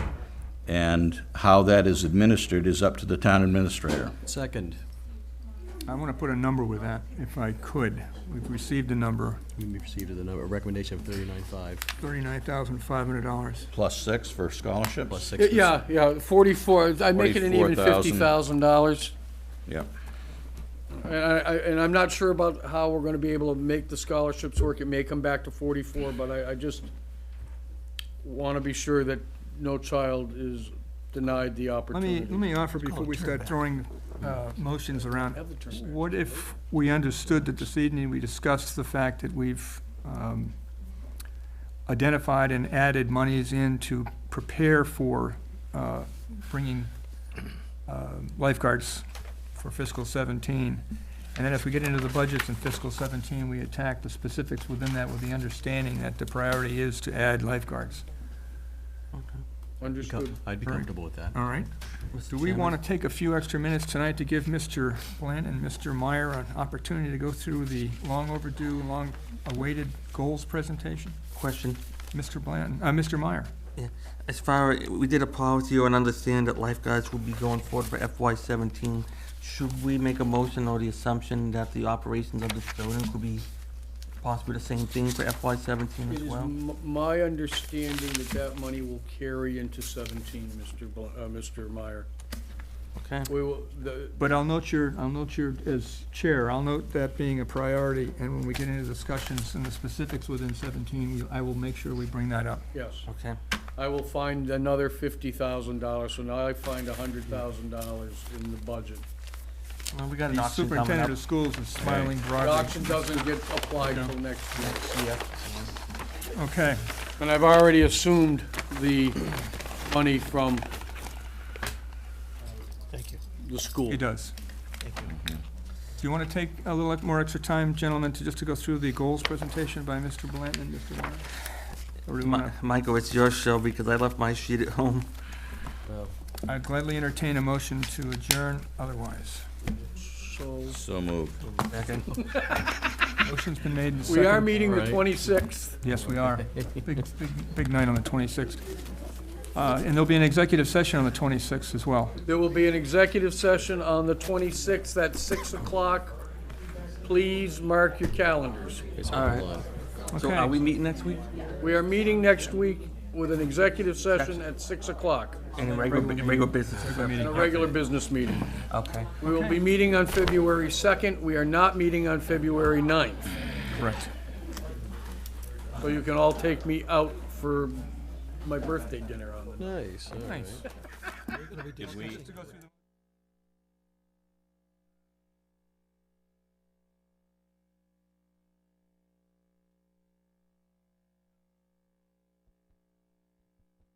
and how that is administered is up to the town administrator. Second. I want to put a number with that, if I could. We've received a number, We received a recommendation of $39,500. $39,500. Plus 6 for scholarship? Plus 6%. Yeah, 44, I'd make it an even $44,000. $50,000. Yep. And I'm not sure about how we're gonna be able to make the scholarships work. It may come back to 44, but I just wanna be sure that no child is denied the opportunity. Let me offer before we start throwing motions around. What if we understood that this evening we discussed the fact that we've identified and added monies in to prepare for bringing lifeguards for fiscal 17, and then if we get into the budgets in fiscal 17, we attack the specifics within that with the understanding that the priority is to add lifeguards. Understood. I'd be comfortable with that. All right? Do we want to take a few extra minutes tonight to give Mr. Bland and Mr. Meyer an opportunity to go through the long overdue, long awaited goals presentation? Question. Mr. Mr. Meyer. As far, we did a policy or an understand that lifeguards will be going forward for FY17. Should we make a motion or the assumption that the operations of this building could be possibly the same thing for FY17 It as is well? my understanding that that money will carry into 17, Mr. Meyer. Okay. We will, But I'll note as chair, I'll note that being a priority, and when we get into discussions and the specifics within 17, I will make sure we bring that up. yes. Okay. I will find another $50,000, so now I find $100,000 in the budget. Well, we got an The auction coming superintendent up. of schools is smiling The broadly. auction doesn't get applied till next year. Okay, And I've already assumed the money from Thank you. the school. he does. Do you want to take a little more extra time, gentlemen, to go through the goals presentation by Mr. Blanton and Mr. Warren? Or do you wanna- Michael, it's your show because I left my sheet at home. I'd gladly entertain a motion to adjourn otherwise. So moved. Second. Motion's been made and We seconded. are meeting the Right. 26th. Yes, we are. Big night on the 26th. And there'll be an executive session on the 26th as well. There will be an executive session on the 26th at 6 o'clock. Please mark your calendars. It's All on right. the line. So Okay. are we meeting next week? We are meeting next week with an executive session at 6 o'clock In a regular business? and a regular business meeting. Okay. We will be meeting on February 2nd. We are not meeting on February 9th. Correct. So you can all take me out for my birthday dinner on the Nice, all right. Nice. Did we,